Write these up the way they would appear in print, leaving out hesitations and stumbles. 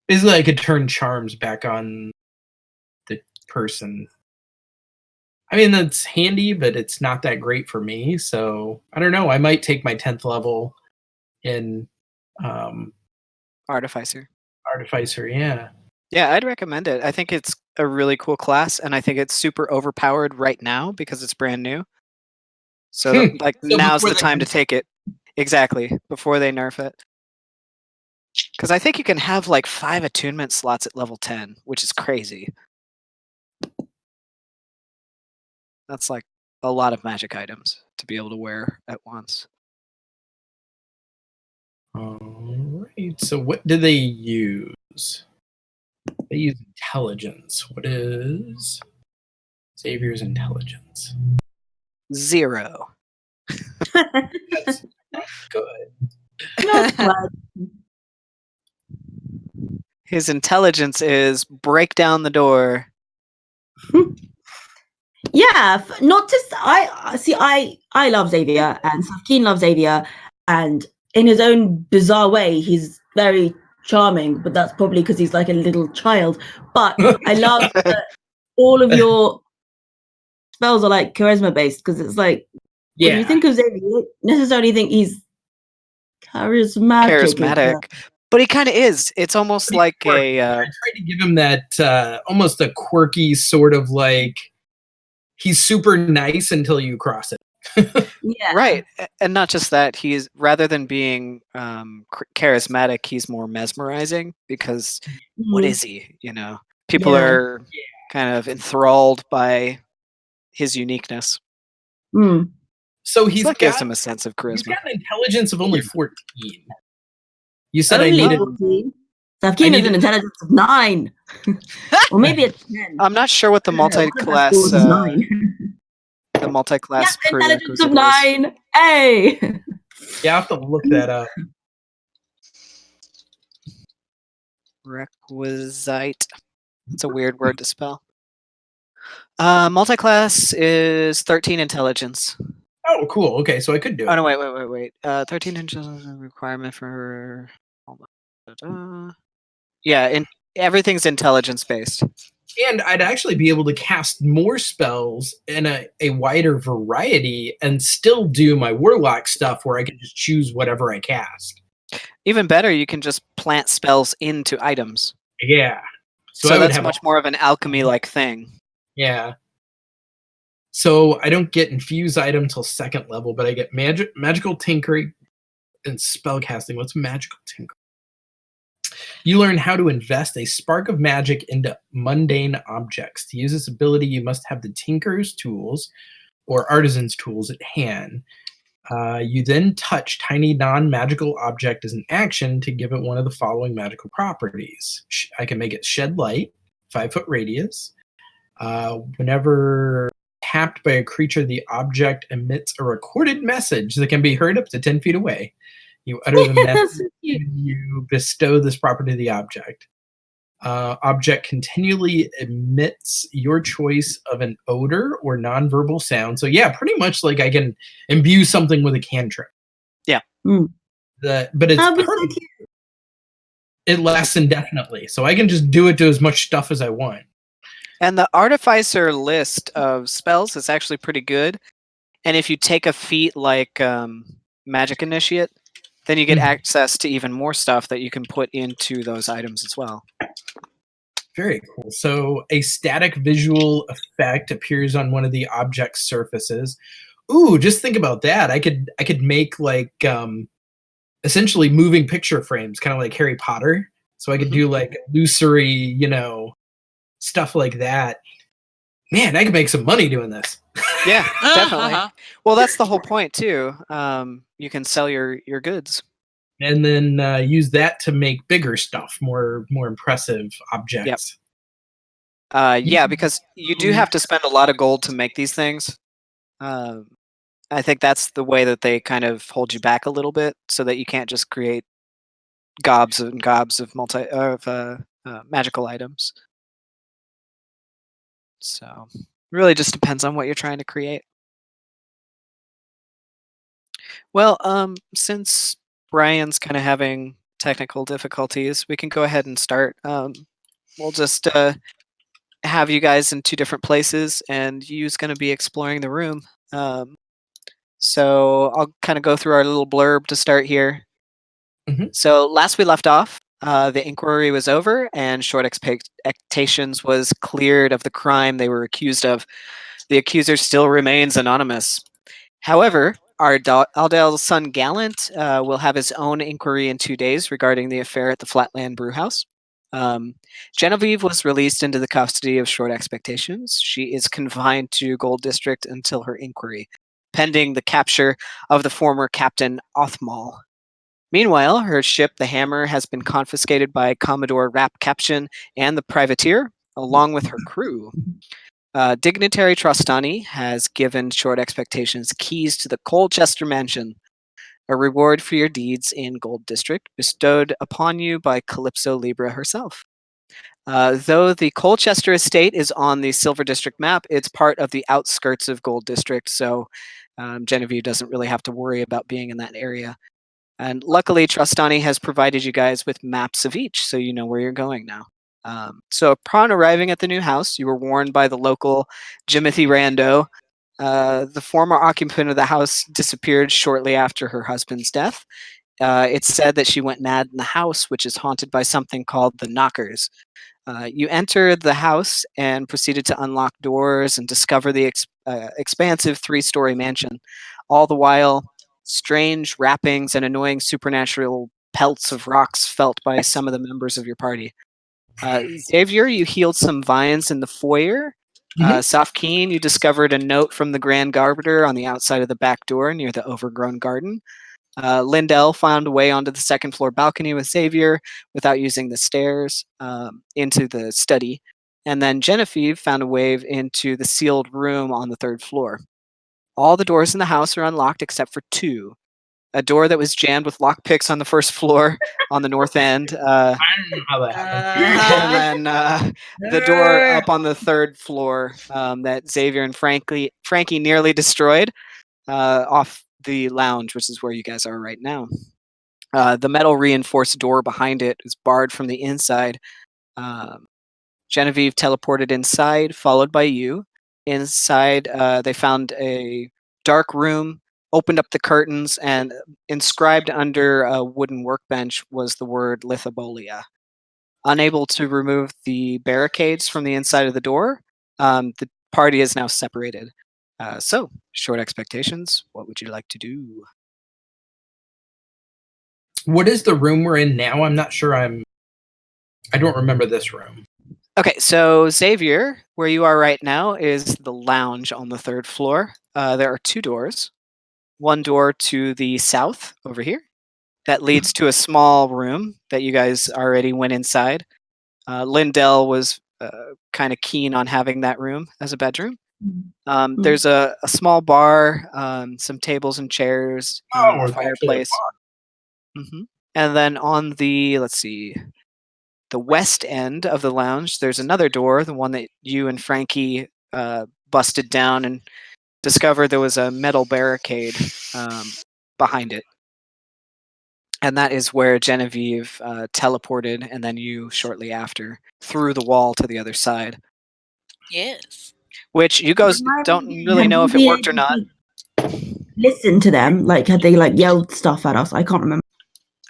Basically, I could turn charms back on the person. I mean, that's handy, but it's not that great for me. So I don't know. I might take my 10th level in Artificer. Artificer, yeah. Yeah, I'd recommend it. I think it's a really cool class, and I think it's super overpowered right now because it's brand new. So, like, So now's before the time to take it. Exactly, before they nerf it. Because I think you can have like 5 attunement slots at level 10, which is crazy. That's like a lot of magic items to be able to wear at once. All right. So what do they use? They use intelligence. What is Xavier's intelligence? 0. That's not good. Not bad. His intelligence is break down the door. Yeah, not just I see. I love Xavier, and Safkaen loves Xavier, and in his own bizarre way, he's very charming. But that's probably because he's like a little child. But I love that all of your spells are like charisma based, because it's like when you think of Xavier, you don't necessarily think he's charismatic. But he kind of is. It's almost like a. I tried to give him that almost a quirky sort of like he's super nice until you cross it. Yeah. Right, and not just that. He's rather than being charismatic, he's more mesmerizing because what is he? You know, people are kind of enthralled by his uniqueness. So that gives him a sense of charisma. He's got an intelligence of only 14. You said I needed. Safkaen has an intelligence of 9, or maybe it's 10. I'm not sure what the multi-class. The multi-class intelligence of 9. Hey. Yeah, I have to look that up. Requisite. It's a weird word to spell. Multi-class is 13 intelligence. Oh, cool. Okay, so I could do it. Oh no, wait. 13 intelligence requirement for. Yeah, everything's intelligence based. And I'd actually be able to cast more spells in a wider variety and still do my warlock stuff where I can just choose whatever I cast. Even better, you can just plant spells into items. Yeah. So that's much more of an alchemy-like thing. Yeah. So I don't get infuse item till 2nd level, but I get magical tinkering and spellcasting. What's magical tinkering? You learn how to invest a spark of magic into mundane objects. To use this ability, you must have the tinker's tools or artisan's tools at hand. You then touch tiny non-magical object as an action to give it one of the following magical properties. I can make it shed light, 5-foot radius. Whenever tapped by a creature, the object emits a recorded message that can be heard up to 10 feet away. You utter the message, you bestow this property to the object. Object continually emits your choice of an odor or nonverbal sound. So yeah, pretty much like I can imbue something with a cantrip. Yeah. But it's it lasts indefinitely. So I can just do it to as much stuff as I want. And the Artificer list of spells is actually pretty good. And if you take a feat like Magic Initiate, then you get access to even more stuff that you can put into those items as well. Very cool. So a static visual effect appears on one of the object's surfaces. Ooh, just think about that. I could make like essentially moving picture frames, kind of like Harry Potter. So I could do like illusory, stuff like that. Man, I could make some money doing this. Yeah, definitely. Well, that's the whole point too. You can sell your goods, and then use that to make bigger stuff, more impressive objects. Yep. Yeah, because you do have to spend a lot of gold to make these things. I think that's the way that they kind of hold you back a little bit, so that you can't just create gobs and gobs of magical items. So it really just depends on what you're trying to create. Well, since Brian's kind of having technical difficulties. We can go ahead and start. We'll just have you guys in 2 different places, and you's going to be exploring the room. So I'll kind of go through our little blurb to start here. So last we left off, the inquiry was over, and Short Expectations was cleared of the crime they were accused of. The accuser still remains anonymous. However, our Aldale's son Gallant will have his own inquiry in 2 days regarding the affair at the Flatland Brewhouse. Genevieve was released into the custody of Short Expectations. She is confined to Gold District until her inquiry, pending the capture of the former Captain Othmal. Meanwhile, her ship, the Hammer, has been confiscated by Commodore Rap Caption and the privateer, along with her crew. Dignitary Trostani has given Short Expectations keys to the Colchester Mansion, a reward for your deeds in Gold District, bestowed upon you by Calypso Libra herself. Though the Colchester estate is on the Silver District map, it's part of the outskirts of Gold District, so Genevieve doesn't really have to worry about being in that area. And luckily, Trostani has provided you guys with maps of each, so you know where you're going now. So upon arriving at the new house, you were warned by the local Jimothy Rando. The former occupant of the house disappeared shortly after her husband's death. It's said that she went mad in the house, which is haunted by something called the Knockers. You entered the house and proceeded to unlock doors and discover the expansive 3-story mansion. All the while, strange rappings and annoying supernatural pelts of rocks felt by some of the members of your party. Xavier, you healed some vines in the foyer. Safkaen, you discovered a note from the Grand Garter on the outside of the back door near the overgrown garden. Lindel found a way onto the 2nd floor balcony with Xavier without using the stairs into the study. And then Genevieve found a way into the sealed room on the 3rd floor. All the doors in the house are unlocked except for 2. A door that was jammed with lockpicks on the 1st floor on the north end. I don't know how that happened. And then the door up on the 3rd floor that Xavier and Frankie nearly destroyed off the lounge, which is where you guys are right now. The metal reinforced door behind it is barred from the inside. Genevieve teleported inside, followed by you. Inside, they found a dark room, opened up the curtains, and inscribed under a wooden workbench was the word Lithobolia. Unable to remove the barricades from the inside of the door, the party is now separated. So, Short Expectations, what would you like to do? What is the room we're in now? I'm not sure I don't remember this room. Okay, so Xavier, where you are right now, is the lounge on the 3rd floor. There are 2 doors. One door to the south over here that leads to a small room that you guys already went inside. Lindel was kind of keen on having that room as a bedroom. There's a small bar, some tables and chairs, a fireplace. And then on the, the west end of the lounge, there's another door, the one that you and Frankie busted down and discovered there was a metal barricade behind it. And that is where Genevieve teleported, and then you shortly after, through the wall to the other side. Yes. Which you guys don't really know if it worked or not. Listen to them, like had they like yelled stuff at us? I can't remember.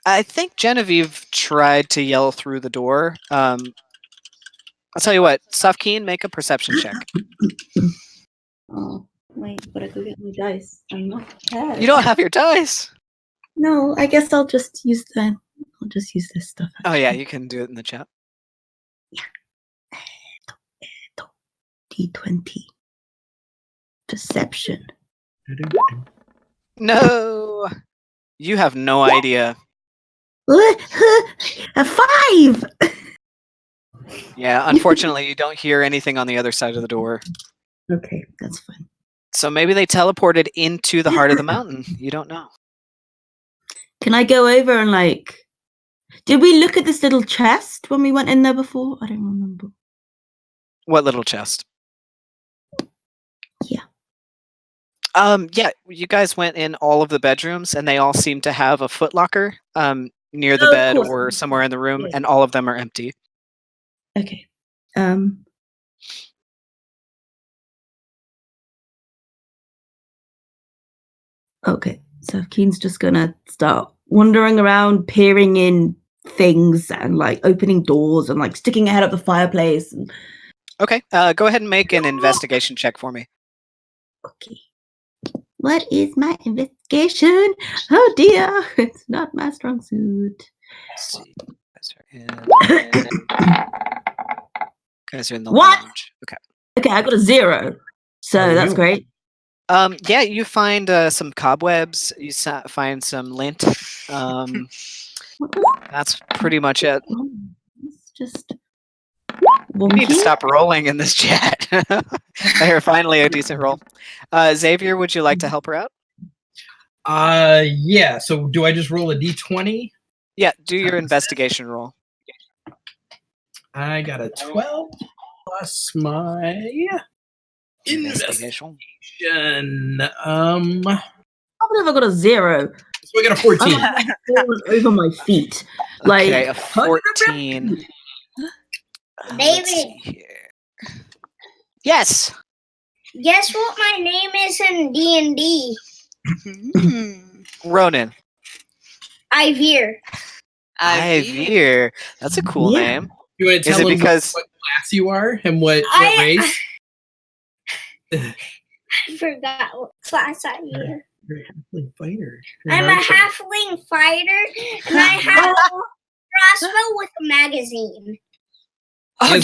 I think Genevieve tried to yell through the door. I'll tell you what, Safkaen, make a perception check. Oh, wait, gotta go get my dice. I'm not prepared. You don't have your dice. No, I guess I'll just use this stuff. Oh yeah, you can do it in the chat. D20. Deception. No, you have no idea. A 5. Yeah, unfortunately, you don't hear anything on the other side of the door. Okay, that's fine. So maybe they teleported into the heart of the mountain. You don't know. Can I go over and like... Did we look at this little chest when we went in there before? I don't remember. What little chest? Yeah. Yeah, you guys went in all of the bedrooms, and they all seem to have a footlocker. near the Oh, of bed course. or somewhere in the room, Yeah. and all of them are empty. Okay. Okay. So Keen's just gonna start wandering around, peering in things and like opening doors and like sticking her head up the fireplace. And... Okay, go ahead and make an investigation check for me. Okay. What is my investigation? Oh dear, it's not my strong suit. Let's see. Guys are in the What? lounge. Okay. Okay, I got a 0. So that's great. Yeah, you find some cobwebs. You find some lint. That's pretty much it. It's just You need to wonky. stop rolling in this chat. Here, finally a decent roll. Xavier, would you like to help her out? Yeah. So do I just roll a d20? Yeah, do your investigation roll. I got a 12 plus my investigation. I believe I got a 0. So I got a 14. I'm falling over my feet. Like Okay, a 14. Let's see here. Yes. Guess what my name is in D&D? Ronan. Xavier. Xavier. That's a cool Yeah. name. You want to Is tell it him because what class you are and what race? I forgot what class I am. You're a halfling fighter. I'm a halfling fighter, and I have a crossbow with a magazine. Oh,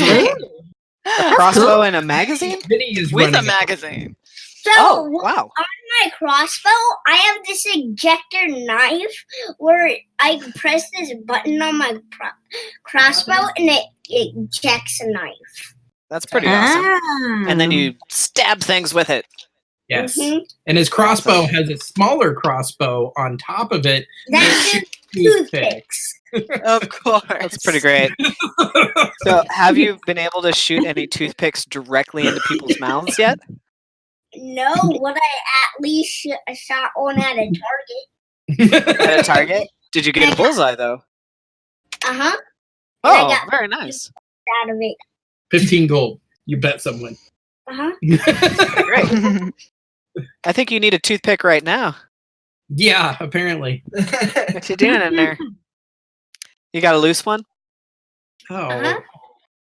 a crossbow and a magazine? Vinny is With a running magazine. So Oh, wow. on my crossbow, I have this ejector knife where I can press this button on my crossbow, and it ejects a knife. That's pretty awesome. And then Ah. you stab things with it. Yes. Mhm. And his crossbow has a smaller crossbow on top of it. That's that toothpicks. Of course. That's pretty great. So, have you been able to shoot any toothpicks directly into people's mouths yet? No, what I at least shot one at a target. At a target? Did you get a bullseye, though? Uh-huh. I Oh, got very nice. out of it. 15 gold. You bet someone. Uh-huh. Great. I think you need a toothpick right now. Yeah, apparently. What you doing in there? You got a loose one? Oh. Uh-huh.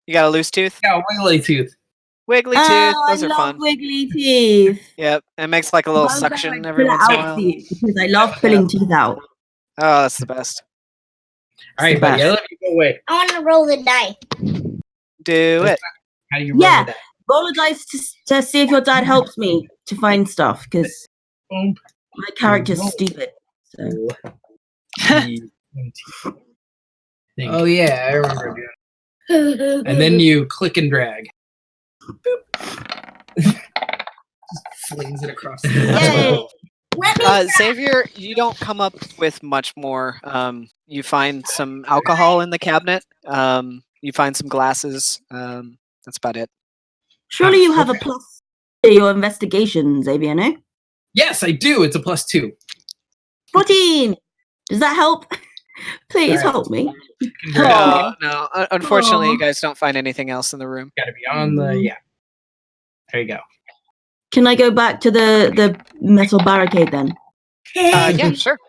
You got a loose tooth? Yeah, wiggly tooth. Wiggly tooth. Oh, Those I are love fun. wiggly teeth. Yep. It makes like a little One suction time I every pull it once in a out while. for you because I love pulling teeth out. Oh, that's the best. All right, the buddy. I best. let you go away. I want to roll the die. Do it. How do you roll Yeah. that? Roll a dice to see if your dad helps me to find stuff because Boom. my character's Roll. stupid. So. Oh yeah, I remember doing it. And then you click and drag. Just flings it across the Yay. Let me Xavier, you don't come up with much more. You find some alcohol in the cabinet. You find some glasses. That's about it. Surely you have a plus to your investigation, Xavier, no? Yes, I do. It's a +2. 14! Does that help? Please Alright. help me. No. Unfortunately, Aw. you guys don't find anything else in the room. Got to be on the yeah. There you go. Can I go back to the metal barricade then? Yeah, sure.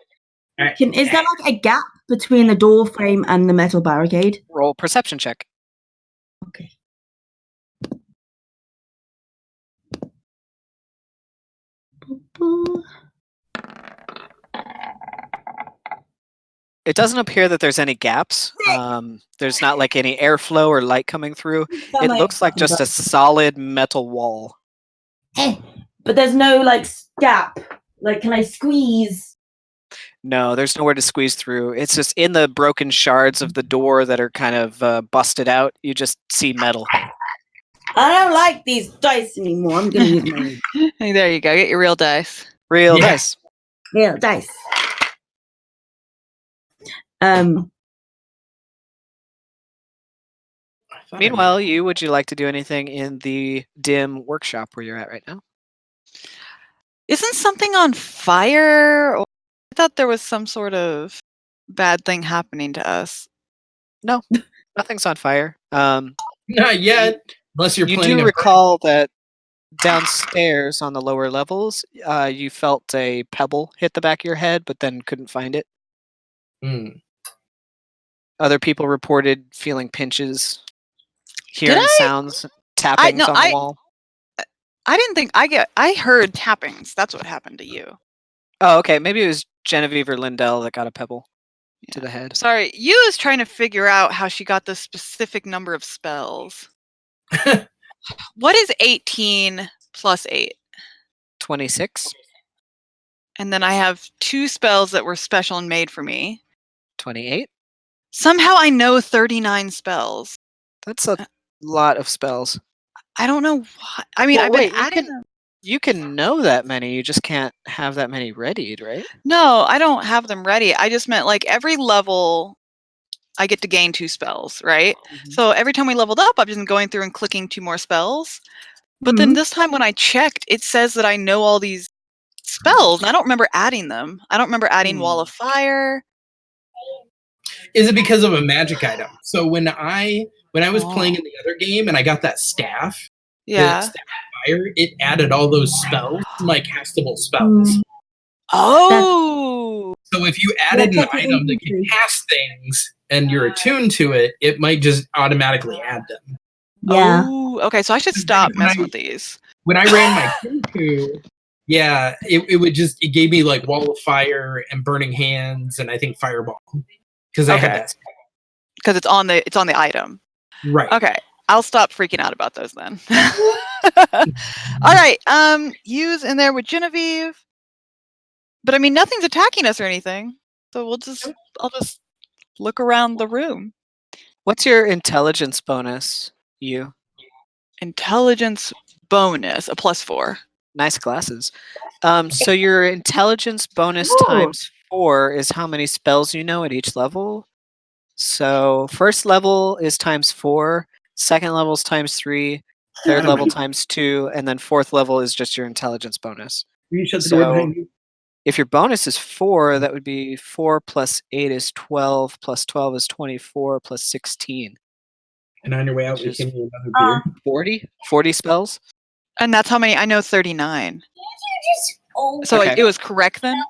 All right. Is there like a gap between the door frame and the metal barricade? Roll perception check. Okay. It doesn't appear that there's any gaps. There's not like any airflow or light coming through. It looks like just a solid metal wall. But there's no like gap. Like, can I squeeze? No, there's nowhere to squeeze through. It's just in the broken shards of the door that are kind of busted out. You just see metal. I don't like these dice anymore. I'm gonna use my There you go. Get your real dice. Real Yeah. nice. real dice. Meanwhile, would you like to do anything in the dim workshop where you're at right now? Isn't something on fire? I thought there was some sort of bad thing happening to us. No, nothing's on fire. Not yet, unless you're You planning do a recall that downstairs on the lower levels, you felt a pebble hit the back of your head, but then couldn't find it. Hmm. Other people reported feeling pinches, hearing I? sounds, tappings on the wall. I didn't think I heard tappings. That's what happened to you. Oh, okay. Maybe it was Genevieve or Lindel that got a pebble to the head. Sorry, you was trying to figure out how she got the specific number of spells. What is 18 plus 8? 26. And then I have 2 spells that were special and made for me. 28. Somehow I know 39 spells. That's a lot of spells. I don't know why. I mean, Well, I've wait, been adding them. You can know that many, you just can't have that many readied, right? No, I don't have them ready. I just meant like every level I get to gain 2 spells, right? So every time we leveled up, I've been going through and clicking 2 more spells. But then this time when I checked, it says that I know all these spells, and I don't remember adding them. I don't remember adding Wall of Fire. Is it because of a magic item? So when I was playing in the other game and I got that staff, Yeah. the staff of fire, it added all those spells, my castable spells. Oh. So if you added an item that can cast things and you're attuned to it, it might just automatically add them. Yeah. Oh, okay. So I should stop messing with these. When I ran my Kinku, yeah, it gave me like Wall of Fire and Burning Hands and I think Fireball. Because I had that. Because it's on the item. Right. Okay. I'll stop freaking out about those then. All right. Yu's in there with Genevieve. But I mean nothing's attacking us or anything. So I'll just look around the room. What's your intelligence bonus, you? Intelligence bonus, a +4. Nice glasses. So your intelligence bonus times 4 is how many spells you know at each level. So first level is times 4, second level is times 3, third level times 2, and then fourth level is just your intelligence bonus. You shut the door behind you. If your bonus is 4, that would be 4 plus 8 is 12, plus 12 is 24, plus 16. And on your way out, we give you another beer. 40 spells? And that's how many? I know 39. So Okay. it was correct then?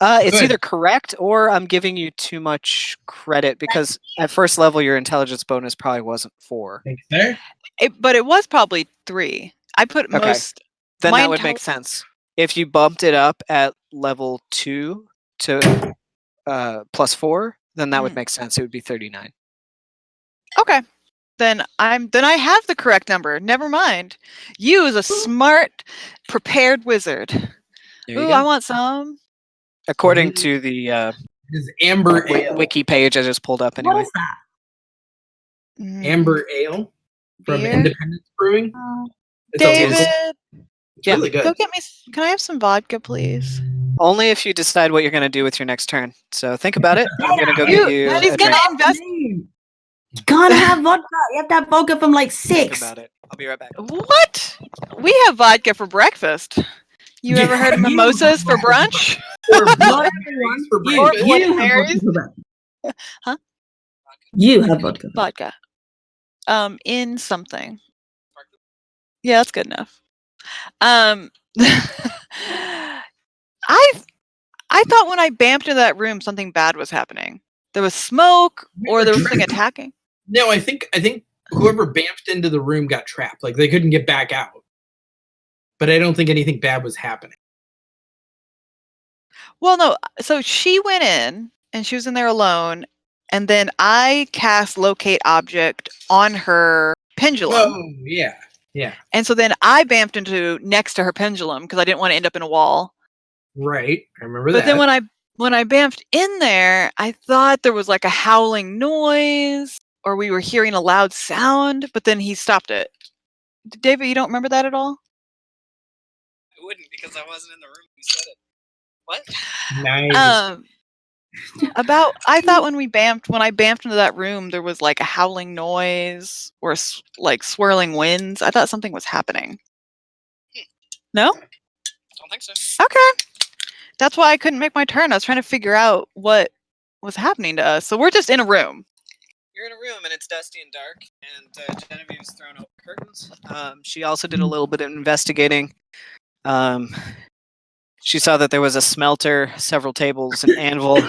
It's either correct or I'm giving you too much credit because at first level your intelligence bonus probably wasn't 4. Thanks there. But it was probably 3. I put most. Then that would make sense. If you bumped it up at level 2 to +4, then that would make sense. It would be 39. Okay. Then I have the correct number. Never mind. You is a smart, prepared wizard. Ooh, I want some. According to the Is Amber Ale. wiki page I just pulled up anyway. What is that? Amber Ale from Beer? Independence Brewing. It's David, It's really good. go get me. Can I have some vodka, please? Only if you decide what you're going to do with your next turn. So think about it. I'm going to go get you She's a gonna drink. invest. You can't have vodka. You have to have vodka from like Think 6. about it. I'll be right back. What? We have vodka for breakfast. You ever heard of mimosas for brunch? Or Not Blackberries everyone. for You, breakfast. you have Blackberries? vodka for breakfast. Huh? You have vodka. Vodka. In something. Yeah, that's good enough. I thought when I bamped into that room, something bad was happening. There was smoke, or there was something attacking. No, I think whoever bamped into the room got trapped. Like they couldn't get back out. But I don't think anything bad was happening. Well, no. So she went in, and she was in there alone, and then I cast Locate Object on her pendulum. Oh, yeah. Yeah. And so then I bamped into next to her pendulum because I didn't want to end up in a wall. Right. I remember that. But then when I bamped in there, I thought there was like a howling noise or we were hearing a loud sound, but then he stopped it. David, you don't remember that at all? I wouldn't because I wasn't in the room when you said it. What? Nice. I thought when I bamped into that room, there was like a howling noise or like swirling winds. I thought something was happening. No? Don't think so. Okay. That's why I couldn't make my turn. I was trying to figure out what was happening to us. So we're just in a room. You're in a room and it's dusty and dark, and Genevieve's thrown open curtains. She also did a little bit of investigating. She saw that there was a smelter, several tables, an anvil,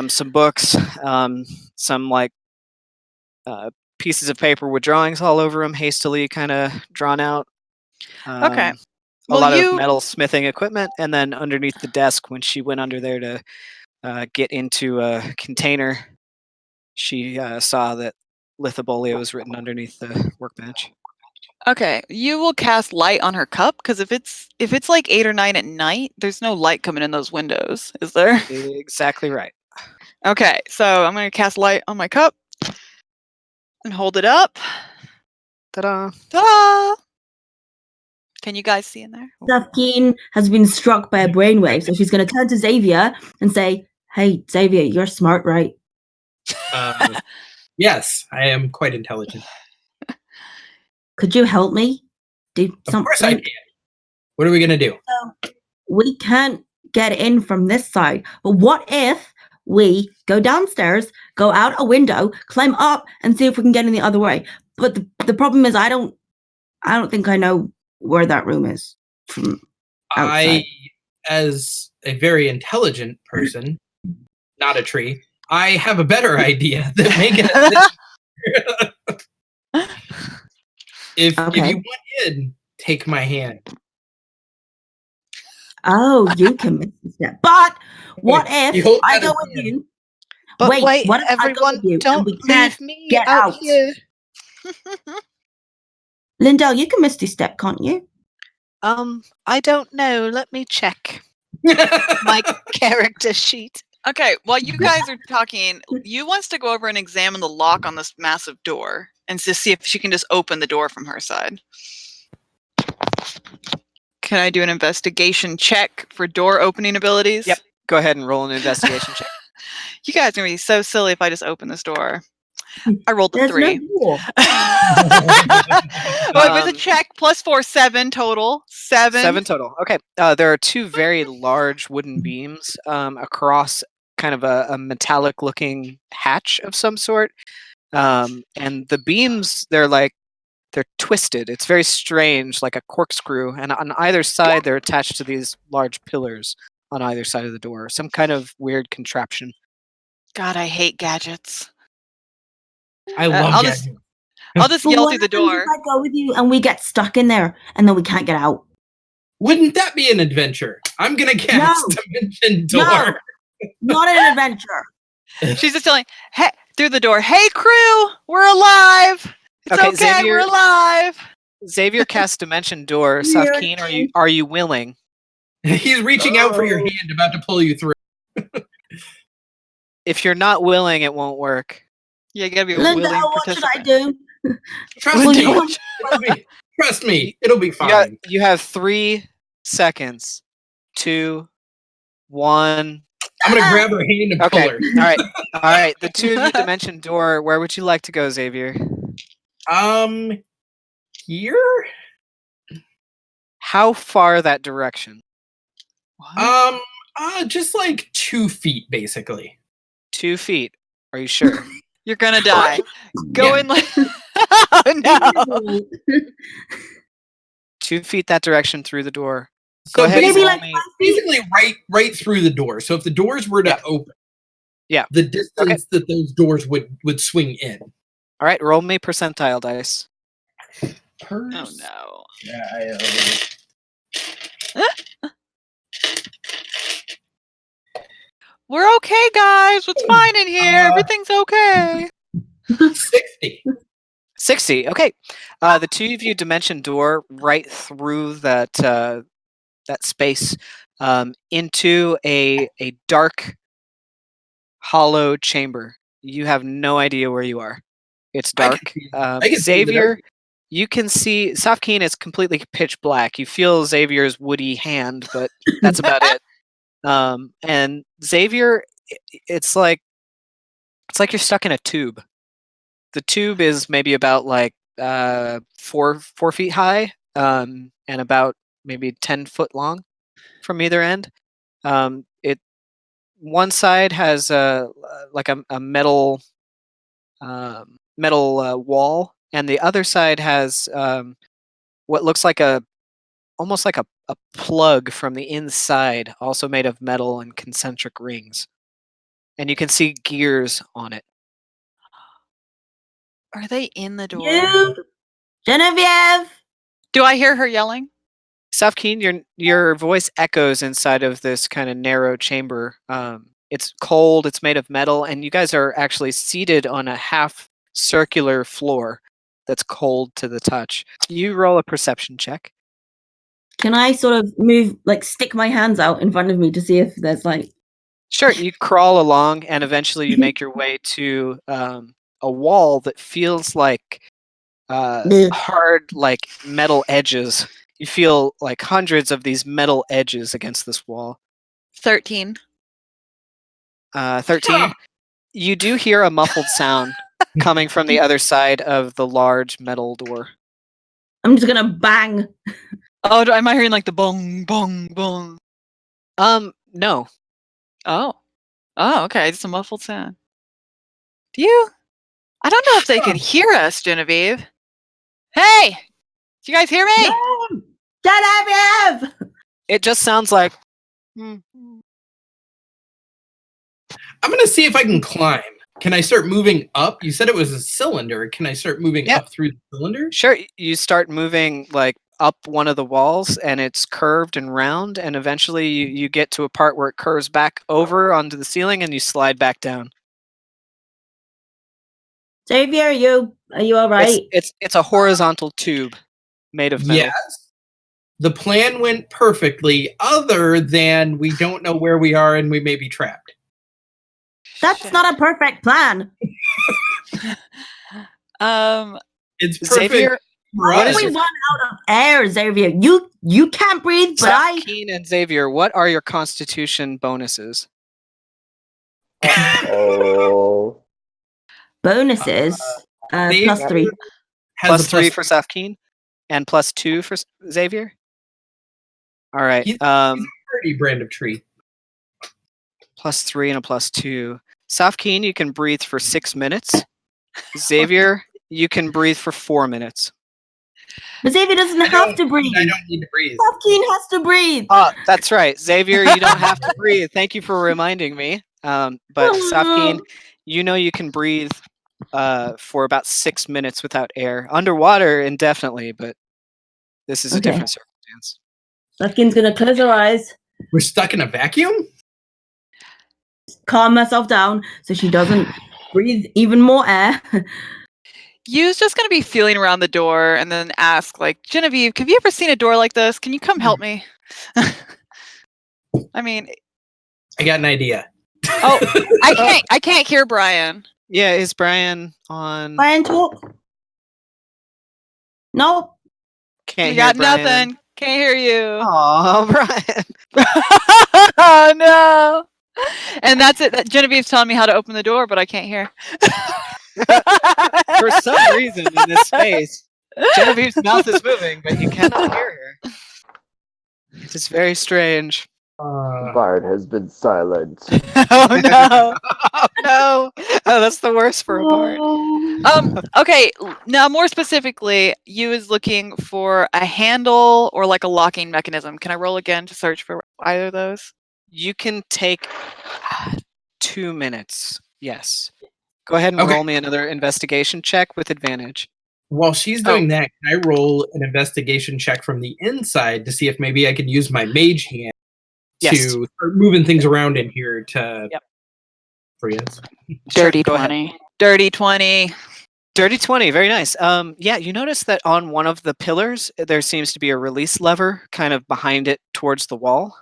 some books, some like pieces of paper with drawings all over them, hastily kind of drawn out. Okay. A lot of metal smithing equipment, and then underneath the desk, when she went under there to get into a container, she saw that Lithobolia was written underneath the workbench. Okay, you will cast light on her cup, because if it's like 8 or 9 at night, there's no light coming in those windows, is there? Exactly right. Okay, so I'm going to cast light on my cup and hold it up. Ta-da! Ta-da! Can you guys see in there? Safkaen has been struck by a brainwave, so she's going to turn to Xavier and say, "Hey, Xavier, you're smart, right?" Yes, I am quite intelligent. Could you help me do something? Of course I can. What are we going to do? We can't get in from this side, but what if we go downstairs, go out a window, climb up, and see if we can get in the other way? But the problem is, I don't think I know where that room is from outside. As a very intelligent person, not a tree, I have a better idea that make it. If you want in, take my hand. Oh, you can miss the step. But what if I go with you? But wait, what if everyone, I go with you don't and we can't leave me get out out? here. Lindel, you can misty step, can't you? I don't know. Let me check my character sheet. Okay, while you guys are talking, you wants to go over and examine the lock on this massive door and to see if she can just open the door from her side. Can I do an investigation check for door opening abilities? Yep. Go ahead and roll an investigation check. You guys are going to be so silly if I just open this door. I rolled a 3. No door. Well, it was a check, +4, 7 total. 7 total. Okay. There are 2 very large wooden beams across kind of a metallic-looking hatch of some sort. And the beams, they're twisted. It's very strange, like a corkscrew. And on either side, they're attached to these large pillars on either side of the door. Some kind of weird contraption. God, I hate gadgets. I love gadgets. I'll just yell through the door. If I go with you and we get stuck in there and then we can't get out? Wouldn't that be an adventure? I'm going to cast Dimension Door. No, not an adventure. She's just yelling, "Hey!" through the door. "Hey, crew! We're alive! It's okay, Xavier, we're alive!" Xavier casts Dimension Door. Safkaen, are you willing? He's reaching out for your hand, about to pull you through. If you're not willing, it won't work. Yeah, you gotta be a Linda, willing what should I participant. do? Trust me, it'll be fine. You have 3 seconds. 2, 1. I'm gonna grab her hand and pull her. All right. The 2 of you Dimension Door. Where would you like to go, Xavier? Here. How far that direction? Just like 2 feet, basically. 2 feet. Are you sure? You're gonna die. Go in like. Oh no! 2 feet that direction through the door. So Go ahead. basically right through the door. So if the doors were to open, the distance that those doors would swing in. All right, roll me percentile dice. Oh no! We're okay, guys. It's fine in here. Everything's okay. 60. Okay. The 2 of you Dimension Door right through that space into a dark, hollow chamber. You have no idea where you are. It's dark. Xavier, you can see Safkaen is completely pitch black. You feel Xavier's woody hand, but that's about it. And Xavier, it's like you're stuck in a tube. The tube is maybe about 4 feet high, and about maybe 10 foot long from either end. one side has like a metal wall, and the other side has what looks like almost like a plug from the inside, also made of metal and concentric rings. And you can see gears on it. Are they in the door? You, Genevieve. Do I hear her yelling? Safkaen, your voice echoes inside of this kind of narrow chamber. It's cold, it's made of metal, and you guys are actually seated on a half circular floor that's cold to the touch. You roll a perception check. Can I sort of move, like stick my hands out in front of me to see if there's like... Sure, you crawl along, and eventually you make your way to a wall that feels like hard, like metal edges. You feel like hundreds of these metal edges against this wall. 13. 13. You do hear a muffled sound coming from the other side of the large metal door. I'm just gonna bang. Oh, am I hearing like the bong, bong, bong? No. Oh, okay. It's a muffled sound. Do you? I don't know if they can hear us, Genevieve. Hey, do you guys hear me? No! Genevieve! It just sounds like... I'm going to see if I can climb. Can I start moving up? You said it was a cylinder. Can I start moving up through the cylinder? Sure, you start moving like up one of the walls, and it's curved and round, and eventually you get to a part where it curves back over onto the ceiling, and you slide back down. Xavier, are you all right? It's a horizontal tube made of metal. Yes. The plan went perfectly, other than we don't know where we are and we may be trapped. That's not a perfect plan. It's perfect. Xavier, What if we run out of air, Xavier? You can't breathe, but Safkaen and Xavier, what are your constitution bonuses? Oh. Bonuses. +3. Plus 3 for Safkaen, and +2 for Xavier. All right. He's a pretty brand of tree. +3 and a +2. Safkaen, you can breathe for 6 minutes. Xavier, you can breathe for 4 minutes. But Xavier doesn't have to breathe. I don't need to breathe. Safkaen has to breathe. Oh, that's right. Xavier, you don't have to breathe. Thank you for reminding me. But Safkaen, you know you can breathe for about 6 minutes without air. Underwater indefinitely, but this is a different circumstance. Safkaen's going to close her eyes. We're stuck in a vacuum? Calm herself down so she doesn't breathe even more air. Yu's just going to be feeling around the door and then ask, like, Genevieve, have you ever seen a door like this? Can you come help me? I mean... I got an idea. Oh, I can't hear Brian. Yeah, is Brian on? Brian, talk. Nope. Can't You hear got Brian. nothing. Can't hear you. Oh, Brian. Oh, no. And that's it. Genevieve's telling me how to open the door, but I can't hear. For some reason in this space, Genevieve's mouth is moving, but you cannot hear her. It is very strange. Bard has been silent. Oh, no. Oh, no. Oh, that's the worst for a bard. Okay, now more specifically, Yu is looking for a handle or like a locking mechanism. Can I roll again to search for either of those? You can take 2 minutes. Yes. Go ahead and roll me another investigation check with advantage. While she's doing that, can I roll an investigation check from the inside to see if maybe I can use my mage hand to start moving things around in here to free us? Dirty Sure, 20. Dirty 20. Dirty 20, very nice. Yeah, you notice that on one of the pillars, there seems to be a release lever kind of behind it towards the wall.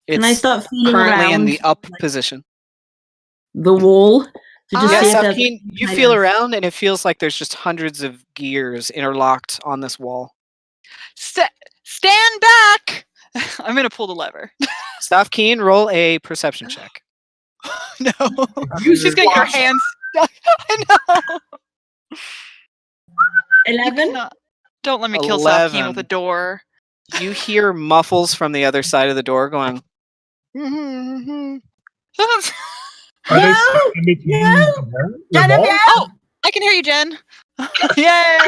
Can I start feeling currently around in the up position. the wall? To just see if there's Safkaen, you kind feel of- around and it feels like there's just hundreds of gears interlocked on this wall. Stand back! I'm going to pull the lever. Safkaen, roll a perception check. No. She's getting her hands stuck. I know. 11? Don't let me kill 11. Safkaen with a door. You hear muffles from the other side of the door going. Are they stuck in between the Genevieve! walls? Oh, I can hear you, Jen. Yay!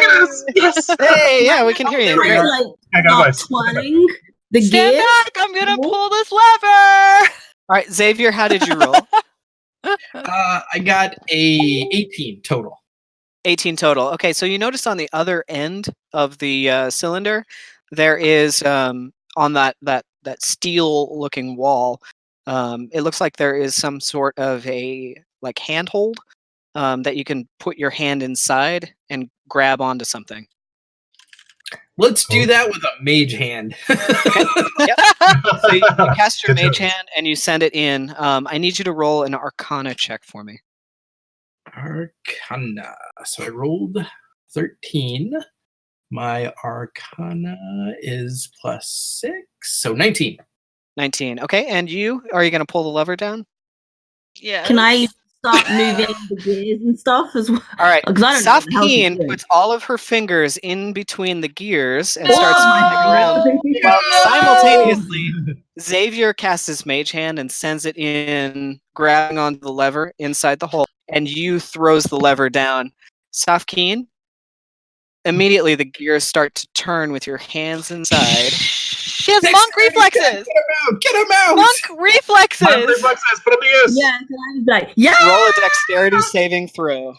Yes. Hey, yeah, we can hear you. Trying Great. to, like, I got my start twirling the Stand gears. back! I'm gonna pull this lever. All right, Xavier, how did you roll? I got a 18 total. 18 total. Okay, so you notice on the other end of the cylinder, there is on that steel-looking wall. It looks like there is some sort of a like handhold that you can put your hand inside and grab onto something. Let's do that with a mage hand. So you cast your Good mage choice. hand and you send it in. I need you to roll an Arcana check for me. Arcana. So I rolled 13. My Arcana is +6, so 19. 19. Okay, and are you going to pull the lever down? Yeah. Can I start moving the gears and stuff as well? All right. 'Cause I don't know what the hell she's Safkaen doing. puts all of her fingers in between the gears and No! starts moving around. While No! simultaneously, Xavier casts his mage hand and sends it in, grabbing onto the lever inside the hole, and you throws the lever down. Safkaen, immediately the gears start to turn with your hands inside. She has monk reflexes. Get him out! Monk reflexes. My reflexes, put him to use. Yeah, can I just be like, yeah! Roll a dexterity saving throw.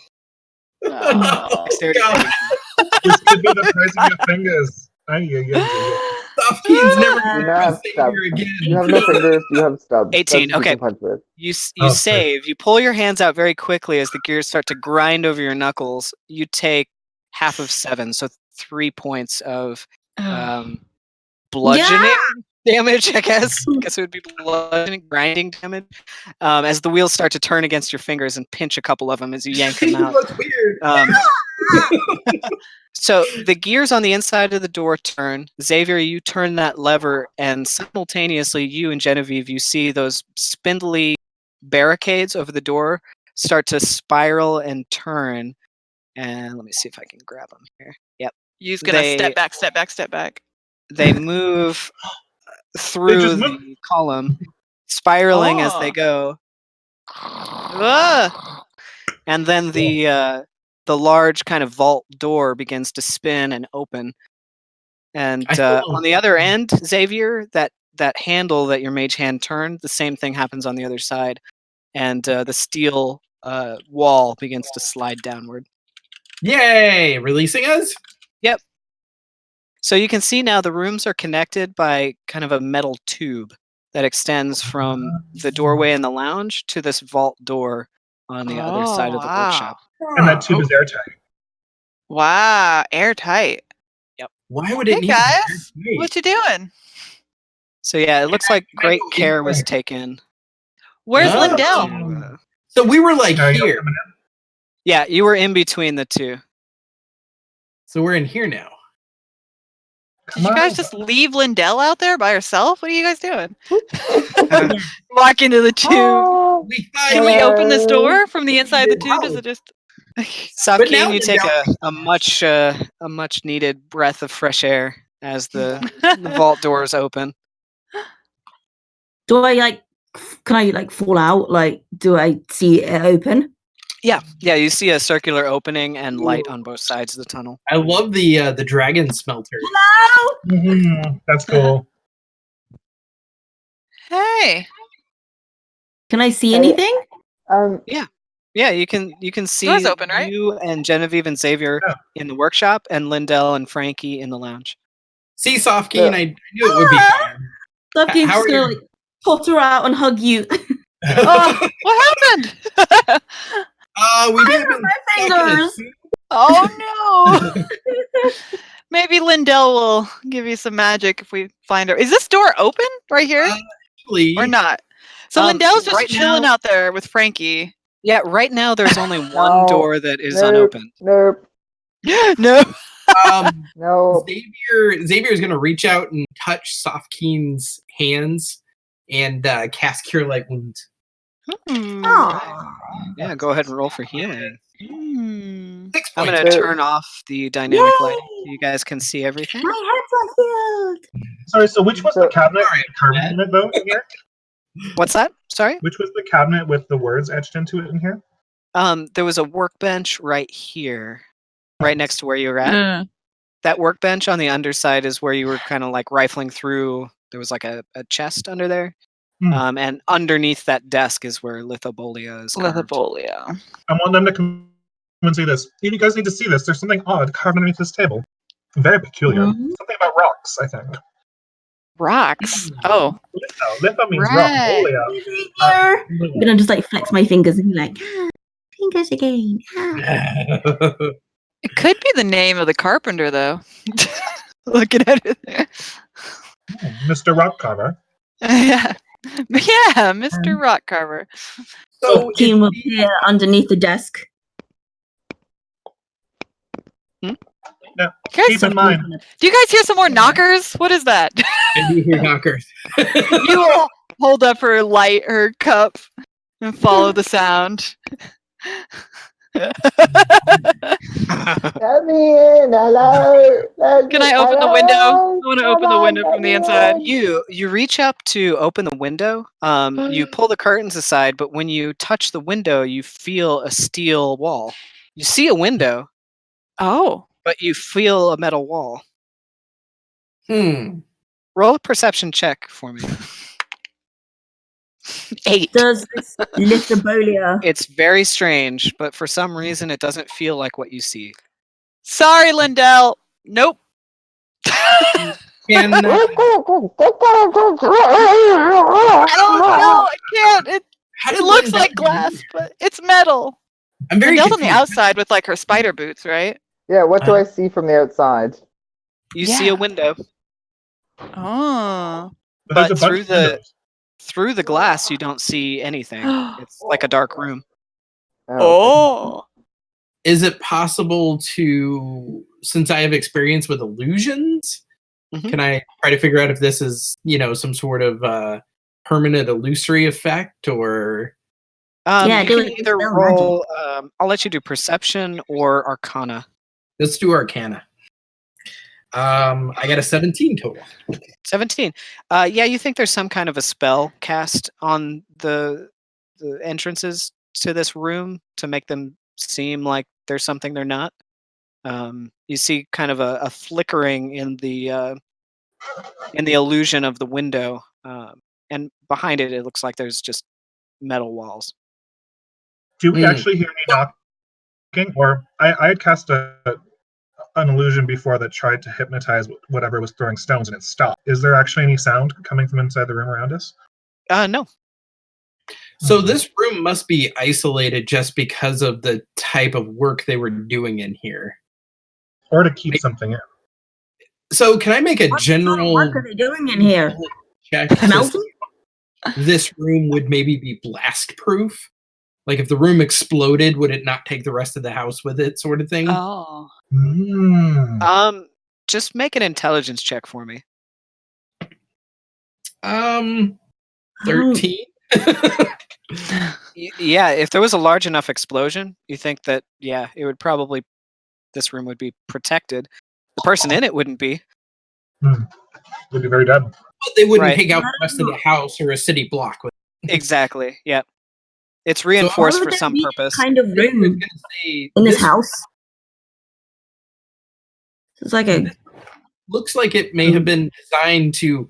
Oh, Dexterity God. saving throw. This could be the price of your fingers. Safkaen's never You going to have save stubs. her again. You have no fingers. You have stubs. 18, That's what you okay. can punch with. You Oh, save. You pull your hands out very quickly as the gears start to grind over your knuckles. You take half of 7, so 3 points of bludgeoning damage, I guess. I guess it would be bludgeoning, grinding damage. As the wheels start to turn against your fingers and pinch a couple of them as you yank them out. That's weird. So the gears on the inside of the door turn. Xavier, you turn that lever, and simultaneously, you and Genevieve, you see those spindly barricades over the door start to spiral and turn. And let me see if I can grab them here. Yep. You's gonna step back, step back, step back. They move through the column, spiraling as they go. And then the large kind of vault door begins to spin and open. And on the other end, Xavier, that handle that your mage hand turned, the same thing happens on the other side. And the steel wall begins to slide downward. Yay! Releasing us? Yep. So you can see now the rooms are connected by kind of a metal tube that extends from the doorway in the lounge to this vault door on the other side of the workshop. And that tube is airtight. Wow, airtight. Why would it Hey need guys, to be what you doing? So yeah, it looks like great care was taken. Where's Oh. Lindel? So we were like You're here. coming in. Yeah, you were in between the two. So we're in here now. Did you guys just leave Lindel out there by herself? What are you guys doing? Walk into the tube. Oh, Can we open this door from the inside of the tube? Does it just? Safkaen, you take a much needed breath of fresh air as the vault doors open. Do I can I fall out? Do I see it open? Yeah, you see a circular opening and light on both sides of the tunnel. I love the dragon smelter. Hello? That's cool. Hey, Can I see anything? Yeah, you can see Door's open, right? you and Genevieve and Xavier in the workshop, and Lindel and Frankie in the lounge. See, Safkaen, I knew it would be fun. Safkaen's how are just gonna you? potter out and hug you. oh, what happened? We may have been my stuck in a fingers. suit. Oh no! Maybe Lindel will give you some magic if we find her. Is this door open right here Actually, or not? So Lindel's just chilling out there with Frankie. Yeah, right now there's only one door that is unopened. Nope. No. No. Xavier is going to reach out and touch Safkaen's hands and cast Cure Light Wounds. Aw. Yeah, go ahead and roll for healing. 6 I'm points. going to turn off the dynamic lighting so you guys can see everything. My head's on world. Sorry, so which was the cabinet Sorry, carved in it, though, in here? What's that? Sorry? Which was the cabinet with the words etched into it in here? There was a workbench right here, right next to where you were at. Uh, That workbench on the underside is where you were kind of like rifling through. There was like a chest under there. And underneath that desk is where Lithobolia is carved. Lithobolia. I want them to come and see this. You guys need to see this. There's something odd carved underneath this table. Very peculiar. Something about rocks, I think. Rocks. Oh. Litho means Right. rock. I'm gonna just like flex my fingers and be like, fingers again. It could be the name of the carpenter, though. Looking at it there. Mr. Rock Carver. Yeah. Yeah, Mr. Rock Carver. So Team will appear underneath the desk. Now, You guys- keep in mind, Do you guys hear some more knockers? What is that? I do hear knockers. You will hold up her light, her cup, and follow the sound. Let me in, hello. Can I open the window? I want to open the window from the inside. You reach up to open the window. You pull the curtains aside, but when you touch the window, you feel a steel wall. You see a window, Oh. but you feel a metal wall. Roll a perception check for me. 8. Does this Lithobolia? It's very strange, but for some reason, it doesn't feel like what you see. Sorry, Lindel. Nope. Can, I don't know. I can't. how It did looks Lindel like get glass, in here? but it's metal. I'm very Lindel's on the confused. outside with like her spider boots, right? Yeah, what do I see from the outside? You see a Yeah. window, Oh. but there's but a bunch through of the windows. through the glass, you don't see anything. It's like a dark room. Oh. Is it possible to, since I have experience with illusions, can I try to figure out if this is, some sort of permanent illusory effect, or? Yeah, You do can it. either Spell roll. I'll let you do perception or arcana. Let's do Arcana. I got a 17 total. 17. Yeah, you think there's some kind of a spell cast on the entrances to this room to make them seem like there's something they're not. You see kind of a flickering in the illusion of the window, and behind it, it looks like there's just metal walls. Do we actually hear any knocking? Or I had cast an illusion before that tried to hypnotize whatever was throwing stones, and it stopped. Is there actually any sound coming from inside the room around us? No. So this room must be isolated just because of the type of work they were doing in here. Or to keep something in. So can I make a What general work are they doing in here? check to see Melting? if this room would maybe be blast proof? Like if the room exploded, would it not take the rest of the house with it, sort of thing? Oh. Just make an intelligence check for me. 13. Yeah, if there was a large enough explosion, you think that it would probably, this room would be protected. The person in it wouldn't be. Would be very dead. But they wouldn't Right. take out the rest of the house or a city block with Exactly. Yeah. It's reinforced for some purpose. Kind of it. I was room gonna say, in this house. It's like a looks like it may have been designed to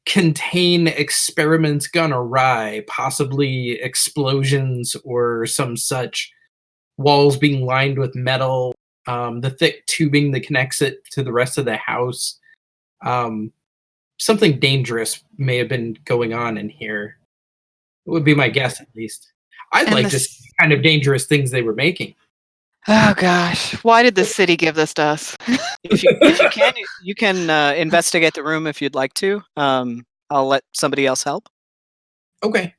contain experiments gone awry, possibly explosions or some such, walls being lined with metal, the thick tubing that connects it to the rest of the house. Something dangerous may have been going on in here. It would be my guess, at least. I'd And like to see the kind of dangerous things they were making. Oh gosh. Why did the city give this to us? If you can investigate the room if you'd like to. I'll let somebody else help. Okay.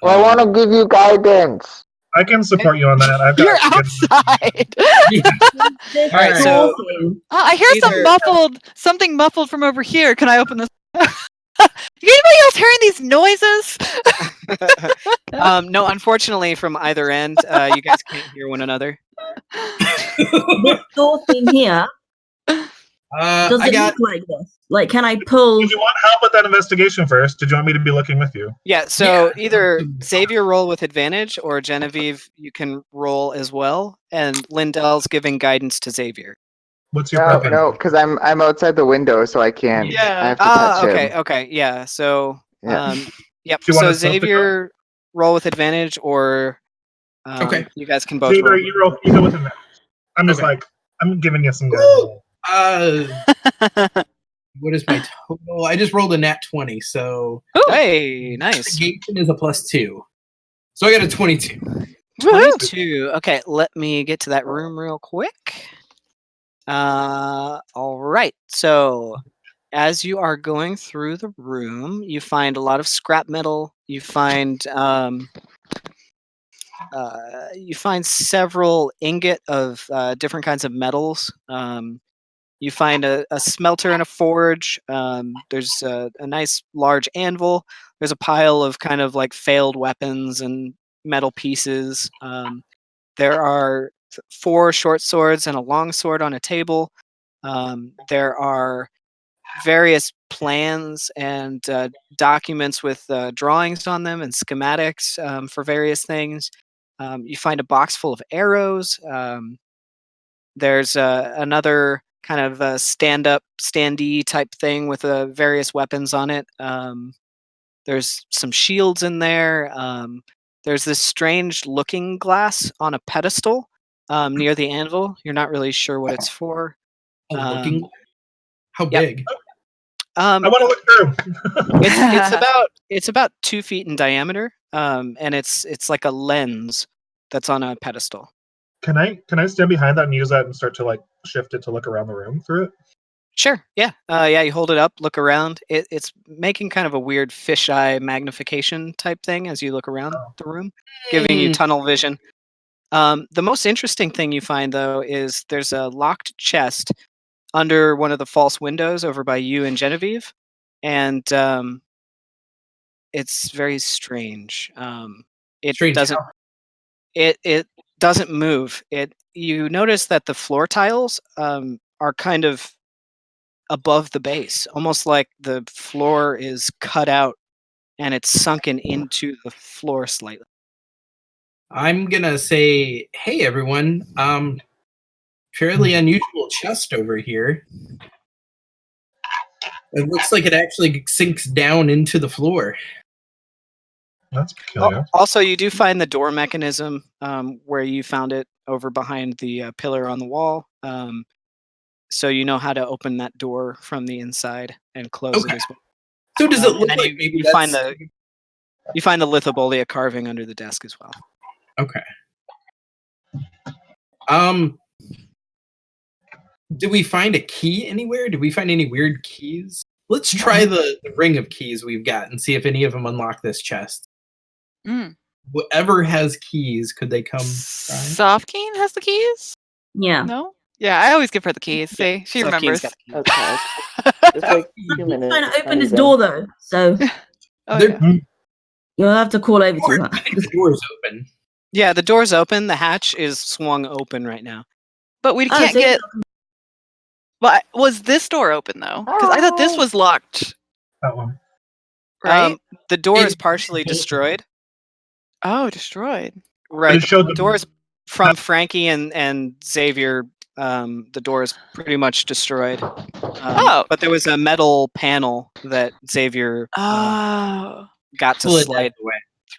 I want to give you guidance. I can support you on that. I've got You're outside. Yeah. All right, so I hear something muffled from over here. Can I open this? Anybody else hearing these noises? no, unfortunately, from either end, you guys can't hear one another. this door thing here. Does I it got. look like this? Like, can I pull? Did you want help with that investigation first? Did you want me to be looking with you? Yeah, so Yeah. either Xavier roll with advantage or Genevieve, you can roll as well. And Lindel's giving guidance to Xavier. What's your No, preference? no, because I'm outside the window, so I can't. Yeah. I have to touch Okay, him. okay, yeah. So, Yeah. yep. Do you So want to stealth the Xavier, roll with advantage, or Okay. you guys can both Xavier, roll. you go with him. I'm just Okay. like, I'm giving you some guidance. What is my total? I just rolled a nat 20, so Hey, nice. investigation is a +2. So I got a 22. 22. Okay, let me get to that room real quick. All right. So, as you are going through the room, you find a lot of scrap metal. You find several ingot of different kinds of metals. You find a smelter and a forge. There's a nice large anvil. There's a pile of kind of like failed weapons and metal pieces. There are 4 short swords and a long sword on a table. There are various plans and documents with drawings on them and schematics for various things. You find a box full of arrows. There's another kind of stand-up, standee type thing with various weapons on it. There's some shields in there. There's this strange looking glass on a pedestal near the anvil. You're not really sure what it's for. Looking. How yep. big? I want to look through. It's about 2 feet in diameter, and it's like a lens that's on a pedestal. Can I stand behind that and use that and start to like shift it to look around the room through it? Sure. Yeah. Yeah. You hold it up, look around. It's making kind of a weird fisheye magnification type thing as you look around the room, giving you tunnel vision. The most interesting thing you find though is there's a locked chest under one of the false windows over by you and Genevieve, and it's very strange. It Strange doesn't. how? It doesn't move. You notice that the floor tiles are kind of above the base, almost like the floor is cut out and it's sunken into the floor slightly. I'm gonna say, hey everyone. Fairly unusual chest over here. It looks like it actually sinks down into the floor. That's peculiar. Also, you do find the door mechanism where you found it over behind the pillar on the wall. So you know how to open that door from the inside and close it Okay. as well. So does it And look then like maybe you find the lithobolia carving under the desk as well. Okay. Did we find a key anywhere? Did we find any weird keys? Let's try the ring of keys we've got and see if any of them unlock this chest. Whoever has keys, could they come try? Safkaen has the keys? Yeah. No? Yeah, I always give her the keys. See, she Safkaen's remembers. got the key. Okay. Just like 2 minutes. Trying to open I'll this be door done. though, so Oh, They're- yeah. you'll have to call over to her. I think the door's open. Yeah, the door's open. The hatch is swung open right now. But we Oh, can't so get. Well, was this door open though? Because I thought this was locked, That one. right? The door is It- partially destroyed. Oh, destroyed. Right. It showed The the- doors from Frankie and Xavier. The door is pretty much destroyed. But there was a metal panel that Xavier Oh. got to Pull it slide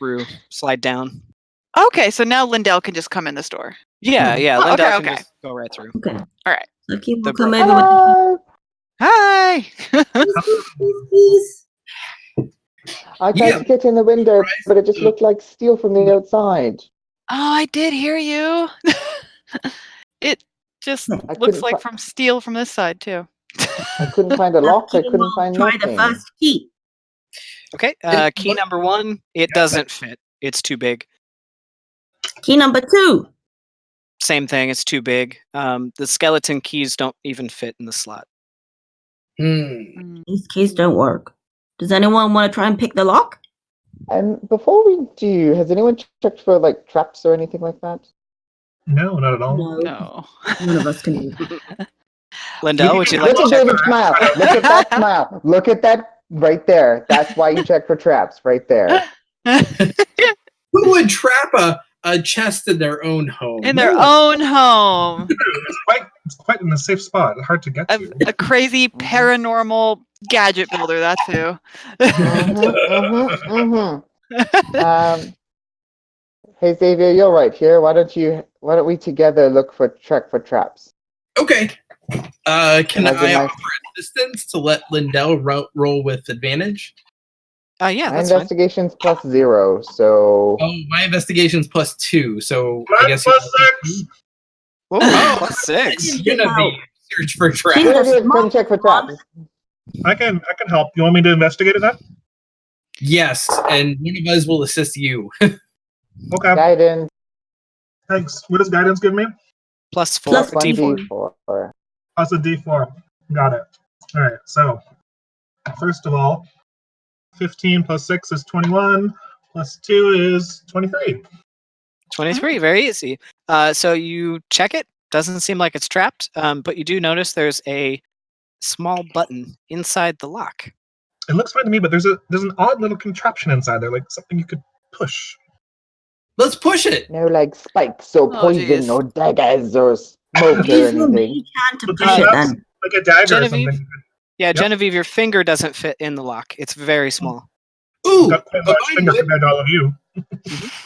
away. slide down. Okay, so now Lindel can just come in this door. Yeah, yeah. Oh, Lindel okay, can okay. just go right through. Okay. All right. So Kim The will come bro- over with Hello. Hi. the keys. I tried Yeah. to get in the window, but it just looked like steel from the outside. Oh, I did hear you. It just I looks couldn't like fi- from steel from this side too. I couldn't find a lock. I Kim couldn't will find try nothing. the first key. Okay. Key number 1. It doesn't fit. It's too big. Key number 2. Same thing. It's too big. The skeleton keys don't even fit in the slot. These keys don't work. Does anyone want to try and pick the lock? And before we do, has anyone checked for like traps or anything like that? No, not at all. No. No. None of us can do that. Lindel, would you like Look to at check? David's smile. Look at that smile. Look at that right there. That's why you check for traps, right there. Who would trap a chest in their own home? In their own home. It's quite in a safe spot. Hard to get to. A crazy paranormal gadget builder, that's who. Hey Xavier, you're right here. Why don't we together check for traps? Okay. Can That's I a nice- offer assistance to let Lindel roll with advantage? Yeah, My that's fine. investigation's +0, so Oh, my investigation's +2, so I Mine guess +6. Whoa, Oh. +6. Genevieve, search for traps. She's the Genevieve, come check for traps. I can help. You want me to investigate it then? Yes, and one of us will assist you. Okay. Guidance Thanks. What does guidance give me? +4. Plus D4. +1d4. Plus a D4. Got it. All right. So, first of all, 15 plus 6 is 21. Plus 2 is 23. 23, very easy. So you check it. Doesn't seem like it's trapped, but you do notice there's a small button inside the lock. It looks fine to me, but there's an odd little contraption inside there, like something you could push. Let's push it. No, like spikes or Oh, poison geez. or daggers or smoke or Use your anything. main hand to But push it that's then. like a dagger Genevieve? or something. Yeah, Yep. Genevieve, your finger doesn't fit in the lock. It's very small. Ooh, Got quite a but large mine finger would. compared to all of you.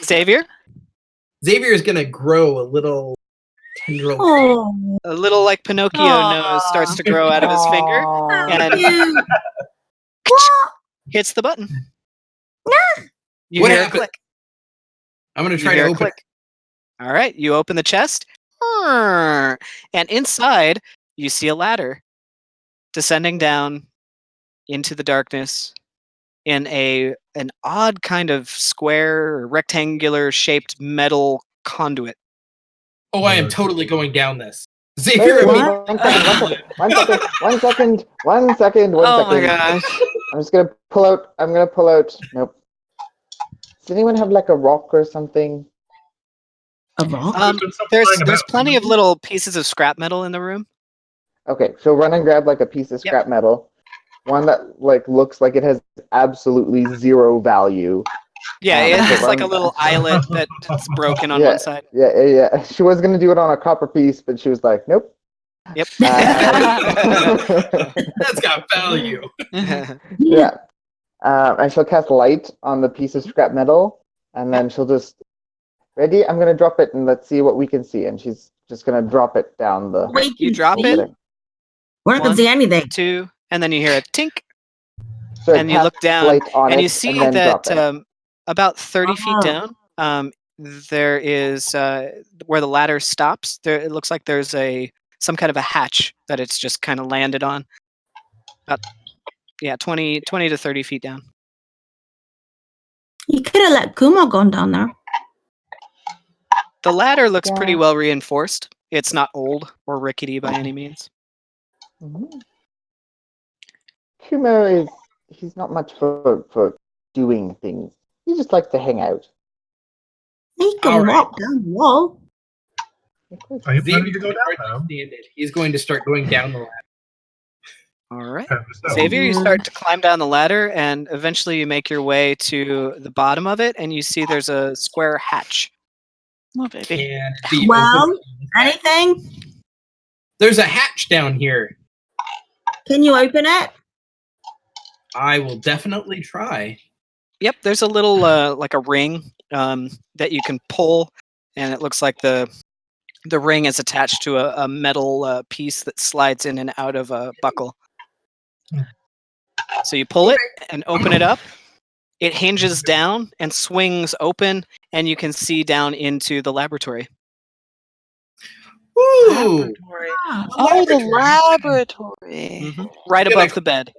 Xavier, Xavier is gonna grow a little tendril. Oh, a little like Pinocchio nose starts to grow out of his finger and cute. hits the button. You What hear a happened? click. I'm gonna You try to hear a open click. All right, you open the chest, and inside you see a ladder descending down into the darkness in an odd kind of square or rectangular shaped metal conduit. Oh, I am totally going down this. Wait, Xavier, wait, I mean, one second. Oh my gosh. I'm gonna pull out. Nope. Does anyone have like a rock or something? A rock? There's been something There's lying about. plenty of little pieces of scrap metal in the room. Okay, so run and grab like a piece of Yep. scrap metal. One that like looks like it has absolutely zero value. Yeah, so it's like a run- little eyelet that's broken on Yeah. one side. Yeah. She was gonna do it on a copper piece, but she was like, nope. Yep. that's got value. Yeah. And she'll cast light on the piece of scrap metal, and then she'll just ready. I'm gonna drop it, and let's see what we can see. And she's just gonna drop it down the. We You can drop see. it. We're not gonna One, see anything. 2, and then you hear a tink, So and you look down, light on and it, you see and then that drop it. about 30 feet Oh. down, there is where the ladder stops. There, it looks like there's some kind of a hatch that it's just kind of landed on. About 20 to 30 feet down. You could have let Kuma gone down there. The ladder looks pretty Yeah. well reinforced. It's not old or rickety by any means. Mhm. Kumo he's not much for doing things. He just likes to hang out. He can All right. walk down the wall. Are you Xavier planning to go can down hardly now? stand it. He's going to start going down the ladder. All right. Apparently so. Xavier, you start to climb down the ladder, and eventually you make your way to the bottom of it, and you see there's a square hatch. Oh, baby. Can it be Well, opened? anything? There's a hatch down here. Can you open it? I will definitely try. Yep, there's a little like a ring that you can pull, and it looks like the ring is attached to a metal piece that slides in and out of a buckle. So you pull it and open it up. It hinges down and swings open, and you can see down into the laboratory. Ooh! Laboratory. Ah, Oh, the laboratory. laboratory. Right Good above idea. the bed.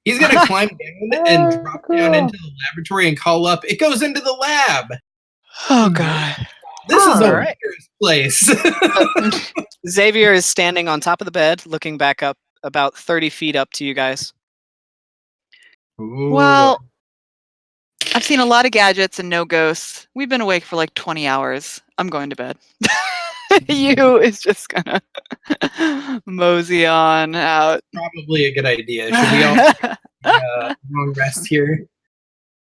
He's gonna climb down and Oh, drop cool. down into the laboratory and call up. It goes into the lab. Oh, God. This is a Alright. dangerous place. Xavier is standing on top of the bed, looking back up about 30 feet up to you guys. Well, I've seen a lot of gadgets and no ghosts. We've been awake for like 20 hours. I'm going to bed. You is just gonna mosey on out. Probably a good idea. Should we all long rest here?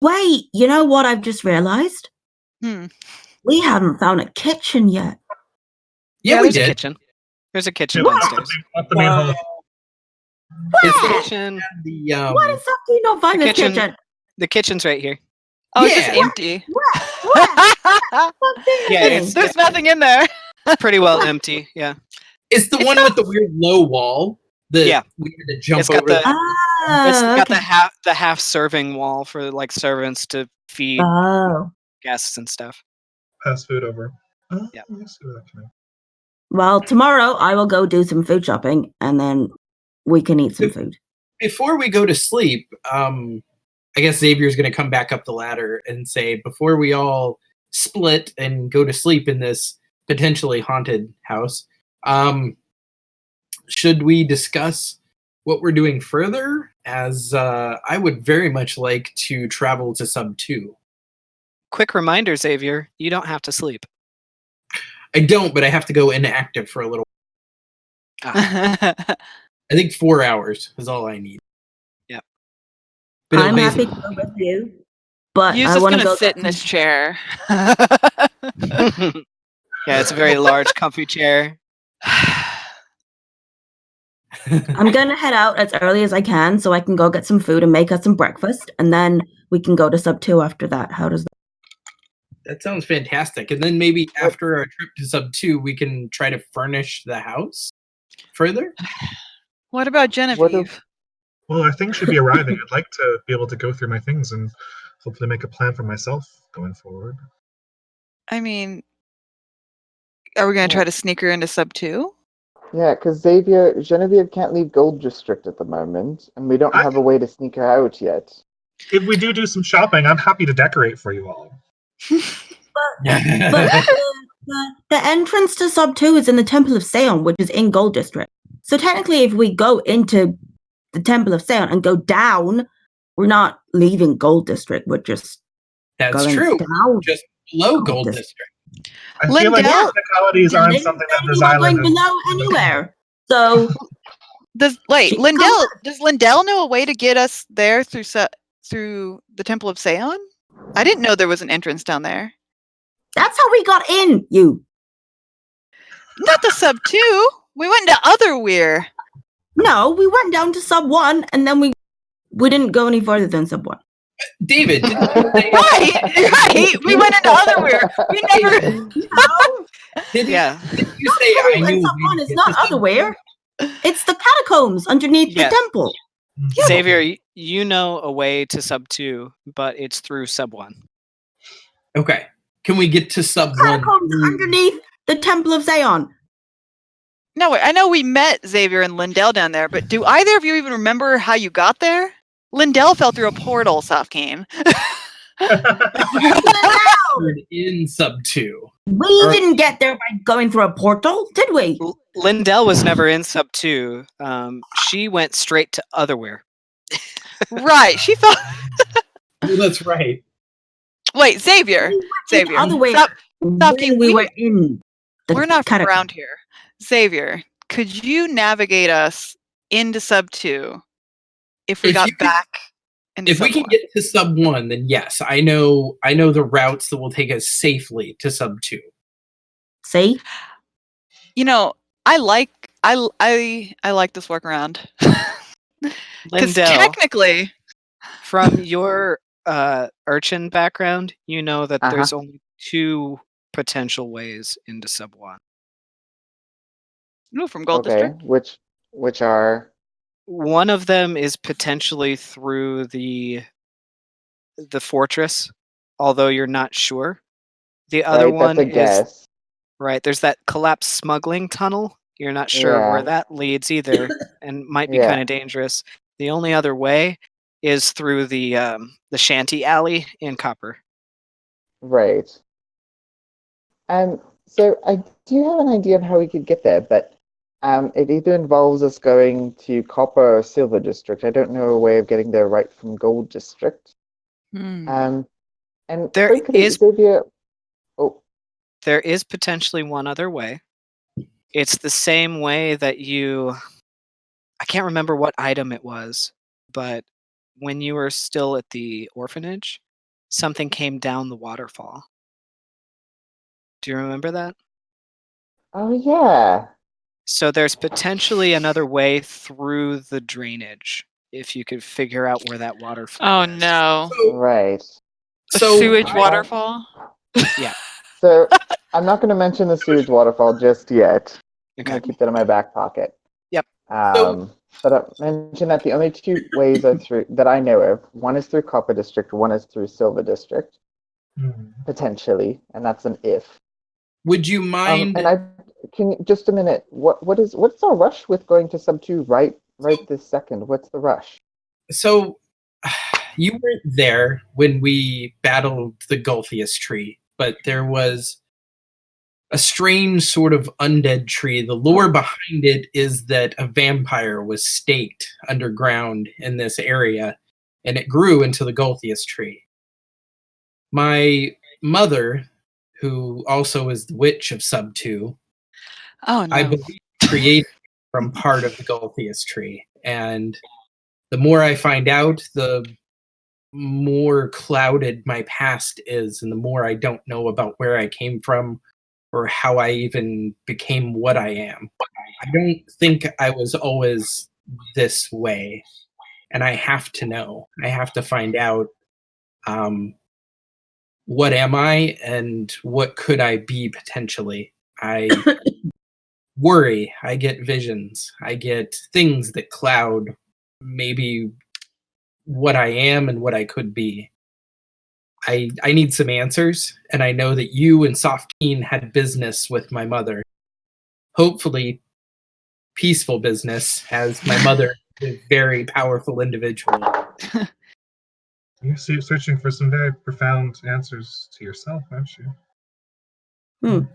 Wait, you know what I've just realized? Hmm. We haven't found a kitchen yet. Yeah, we there's a did. kitchen. There's a kitchen Yeah, downstairs. up the main hall. It's Where? Kitchen. the Why does something not find the this kitchen- kitchen? The kitchen's right here. Oh, it's just Yeah. empty. Where? Yeah, it's There's nothing in there. pretty well empty. Yeah. It's the one with the weird low wall that Yeah. we had to jump It's got over. the- It's Oh, got okay. the half serving wall for like servants to feed Oh. guests and stuff. Pass food over. Yeah. Let me see what I can do. Well, tomorrow I will go do some food shopping and then we can eat some food. Before we go to sleep, I guess Xavier's going to come back up the ladder and say, before we all split and go to sleep in this potentially haunted house, should we discuss what we're doing further? As I would very much like to travel to Sub 2. Quick reminder, Xavier, you don't have to sleep. I don't, but I have to go inactive for a little. Ah, I think 4 hours is all I need. Yeah. But I'm it'll happy to go with you, but You're I just want to gonna go sit get in this some- chair. yeah, it's a very large, comfy chair. I'm gonna head out as early as I can so I can go get some food and make us some breakfast, and then we can go to Sub 2 after that. How does that? That sounds fantastic. And then maybe after our trip to Sub 2, we can try to furnish the house further. What about Genevieve? Well, our things should be arriving. I'd like to be able to go through my things and hopefully make a plan for myself going forward. I mean, are we gonna try to sneak her into Sub 2? Yeah, because Genevieve can't leave Gold District at the moment, and we don't have a way to sneak her out yet. If we do some shopping, I'm happy to decorate for you all. But the entrance to Sub 2 is in the Temple of Seon, which is in Gold District. So technically, if we go into the Temple of Seon and go down, we're not leaving Gold District. We're just That's going true. down. Just below Gold Gold District. I feel like Lindel? technicalities aren't something that this We're going island is. below anywhere. So Does Lindel know a way to get us there through the Temple of Seon? I didn't know there was an entrance down there. that's how we got in. You. Not the Sub 2. We went to Otherweir. No, we went down to Sub 1, and then we didn't go any further than Sub 1. David, didn't you say, Right. We went into Otherweir. We never. Yeah. didn't you say I knew Sub we 1 would is get not to Sub Otherweir. It's the catacombs underneath Yeah. the temple. Xavier, you know a way to Sub 2, but it's through Sub 1. 2? Okay. Can we get to Sub 1? Catacombs underneath the Temple of Seon. No, I know we met Xavier and Lindel down there, but do either of you even remember how you got there? Lindel fell through a portal, Safkaen. In Sub 2. We didn't get there by going through a portal, did we? Lindel was never in Sub 2. She went straight to Otherweir. Right. She fell. Oh, that's right. Wait, Xavier. Xavier. Other way. Stop. When we were in the We're not from catacombs. around here. Xavier, could you navigate us into Sub 2 if we If got you could- back into If Sub we can 1? get to Sub 1, then yes, I know the routes that will take us safely to Sub 2. See? You know, I like this workaround. Because Lindel, technically, from your urchin background, you know that Uh-huh. there's only 2 potential ways into Sub 1. no, from Gold Okay, District. which are One of them is potentially through the fortress, although you're not sure. The other right. one That's a is guess. right. There's that collapsed smuggling tunnel. You're not sure where Yeah. that leads either, and might be Yeah. kind of dangerous. The only other way is through the shanty alley in Copper. Right. So I do have an idea of how we could get there, but it either involves us going to Copper or Silver District. I don't know a way of getting there right from Gold District. Hmm. And There frankly, is- Xavier. Oh, There is potentially one other way. It's the same way that I can't remember what item it was, but when you were still at the orphanage, something came down the waterfall. Do you remember that? Oh yeah. So there's potentially another way through the drainage if you could figure out where that waterfall Oh is. no. Right. A So sewage I- waterfall? Yeah. So I'm not going to mention the sewage waterfall just yet. I'm Okay. going to keep that in my back pocket. Yep. But I mentioned that the only two ways are through that I know of. One is through Copper District. One is through Silver District, potentially, and that's an if. Would you mind? And I can just a minute. What's our rush with going to sub 2 right this second? What's the rush? So you weren't there when we battled the Gulthius tree, but there was a strange sort of undead tree. The lore behind it is that a vampire was staked underground in this area, and it grew into the Gulthius tree. My mother, who also is the witch of Sub 2, Oh no. I believe created from part of the Gulthius tree. And the more I find out, the more clouded my past is, and the more I don't know about where I came from or how I even became what I am. I don't think I was always this way, and I have to know. I have to find out what am I and what could I be potentially. I worry, I get visions, I get things that cloud maybe what I am and what I could be. I need some answers, and I know that you and Safkaen had business with my mother. Hopefully, peaceful business, as my mother is a very powerful individual. You're searching for some very profound answers to yourself, aren't you?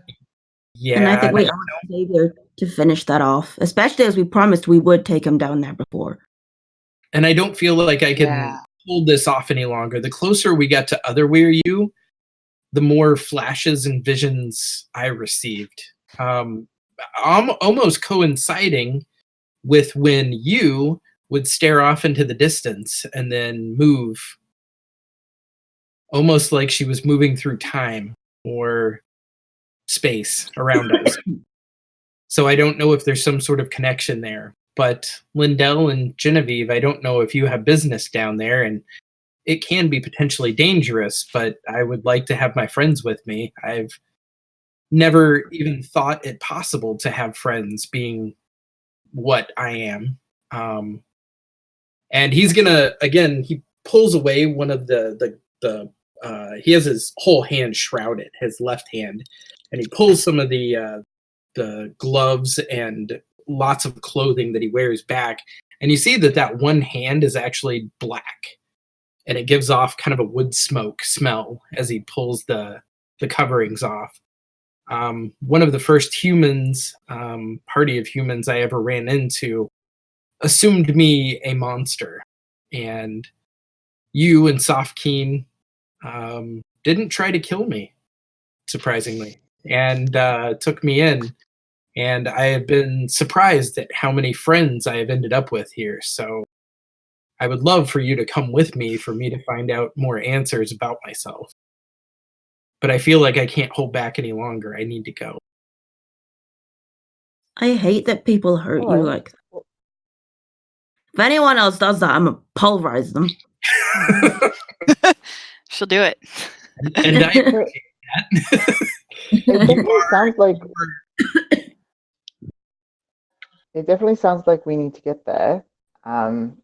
Yeah, And I think we owe Xavier to finish that off, especially as we promised we would take him down there before. and I don't feel like I can hold this off any longer. The closer we got to Otherwhere, the more flashes and visions I received. Almost coinciding with when you would stare off into the distance and then move, almost like she was moving through time or space around us. So I don't know if there's some sort of connection there. But Lindel and Genevieve, I don't know if you have business down there, and it can be potentially dangerous, but I would like to have my friends with me. I've never even thought it possible to have friends being what I am. And he's gonna, again, he pulls away one of he has his whole hand shrouded, his left hand, and he pulls some of the gloves and lots of clothing that he wears back, and you see that one hand is actually black, and it gives off kind of a wood smoke smell as he pulls the coverings off. One of the first party of humans I ever ran into assumed me a monster, and you and Safkaen didn't try to kill me, surprisingly, and took me in. And I have been surprised at how many friends I have ended up with here. So I would love for you to come with me for me to find out more answers about myself. But I feel like I can't hold back any longer. I need to go. I hate that people hurt you Alright. like that. If anyone else does that, I'm gonna pulverize them. She'll do it. And I appreciate that. It definitely sounds like we need to get there. I'm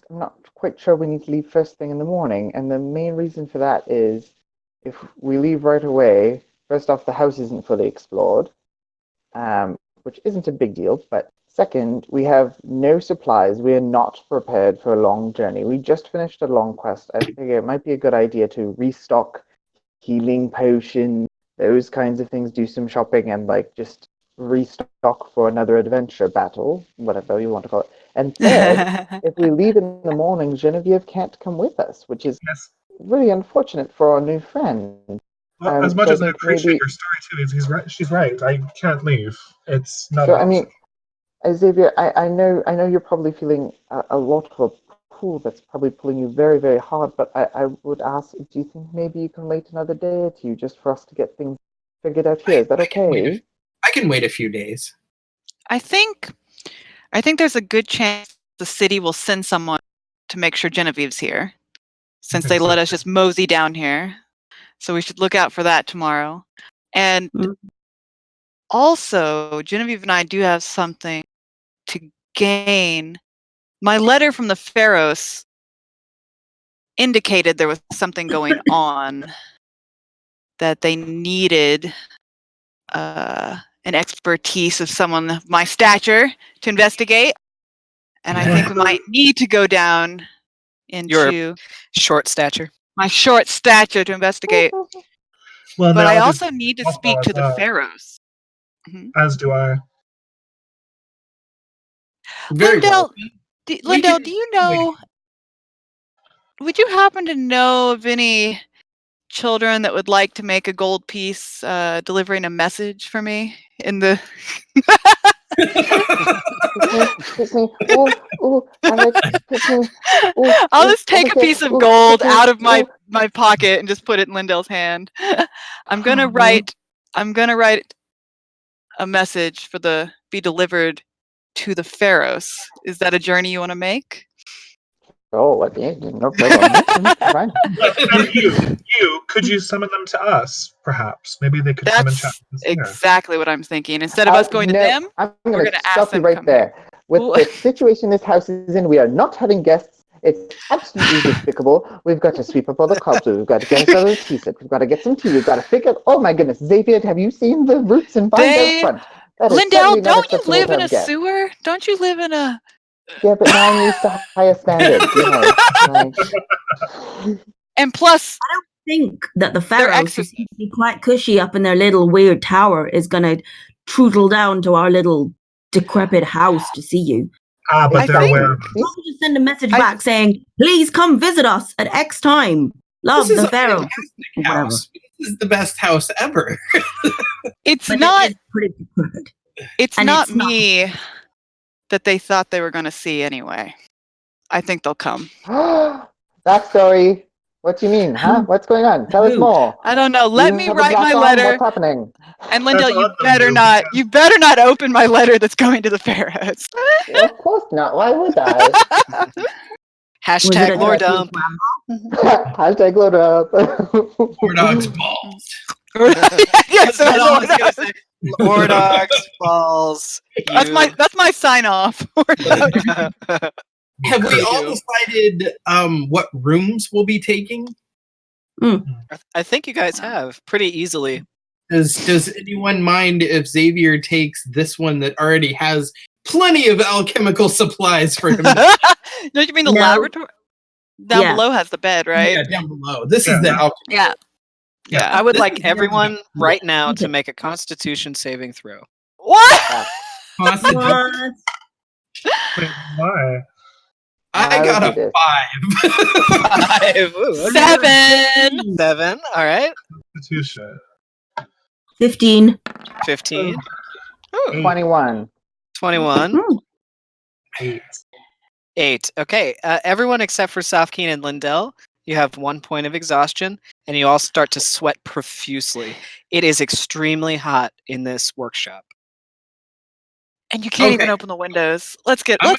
not quite sure we need to leave first thing in the morning, and the main reason for that is if we leave right away, first off, the house isn't fully explored, which isn't a big deal, but second, we have no supplies. We are not prepared for a long journey. We just finished a long quest. I figure it might be a good idea to restock healing potions, those kinds of things, do some shopping, and just restock for another adventure battle, whatever you want to call it. And third, if we leave in the morning, Genevieve can't come with us, which is really unfortunate for our new friend. Well, as much so as I think appreciate maybe- your story too, he's right. She's right. I can't leave. It's not. So an I mean, option. Xavier, I know you're probably feeling a lot of a pull that's probably pulling you very, very hard. But I would ask, do you think maybe you can wait another day or two just for us to get things figured out here? Is that okay? I can wait a few days. I think there's a good chance the city will send someone to make sure Genevieve's here, since they let us just mosey down here. So we should look out for that tomorrow. And also, Genevieve and I do have something to gain. My letter from the Pharaohs indicated there was something going on, that they needed an expertise of someone of my stature to investigate. And I think we might need to go down into Your short stature. my short stature to investigate. Well, But now I it is also need to speak to the that. Pharaohs. Mhm. As do I. Very well. Lindel, do you know? Would you happen to know of any children that would like to make a gold piece delivering a message for me in the Kiss me. Oh, Alex, kiss me. I'll just take a piece of gold out of my pocket and just put it in Lindel's hand. I'm gonna write a message for the be delivered to the Pharaohs. Is that a journey you want to make? Oh, no problem. Fine. Could you summon them to us, perhaps? Maybe they could come and chat That's with us here. exactly what I'm thinking. Instead of us going to them, I'm we're going gonna to ask stop you them to right come there. With Ooh. the situation this house is in, we are not having guests. It's absolutely despicable. We've got to sweep up all the cobwebs. We've got to get ourselves a tea set. We've got to get some tea. We've got to figure. Oh my goodness, Xavier, have you seen the roots and vines out front? That is Lindel, certainly not don't you acceptable live to in have a guests. sewer? Don't you live in a Yeah, but now I'm used to higher standards. And plus, I don't think that the They're Pharaohs, who seem to be quite cushy up in their little weird tower, is going to trootle down to our little decrepit house to see you. But they're aware of Why don't you just send a message back saying, please come visit us at X time. Love This is the a Pharaohs. fantastic house. This is the best house ever. it's But not it is pretty decrepit. it's And not it's not- me that they thought they were going to see anyway. I think they'll come. Backstory. What do you mean, huh? What's going on? Tell us more. I don't know. Let You me have a write black my arm? letter. What's happening? And Lindel, That's you awesome, better dude, not open my letter that's going to the Pharaohs. Well, of course not. Why would I? Was it Hashtag a lore direct dump. Hashtag load up. War dogs balls. Yes, That's what I was gonna say. Ordox balls. That's my sign off. Have we all decided what rooms we'll be taking? I think you guys have pretty easily. Does anyone mind if Xavier takes this one that already has plenty of alchemical supplies for him? Don't you mean the No. laboratory? Down Yeah. below has the bed, right? Yeah, down below. This is the alchemy. Yeah. Yeah. I would This like is everyone really right now to Okay. make a Constitution saving throw. What? Constitution. Wait, why? I got a 5. 5. Ooh, okay. 7. 7. All right. Constitution. 15. 15. Ooh, 21. 21. 8. 8. Okay. Everyone except for Safkaen and Lindel, you have 1 point of exhaustion, and you all start to sweat profusely. It is extremely hot in this workshop. And you can't even Okay. open the windows. Let's go. I'm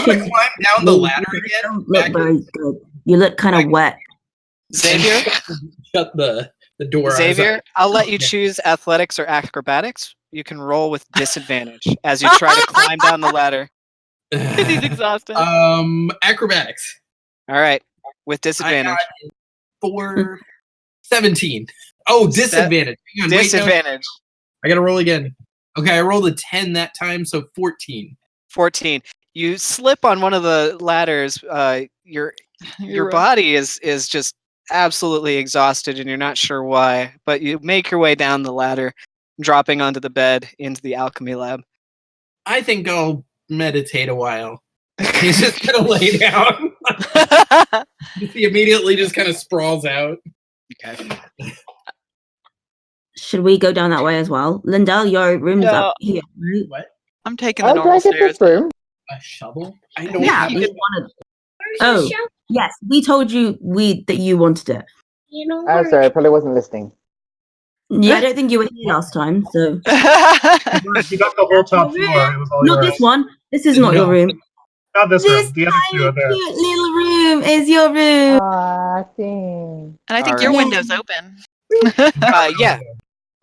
gonna climb down the ladder again. Don't look very good. You look kind of wet. Xavier, Shut the door. Xavier, I'll let you choose athletics or acrobatics. You can roll with disadvantage as you try to climb down the ladder. He's exhausted. Acrobatics. All right, with disadvantage. 4, 17. Oh, disadvantage. Hang on, wait, no. Disadvantage. I gotta roll again. Okay, I rolled a 10 that time, so 14. 14. You slip on one of the ladders. Your body is just absolutely exhausted, and you're not sure why. But you make your way down the ladder, dropping onto the bed into the alchemy lab. I think I'll meditate a while. He's just gonna lay down. He immediately just kind of sprawls out. Okay. Should we go down that way as well? Lindel, your room's No. up here, right? What? I'm taking the How do normal I get stairs. this room? A shovel? I don't Yeah, have we it. wanted. Where's Oh. the shovel? Yes, we told you that you wanted it. You know I'm where sorry, I probably wasn't listening. Yeah, I don't think you were here last time, so You got the whole top floor. It was all not yours. this one. This is not your No. room. Not this This room. The other two tiny, are there. cute little room is your room. Ah, thanks. And I think All your right. window's open. Yeah.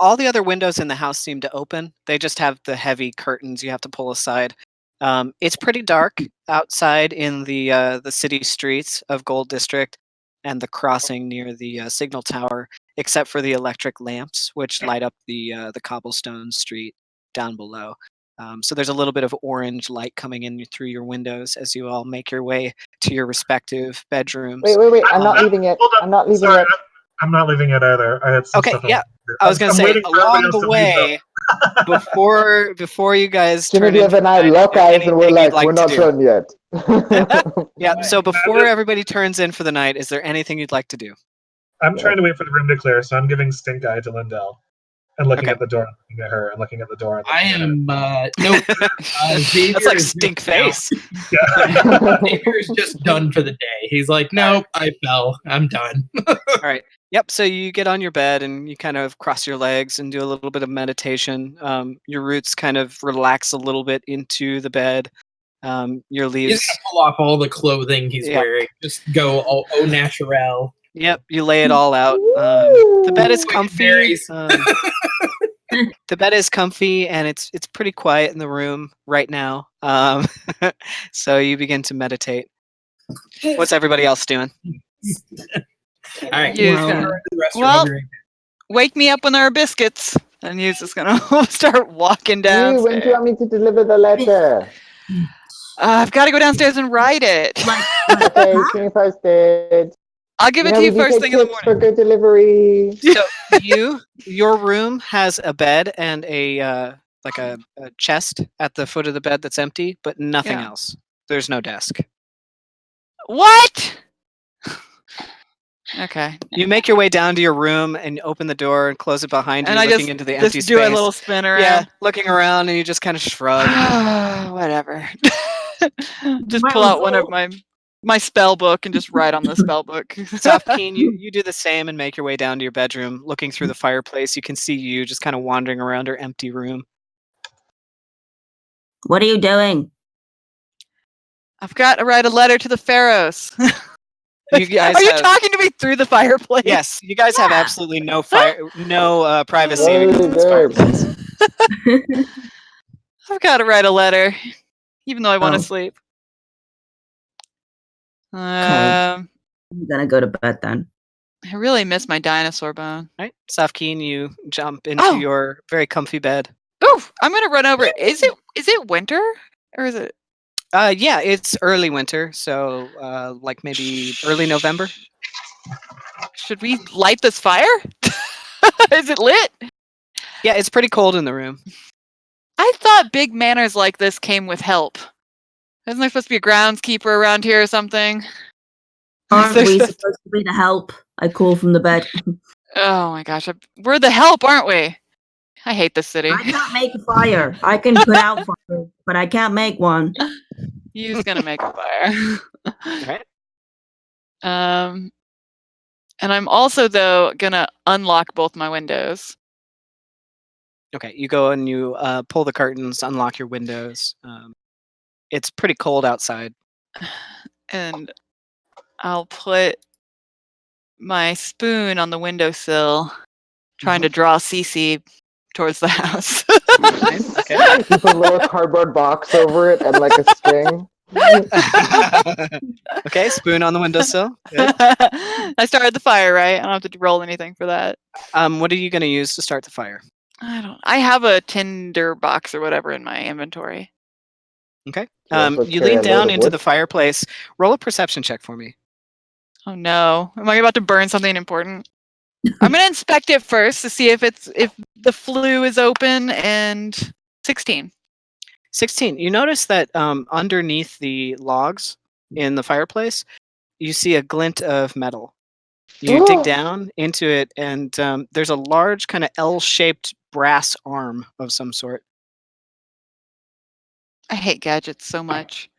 All the other windows in the house seem to open. They just have the heavy curtains you have to pull aside. It's pretty dark outside in the city streets of Gold District and the crossing near the signal tower, except for the electric lamps, which light up the cobblestone street down below. So there's a little bit of orange light coming in through your windows as you all make your way to your respective bedrooms. Wait. I'm not leaving it. Hold on. I'm not leaving Sorry, it. I'm not leaving it either. I had some Okay, stuff. yeah. I was going to I'm say, waiting for everybody along else the to leave, though. way, before you guys turn in Genevieve for and the I night, lock is there eyes and we're anything you'd like, we're to not do? done yet. Yeah, so before everybody turns in for the night, is there anything you'd like to do? I'm trying to wait for the room to clear, so I'm giving stink eye to Lindel. And looking Okay. at the door, and looking at her, and looking at the door. And I looking at am nope. Xavier That's like is stink just out. face. Xavier is just done for the day. He's like, nope, I fell. I'm done. All right. Yep. So you get on your bed and you kind of cross your legs and do a little bit of meditation. Your roots kind of relax a little bit into the bed. Your He's leaves. gonna pull off all the clothing he's Yeah. wearing. Just go all au naturel. Yep. You lay it all out. The bed is Quick comfy. berries. The bed is comfy and it's pretty quiet in the room right now. So you begin to meditate. What's everybody else doing? All right. You's Wow. gonna The rest are Well- hungry. wake me up when there are biscuits. And you's just gonna start walking down. When do you want me to deliver the letter? I've got to go downstairs and write it. Okay, keep me posted. I'll give it to we you do first take thing in the tips morning. for good delivery. So your room has a bed and a chest at the foot of the bed that's empty, but nothing Yeah. else. There's no desk. What? Okay. You make your way down to your room and open the door and close it behind you, And I looking just, into the empty just do space. a little spin Yeah, around. looking around and you just kind of shrug. Whatever. Just Might pull as out one of well. my spell book and just write on the spell book. Safkaen, you do the same and make your way down to your bedroom. Looking through the fireplace, you can see you just kind of wandering around her empty room. What are you doing? I've got to write a letter to the pharaohs. You guys Are you have- talking to me through the fireplace? Yes, you guys have absolutely no privacy Very because of this good. fireplace. I've got to write a letter, even though I want to Oh. sleep. I'm gonna go to bed then. I really miss my dinosaur bone. Right, Safkaen, you jump into Oh. your very comfy bed. Oof! I'm gonna run over. Is it winter or is it? Yeah, it's early winter, so like maybe early November. Should we light this fire? Is it lit? Yeah, it's pretty cold in the room. I thought big manors like this came with help. Isn't there supposed to be a groundskeeper around here or something? Aren't There's we just- supposed to be the help? I call from the bed. Oh my gosh, we're the help, aren't we? I hate this city. I can't make a fire. I can put out fire, but I can't make one. You's gonna make a fire. All right. And I'm also though gonna unlock both my windows. Okay, you go and you pull the curtains, unlock your windows. It's pretty cold outside. And I'll put my spoon on the windowsill, trying to draw CC towards the house. Nice, okay. You put a little cardboard box over it and like a string. Okay, spoon on the windowsill. Good. I started the fire, right? I don't have to roll anything for that. What are you going to use to start the fire? I have a tinder box or whatever in my inventory. Okay. Also You carry a lean load down of into wood. the fireplace. Roll a perception check for me. Oh no. Am I about to burn something important? I'm gonna inspect it first to see if the flue is open, and 16. 16. You notice that underneath the logs in the fireplace, you see a glint of metal. You dig down into it, and there's a large kind of L-shaped brass arm of some sort. I hate gadgets so much.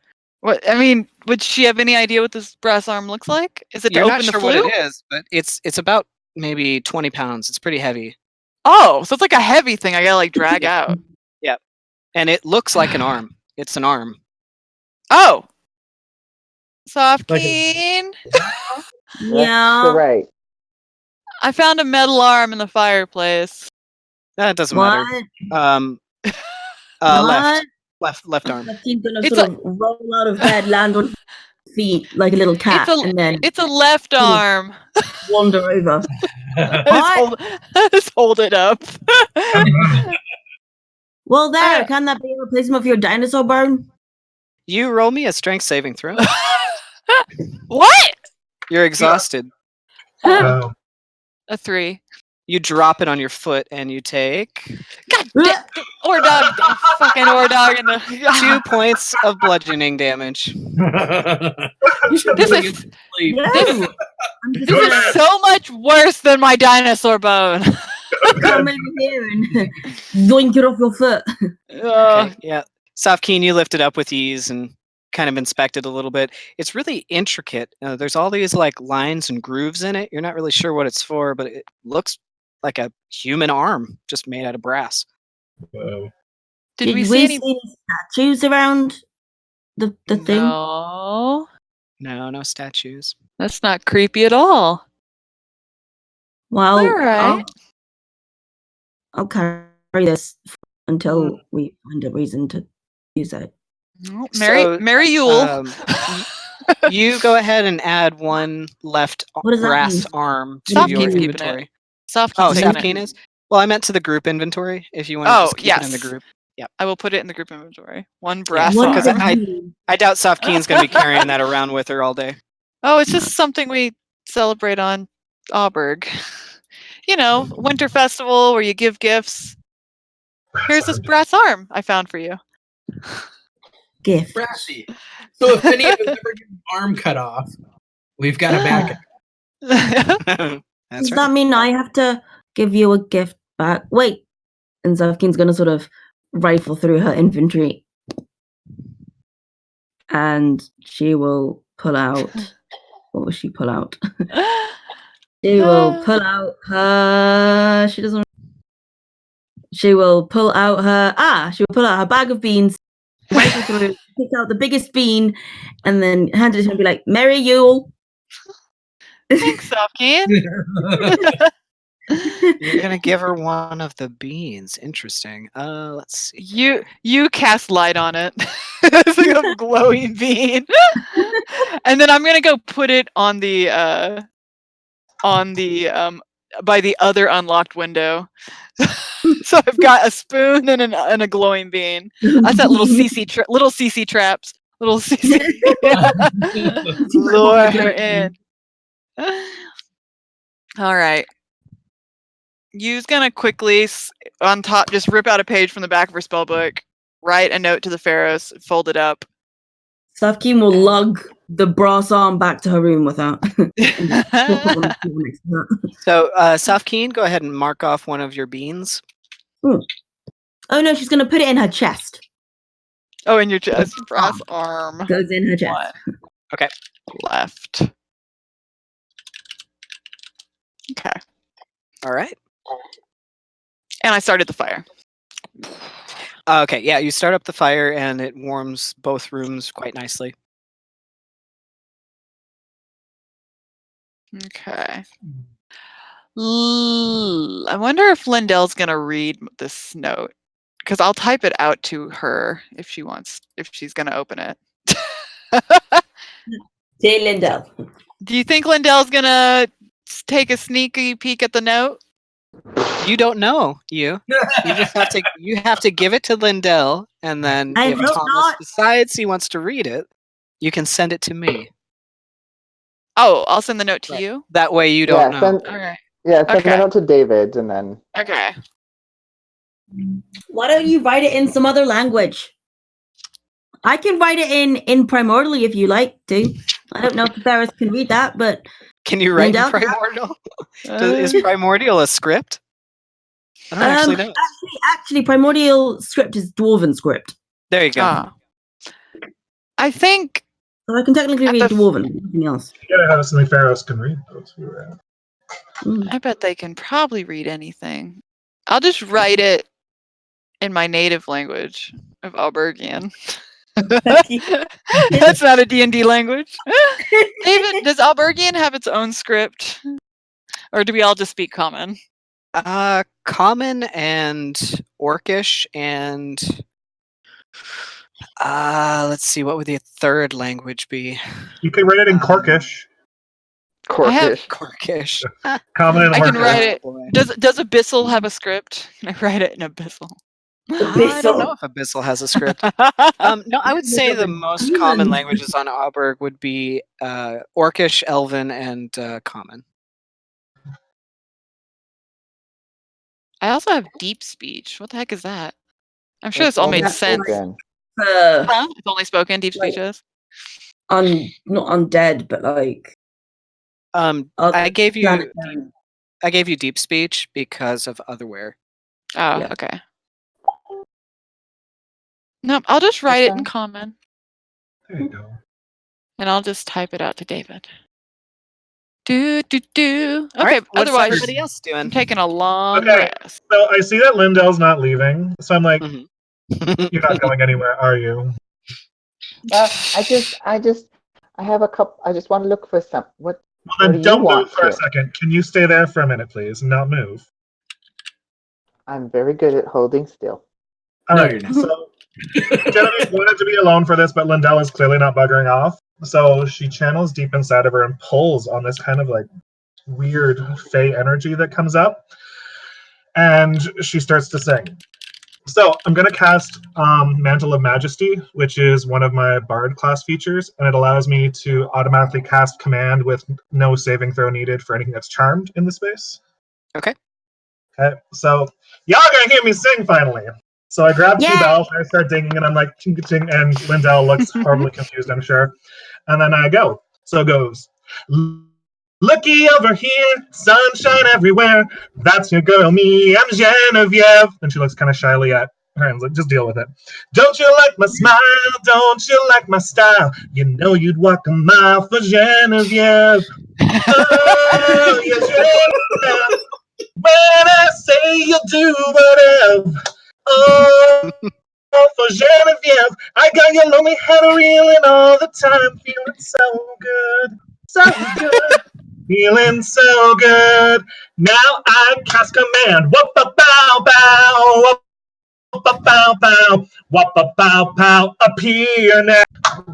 What I mean, would she have any idea what this brass arm looks like? Is it You're to not open the sure flue? what it is, but it's about maybe 20 pounds. It's pretty heavy. Oh, so it's like a heavy thing I gotta like drag out. Yep. And it looks like an arm. It's an arm. Oh, Safkaen. You're right. I found a metal arm in the fireplace. That doesn't What? matter. What? Left arm. Safkaen's gonna It's sort of roll out of bed, land on his feet like a little cat, and then It's a left arm. wander over. Just hold it up. Well, there. Can that be a replacement for your dinosaur bone? You roll me a strength saving throw. What? You're exhausted. Oh. A 3. You drop it on your foot and you take God damn, or dog, fucking or dog in the 2 points of bludgeoning damage. This is I'm this is so much worse than my dinosaur bone. come over here and zoink it off your foot. Okay, yeah. Safkaen, you lift it up with ease and kind of inspect it a little bit. It's really intricate. There's all these like lines and grooves in it. You're not really sure what it's for, but it looks like a human arm just made out of brass. Whoa. Did we see any statues around the thing? No. No statues. That's not creepy at all. Well, All right. I'll carry this until we find a reason to use it. Mary Yule. You go ahead and add 1 left What does that brass mean? arm to Safkaen's your keeping it. inventory. Safkaen's keeping it. Safkaen is? Well, I meant to the group inventory. If you want to just keep it in the group. I will put it in the group inventory. 1 brass What arm. does that mean? I doubt Safkaen's going to be carrying that around with her all day. Oh, it's just something we celebrate on Auburg. You know, winter festival where you give gifts. Here's this brass arm I found for you. Gift. Brassy. So if any of us ever get an arm cut off, we've got a backup. That's Does right. that mean I have to give you a gift back? Wait. And Safkaen's going to sort of rifle through her inventory. And she will pull out. What will she pull out? She will pull out her. She doesn't. She will pull out her. She will pull out her bag of beans, rifle through, pick out the biggest bean, and then hand it to her and be like, "Merry Yule." Thanks, Safkaen. You're gonna give her 1 of the beans. Interesting. Let's see. You cast light on it. It's like a glowing bean. And then I'm gonna go put it on the by the other unlocked window. So I've got a spoon and a glowing bean. I set little CC traps. Little CC. Lure her in. All right. You's gonna quickly on top just rip out a page from the back of her spellbook, write a note to the pharaohs, fold it up. Safkaen will lug the brass arm back to her room with her. So, Safkaen, go ahead and mark off 1 of your beans. Oh no, she's gonna put it in her chest. Oh, in your chest, brass arm. Goes in her chest. Okay. Left. Okay. All right. And I started the fire. Okay, yeah, you start up the fire and it warms both rooms quite nicely. Okay. I wonder if Lindel's gonna read this note, because I'll type it out to her if she's gonna open it. Dear Lindel. Do you think Lindel's gonna take a sneaky peek at the note? You don't know. You just have to give it to Lindel, and then I if hope Thomas not. decides he wants to read it, you can send it to me. Oh, I'll send the note to Right. you. That way you don't know. Okay. Send Okay. the note to David, and then. Okay. Why don't you write it in some other language? I can write it in primordially if you like to. I don't know if the Ferris can read that, but Can you write in Lindel? primordial? Is primordial a script? I don't actually know. Actually, primordial script is dwarven script. There you go. I think So I can technically At read the dwarven, nothing else. You gotta have something Pharaohs can read those. I bet they can probably read anything. I'll just write it in my native language of Albergian. That's not a D&D language. David, does Albergian have its own script? Or do we all just speak common? Common and Orcish and let's see, what would the third language be? You could write it in Corkish. Corkish. Common and I can Orcish. write it. Does Abyssal have a script? Can I write it in Abyssal? I don't know if Abyssal has a script. No, I would say the most common languages on Auberg would be Orcish, Elven, and Common. I also have deep speech. What the heck is that? I'm sure this all made sense. It's only spoken, deep speech is? Not undead, but like... I gave you deep speech because of Otherware. Oh, yeah. Okay. Nope, I'll just write it in common. There you go. And I'll just type it out to David. Okay, right, what's otherwise everybody else doing? I'm taking a long Okay, rest. so I see that Lindel's not leaving, so I'm like, you're not going anywhere, are you? I have a couple. I just want to look for some. What? Well, then don't move for a second. Can you stay there for a minute, please, and not move? I'm very good at holding still. All right, so Genevieve wanted to be alone for this, but Lindel is clearly not buggering off. So she channels deep inside of her and pulls on this kind of like weird fey energy that comes up. And she starts to sing. So I'm going to cast Mantle of Majesty, which is one of my Bard class features, and it allows me to automatically cast command with no saving throw needed for anything that's charmed in the space. Okay. Okay, so y'all are going to hear me sing finally. So I grab 2 bells, and I start dinging, and I'm like, ching, ching, and Lindel looks horribly confused, I'm sure. And then I go. So it goes, looky over here, sunshine everywhere. That's your girl, me, I'm Genevieve. And she looks kind of shyly at her and like, just deal with it. Don't you like my smile? Don't you like my style? You know you'd walk a mile for Genevieve. Oh, yeah, Genevieve. When I say you'll do whatever. Oh, for Genevieve, I got your lonely head reeling all the time, feeling so good, so good, feeling so good. Now I cast command. Whoop a bow bow, whoop a bow bow, whoop a bow bow. Appear now.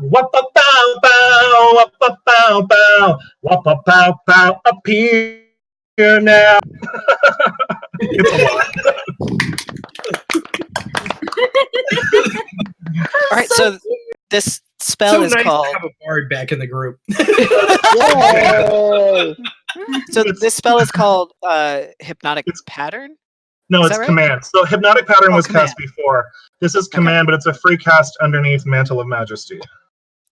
Whoop a bow bow, whoop a bow bow, whoop a bow bow. Appear now. It's a lot. All right, so this spell is nice called. To have a bard back in the group. So this spell is called Hypnotic Pattern. No, it's command. So Hypnotic Pattern was command. cast before. This is command, but it's a free cast underneath Mantle of Majesty.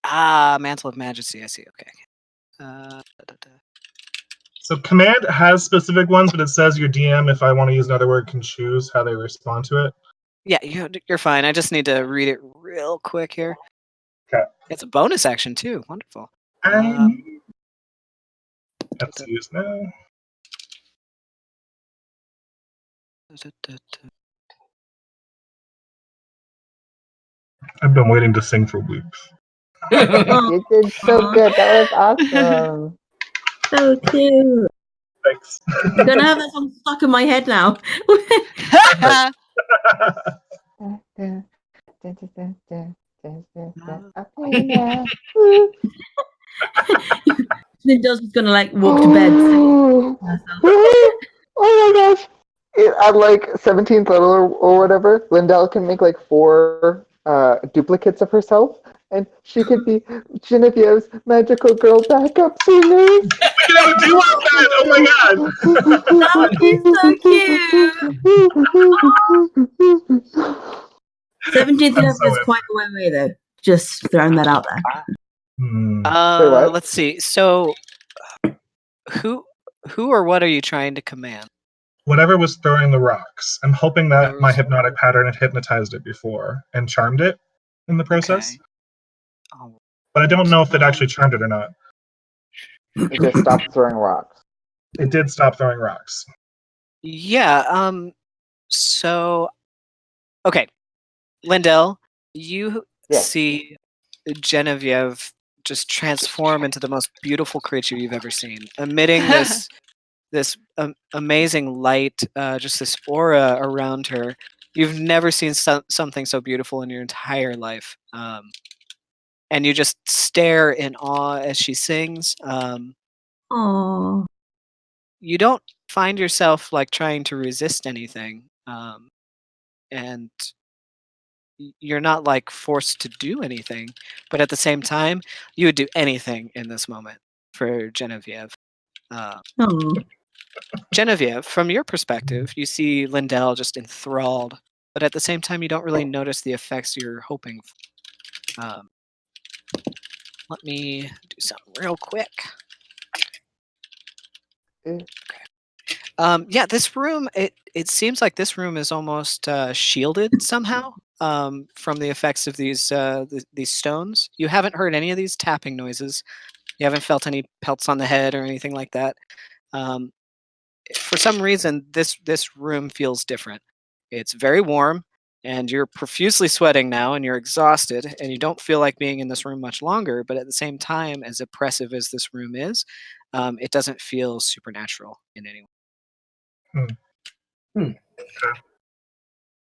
Mantle of Majesty. I see. Okay. So command has specific ones, but it says your DM, if I want to use another word, can choose how they respond to it. Yeah, you're fine. I just need to read it real quick here. Okay. It's a bonus action too. Wonderful. Let's use now. I've been waiting to sing for weeks. You did so good. That was awesome. So cute. Thanks. I'm gonna have that song stuck in my head now. Lindel's just gonna like walk to bed. Oh my gosh! At like 17th level or whatever, Lindel can make like 4 duplicates of herself, and she could be Genevieve's magical girl backup singer. We can have a duo band! Oh my god! That would be so cute! 17th level is quite a way away though. Just throwing that out there. Let's see. So Who or what are you trying to command? Whatever was throwing the rocks. I'm hoping that Whatever my was- hypnotic pattern had hypnotized it before and charmed it in the process. Okay. Oh, But I don't know if it actually charmed it or not. It just stopped throwing rocks. It did stop throwing rocks. yeah. So, okay, Lindel, you Yes. see Genevieve just transform into the most beautiful creature you've ever seen, emitting this amazing light, just this aura around her. You've never seen something so beautiful in your entire life. And you just stare in awe as she sings. Oh. You don't find yourself like trying to resist anything, and you're not like forced to do anything. But at the same time, you would do anything in this moment for Genevieve. Oh. Genevieve, from your perspective, you see Lindel just enthralled, but at the same time, you don't really notice the effects you're hoping for. Let me do something real quick. Yeah, this room, it seems like this room is almost shielded somehow from the effects of these stones. You haven't heard any of these tapping noises. You haven't felt any pelts on the head or anything like that. For some reason, this room feels different. It's very warm, and you're profusely sweating now, and you're exhausted, and you don't feel like being in this room much longer. But at the same time, as oppressive as this room is, it doesn't feel supernatural in any way.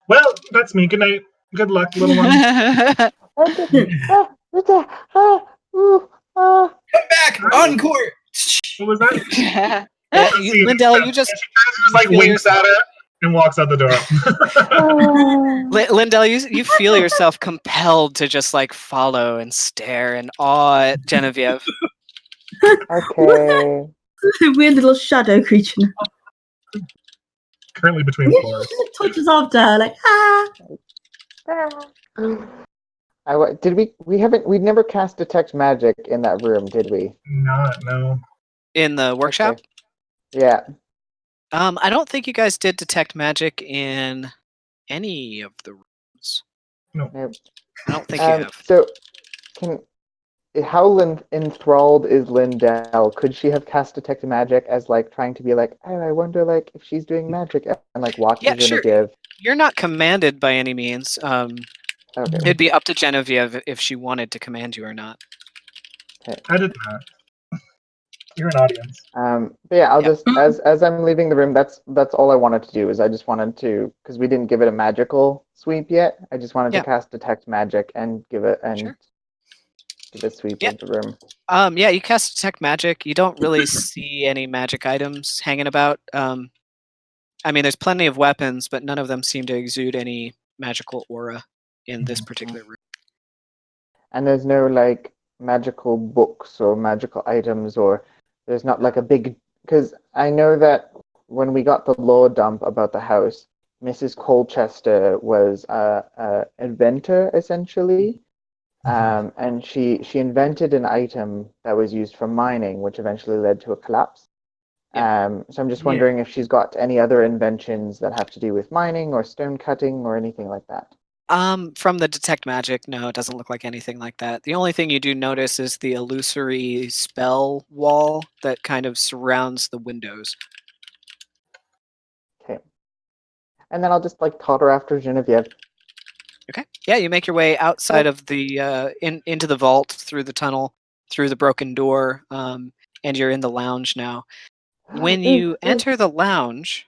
Well, that's me. Good night. Good luck, little one. Come back! Encore! What was that? Lindel, you just like feel winks at her and walks out the door. Lindel, you feel yourself compelled to just like follow and stare in awe at Genevieve. Okay. Weird little shadow creature. Currently between floors. Touches after her, like We'd never cast detect magic in that room, did we? No. In the workshop? Okay. Yeah. I don't think you guys did detect magic in any of the rooms. No. Nope. I don't think you have. So, how enthralled is Lindel? Could she have cast detect magic as like trying to be like, oh, I wonder like if she's doing magic and like watches Yeah, sure. Genevieve? You're not commanded by any means. Okay. It'd be up to Genevieve if she wanted to command you or not. I did not. You're an audience. But yeah, I'll just as I'm leaving the room, that's all I wanted to do is I just wanted to, because we didn't give it a magical sweep yet. I just wanted to cast detect magic and give it give a sweep of the room. Yeah, you cast detect magic. You don't really see any magic items hanging about. I mean, there's plenty of weapons, but none of them seem to exude any magical aura in this particular room. And there's no like magical books or magical items, or there's not like a big, because I know that when we got the lore dump about the house, Mrs. Colchester was a inventor essentially. And she invented an item that was used for mining, which eventually led to a collapse. So I'm just wondering if she's got any other inventions that have to do with mining or stone cutting or anything like that. From the detect magic, no, it doesn't look like anything like that. The only thing you do notice is the illusory spell wall that kind of surrounds the windows. Okay. And then I'll just like totter after Genevieve. Okay. Yeah, you make your way outside of the into the vault, through the tunnel, through the broken door, and you're in the lounge now. When you enter the lounge,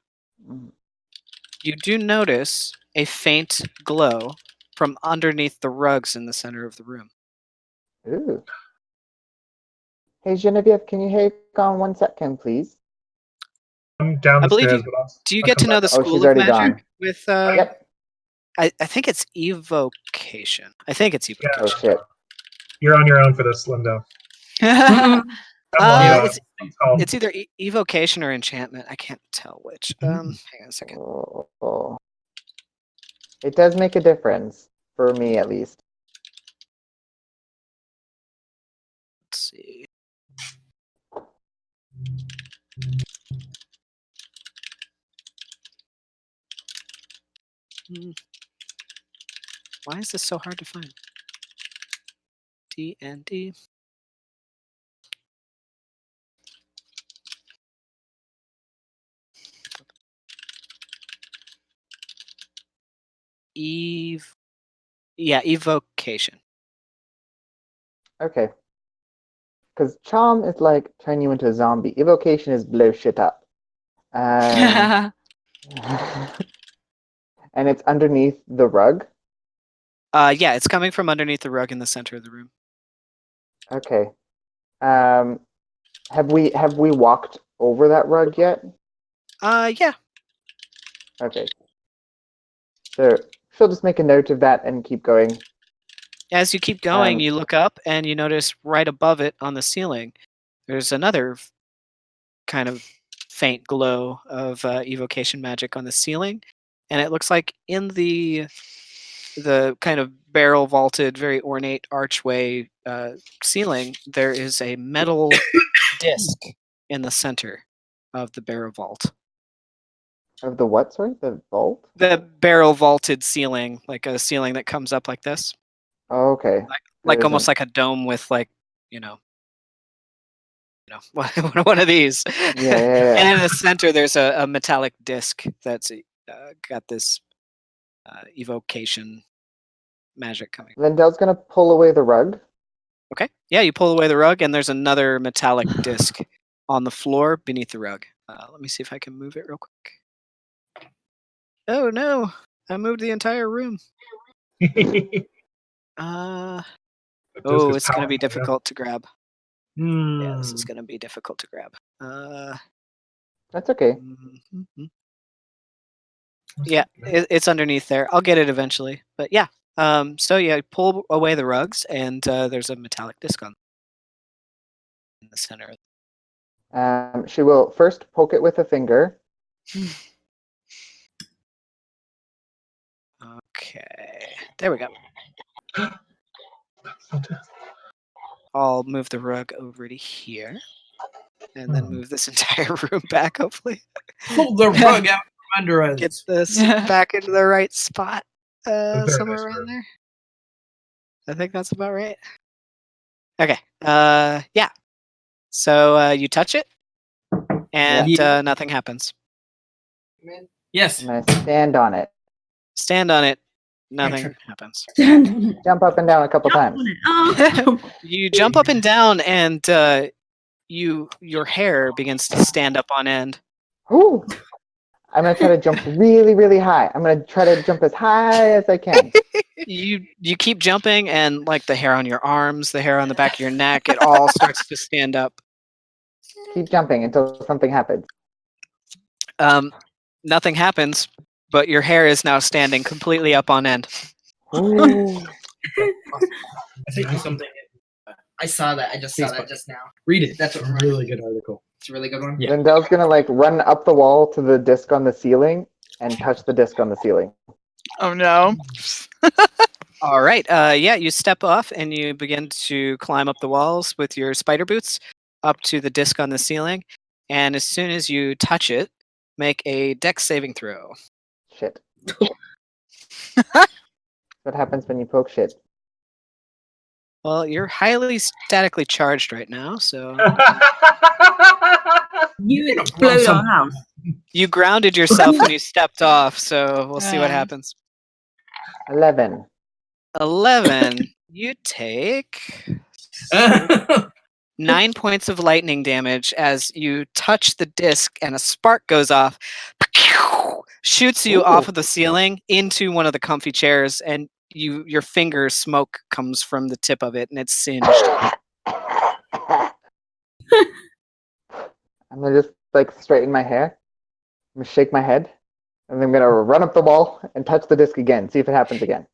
you do notice a faint glow from underneath the rugs in the center of the room. Ooh. Hey Genevieve, can you hang on 1 second, please? I'm down the I believe stairs. do you get to know the Oh, she's school of already magic gone. with Yep. I think it's evocation. I think it's evocation. Oh shit. You're on your own for this, Linda. It's either evocation or enchantment. I can't tell which. Hang on a second. Oh. It does make a difference, for me at least. Let's see. Why is this so hard to find? D and D. Evocation. Okay. Because charm is like turn you into a zombie. Evocation is blow shit up. And it's underneath the rug. Yeah, it's coming from underneath the rug in the center of the room. Okay. Have we walked over that rug yet? Yeah. Okay. So she'll just make a note of that and keep going. As you keep going, you look up and you notice right above it on the ceiling, there's another kind of faint glow of evocation magic on the ceiling, and it looks like in the kind of barrel vaulted, very ornate archway ceiling, there is a metal disc in the center of the barrel vault. Of the what, sorry? The vault? The barrel vaulted ceiling, like a ceiling that comes up like this. Oh, okay. Like almost like a dome with like, one of these. Yeah. And in the center, there's a metallic disc that's got this evocation magic coming. Lindel's gonna pull away the rug. Okay. Yeah, you pull away the rug, and there's another metallic disc on the floor beneath the rug. Let me see if I can move it real quick. Oh no! I moved the entire room. It's gonna be difficult to grab. Yeah, this is gonna be difficult to grab. That's okay. Yeah, it's underneath there. I'll get it eventually. But yeah. So yeah, pull away the rugs, and there's a metallic disc in the center. She will first poke it with a finger. Okay, there we go. I'll move the rug over to here, and then move this entire room back, hopefully. Pull the rug out from under us. Get this back into the right spot, somewhere around there. I think that's about right. Okay, yeah. So you touch it, and nothing happens. Yes. And I stand on it. Stand on it. Nothing happens. Stand on it. Jump up and down a couple times. You jump up and down, and your hair begins to stand up on end. Ooh. I'm gonna try to jump really, really high. I'm gonna try to jump as high as I can. You keep jumping, and like the hair on your arms, the hair on the back of your neck, it all starts to stand up. Keep jumping until something happens. Nothing happens, but your hair is now standing completely up on end. Ooh. I think there's something. I saw that. I just saw that just now. Read it. That's a really good article. It's a really good one. Yeah. Lindel's gonna run up the wall to the disc on the ceiling and touch the disc on the ceiling. Oh no. All right. Yeah, you step off and you begin to climb up the walls with your spider boots up to the disc on the ceiling. And as soon as you touch it, make a dex saving throw. Shit. What happens when you poke shit? Well, you're highly statically charged right now, so You explode our house. you grounded yourself when you stepped off, so we'll see what happens. 11. 11. You take 9 points of lightning damage as you touch the disc and a spark goes off, shoots you off of the ceiling into one of the comfy chairs, and your finger smoke comes from the tip of it and it's singed. I'm gonna just straighten my hair. I'm gonna shake my head, and then I'm gonna run up the wall and touch the disc again, see if it happens again.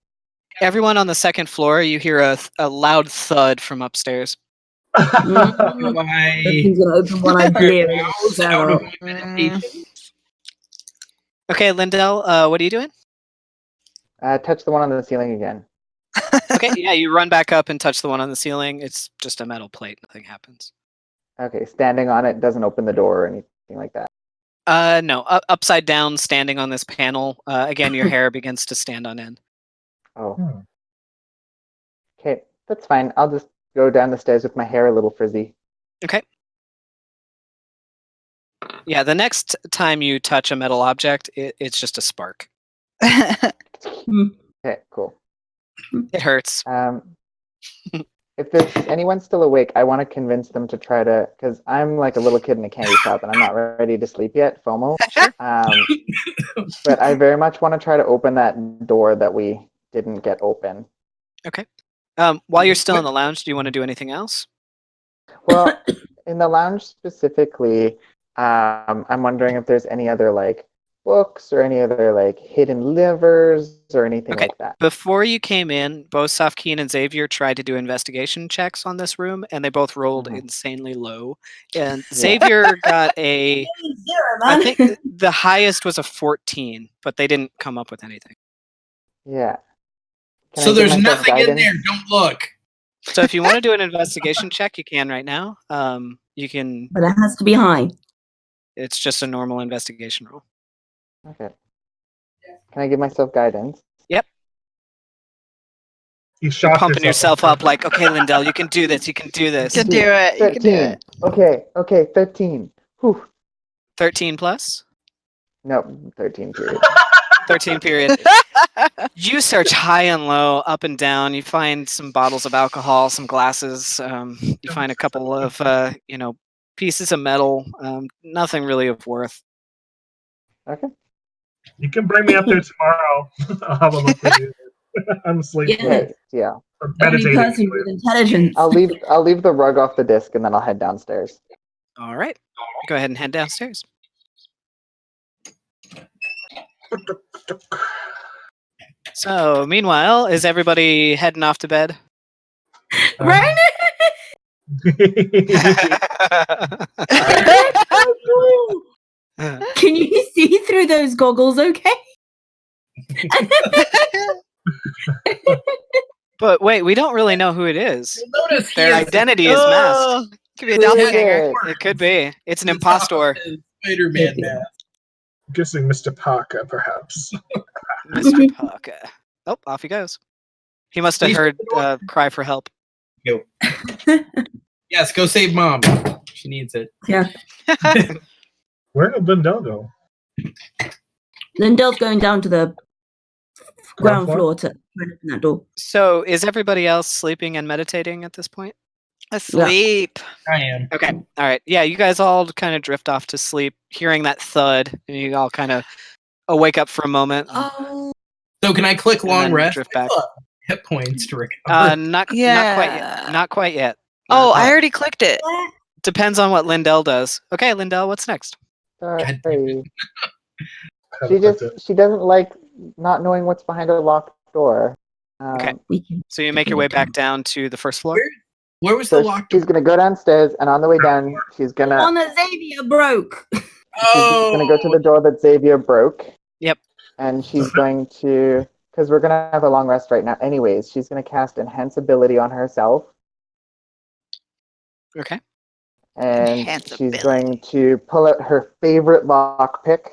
Everyone on the second floor, you hear a loud thud from upstairs. He's gonna open one eye clear. Okay, Lindel, what are you doing? Touch the one on the ceiling again. Okay, yeah, you run back up and touch the one on the ceiling. It's just a metal plate. Nothing happens. Okay, standing on it doesn't open the door or anything like that. No, upside down, standing on this panel. Again, your hair begins to stand on end. Oh. Hmm. Okay, that's fine. I'll just go down the stairs with my hair a little frizzy. Okay. Yeah, the next time you touch a metal object, it's just a spark. Okay, cool. It hurts. If there's anyone still awake, I want to convince them to try to, because I'm like a little kid in a candy shop and I'm not ready to sleep yet, FOMO. But I very much want to try to open that door that we didn't get open. Okay. While you're still in the lounge, do you want to do anything else? Well, in the lounge specifically, I'm wondering if there's any other like books or any other like hidden levers or anything Okay. like that. Before you came in, both Safkaen and Xavier tried to do investigation checks on this room, and they both rolled insanely low. And Xavier got a, I think the highest was a 14, but they didn't come up with anything. Yeah. Can So I give there's myself nothing in guidance? there. Don't look. So if you want to do an investigation check, you can right now. You can. But it has to be high. It's just a normal investigation roll. Okay. Can I give myself guidance? Yep. You You're shot pumping yourself up like, okay, Lindel, you can do this. You can do this. You can do it. You can do 13. it. Okay, 13. Whew. 13 plus? No, 13 period. 13 period. You search high and low, up and down. You find some bottles of alcohol, some glasses. You find a couple of, pieces of metal. Nothing really of worth. Okay. You can bring me up there tomorrow. I'll have a look for you. I'm sleeping. Yeah. Yeah. Or Only meditating. person with intelligence. I'll leave the rug off the disc and then I'll head downstairs. All right. Go ahead and head downstairs. So, meanwhile, is everybody heading off to bed? Right? Can you see through those goggles okay? But wait, we don't really know who it is. Notice Their identity is masked. Could be a Who is doppelganger. it? It could be. It's an impostor. Spider-Man mask. Guessing Mr. Parker, perhaps. Mr. Parker. Oh, off he goes. He must have Please heard open the door. cry for help. Go. Yes, go save mom. She needs it. Yeah. Where did Lindel go? Lindel's going down to the ground floor to open that door. So, is everybody else sleeping and meditating at this point? Asleep. I am. Okay. All right. Yeah, you guys all kind of drift off to sleep, hearing that thud, and you all kind of wake up for a moment. Oh. So can I click And long then rest? drift back. Hit points to recover. Not quite Yeah. yet. Not quite yet. Oh, I already clicked it. Depends on what Lindel does. Okay, Lindel, what's next? God Sorry. She doesn't like not knowing what's behind a locked door. Okay. We can So you make your way back down to the first floor. Where was the So locked she's gonna go downstairs, and on the way down, she's gonna on the Xavier broke. Oh, gonna go to the door that Xavier broke. Yep. And she's going to, because we're gonna have a long rest right now. Anyways, she's gonna cast Enhance Ability on herself, Okay. and Enhance she's ability. going to pull out her favorite lockpick.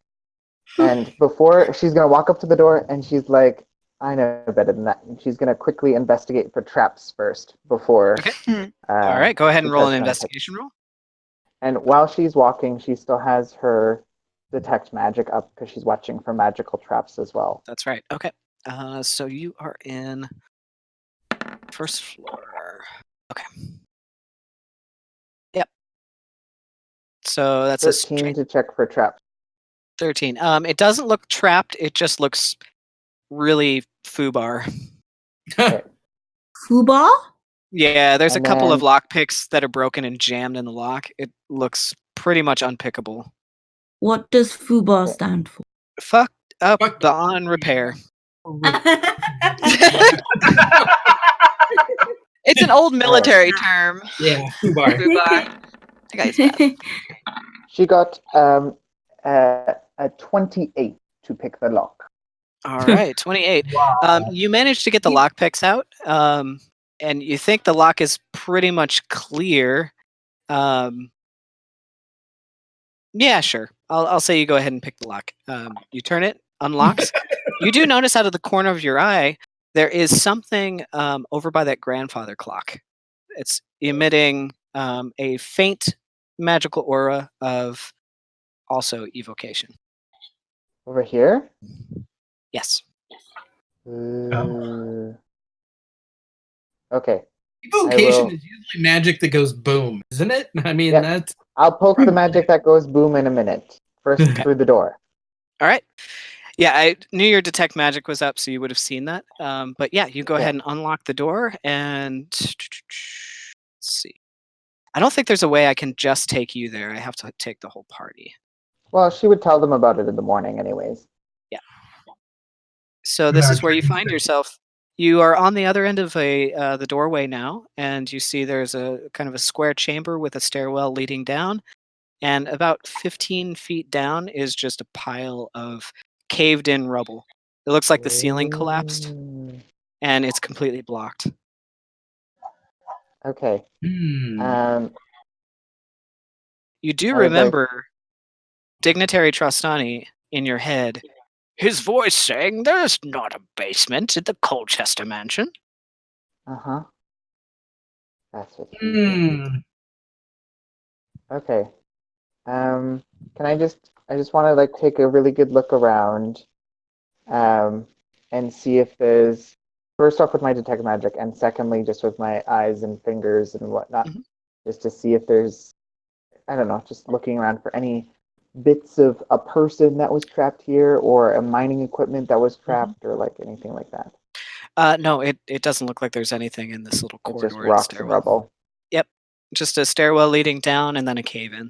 And before she's gonna walk up to the door, and she's like, "I know better than that." And she's gonna quickly investigate for traps first before. Okay. All right. Go ahead and she roll starts an trying to investigation roll. And while she's walking, she still has her detect magic up because she's watching for magical traps as well. That's right. Okay. So you are in first floor. Okay. Yep. So that's a 13 straight to check for traps. 13. It doesn't look trapped. It just looks really foobar. Fubar? Yeah, there's And a couple of then- lockpicks that are broken and jammed in the lock. It looks pretty much unpickable. What does Fubar stand for? Fucked up Fuck. beyond repair. It's an old military term. yeah, Fubar. Fubar. I got you, Seth. She got a 28 to pick the lock. All right, 28. You managed to get the lockpicks out, and you think the lock is pretty much clear. Yeah, sure. I'll say you go ahead and pick the lock. You turn it, unlocks. You do notice out of the corner of your eye there is something over by that grandfather clock. It's emitting a faint magical aura of also evocation. Over here? Yes. Okay. Evocation is usually magic that goes boom, isn't it? I mean, Yep. that's... I'll poke the magic that goes boom in a minute. First through the door. All right. Yeah, I knew your detect magic was up, so you would have seen that. But yeah, you go ahead and unlock the door, and let's see. I don't think there's a way I can just take you there. I have to take the whole party. Well, she would tell them about it in the morning anyways. Yeah. So this is where you find yourself. You are on the other end of the doorway now, and you see there's a kind of a square chamber with a stairwell leading down, and about 15 feet down is just a pile of caved-in rubble. It looks like the ceiling collapsed, and it's completely blocked. Okay. You do remember Dignitary Trostani in your head. His voice saying, "There's not a basement at the Colchester mansion." Uh-huh. That's what Okay. Can I just want to like take a really good look around and see if there's, first off with my detect magic, and secondly just with my eyes and fingers and whatnot, just to see if there's, I don't know, just looking around for any bits of a person that was trapped here or a mining equipment that was trapped or like anything like that. No, it doesn't look like there's anything in this little corridor. It's just rocks and rubble. Yep, just a stairwell leading down and then a cave in.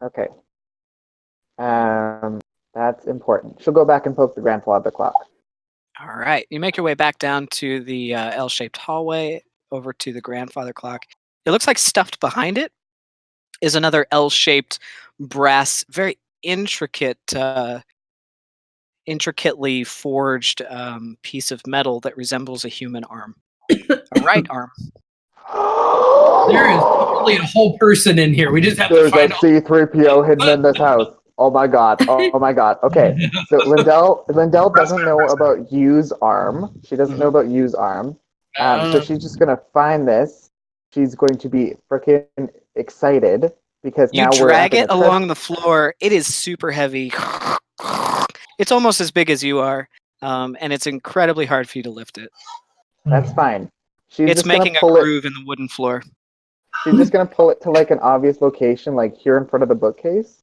Okay. That's important. She'll go back and poke the grandfather clock. All right, you make your way back down to the L-shaped hallway over to the grandfather clock. It looks like stuffed behind it is another L-shaped brass, very intricately forged piece of metal that resembles a human arm, a right arm. There is totally a whole person in here. We just have to find a C-3PO hidden in this house. Oh my god. Oh my god. Okay. So Lindel doesn't know about Yu's arm. She doesn't know about Yu's arm. So she's just gonna find this. She's going to be freaking excited because you now drag it along the floor. It is super heavy. It's almost as big as you are, and it's incredibly hard for you to lift it. That's fine. She's it's just making gonna pull a groove in the wooden floor. She's just gonna pull it to like an obvious location, like here in front of the bookcase.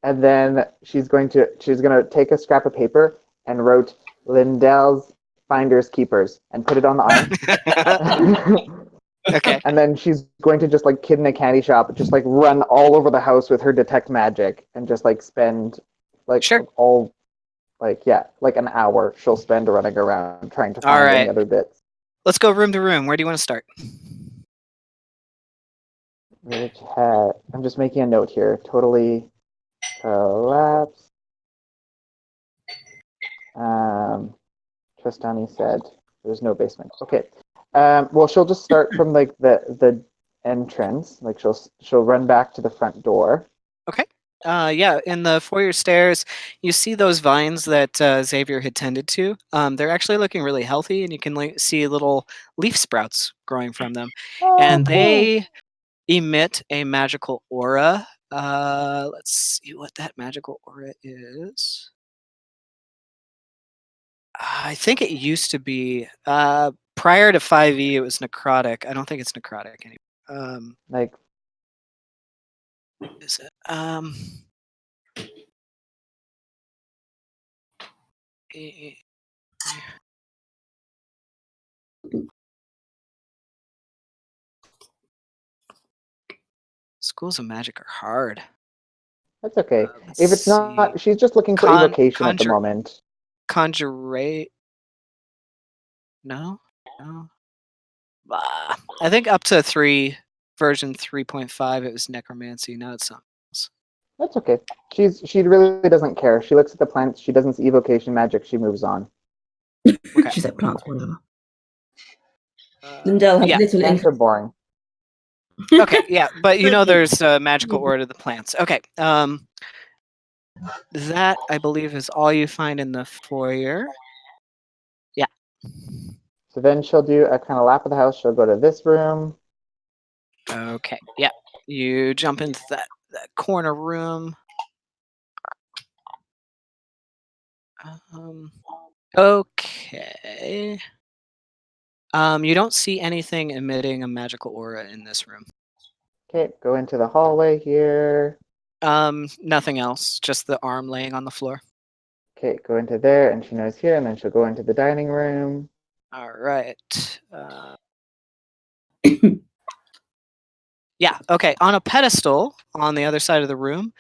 And then she's gonna take a scrap of paper and wrote Lindel's Finders Keepers and put it on the arm. Okay. And then she's going to just like kid in a candy shop, just like run all over the house with her detect magic and just like spend like like an hour she'll spend running around trying to find any other bits. Let's go room to room. Where do you want to start? I'm just making a note here. Totally collapse. Tristani said there's no basement. Okay. Well, she'll just start from like the entrance. Like she'll run back to the front door. Okay. Yeah, in the foyer stairs, you see those vines that Xavier had tended to. They're actually looking really healthy, and you can see little leaf sprouts growing from them. And they emit a magical aura. Let's see what that magical aura is. I think it used to be prior to 5e. It was necrotic. I don't think it's necrotic anymore. Like, is it? Schools of magic are hard. That's okay. If it's not, she's just looking for evocation at the moment. Conjurate? No. I think up to version 3.5, it was necromancy. Now it's something else. That's okay. She really doesn't care. She looks at the plants. She doesn't see evocation magic. She moves on. Okay. She said plants, whatever. Lindel has little plants are boring. Okay, yeah, but you know Okay. there's magical aura to the plants. Okay, that I believe is all you find in the foyer. Yeah. So then she'll do a kind of lap of the house. She'll go to this room. Okay, yeah. You jump into that corner room. Okay. You don't see anything emitting a magical aura in this room. Okay, go into the hallway here. Nothing else. Just the arm laying on the floor. Okay, go into there, and she knows here, and then she'll go into the dining room. All right. Yeah. Okay. On a pedestal on the other side of the room,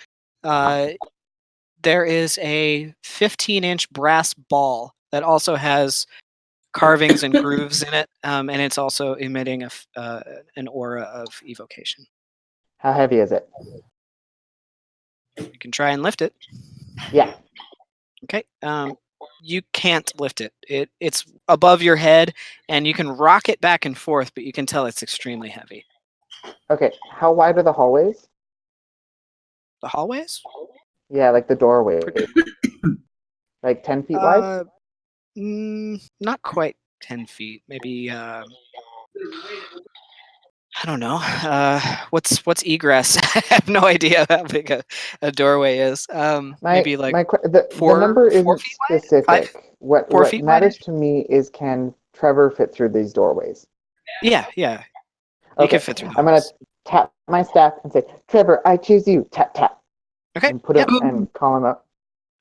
there is a 15-inch brass ball that also has carvings and grooves in it, and it's also emitting an aura of evocation. How heavy is it? You can try and lift it. Yeah. Okay. You can't lift it. It's above your head, and you can rock it back and forth, but you can tell it's extremely heavy. Okay, how wide are the hallways? The hallways? Yeah, like the doorway. Like 10 feet wide? Not quite 10 feet. Maybe I don't know. What's egress? I have no idea how big a doorway is. Maybe like the 4 number 4 isn't feet wide? 5? specific. 4 What feet matters wider? to me is, can Trevor fit through these doorways? Yeah. You can Okay, fit through the I'm gonna holes. tap my staff and say, Trevor, I choose you. Tap tap. Okay. And put Yep. him and call him up.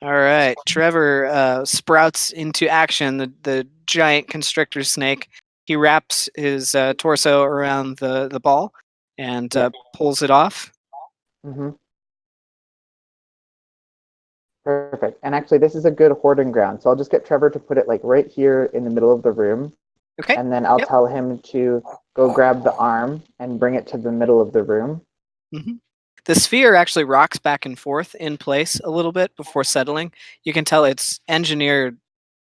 All right. Trevor sprouts into action. The giant constrictor snake. He wraps his torso around the ball and pulls it off. Mm-hmm. Perfect. And actually, this is a good hoarding ground. So I'll just get Trevor to put it like right here in the middle of the room. Okay. And then I'll tell him to go grab the arm and bring it to the middle of the room. Mm-hmm. The sphere actually rocks back and forth in place a little bit before settling. You can tell it's engineered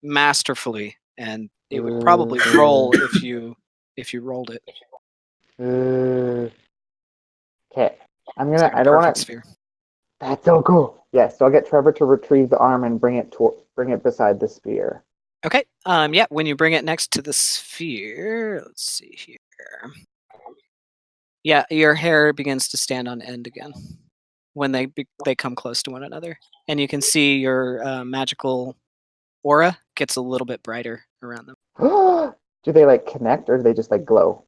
masterfully, and it would probably roll if you rolled it. Okay. I don't Perfect want to. sphere. That's so cool. Yes, so I'll get Trevor to retrieve the arm and bring it beside the sphere. Okay. Yeah. When you bring it next to the sphere, let's see here. Yeah, your hair begins to stand on end again when they come close to one another, and you can see your magical aura gets a little bit brighter around them. Do they like connect, or do they just like glow?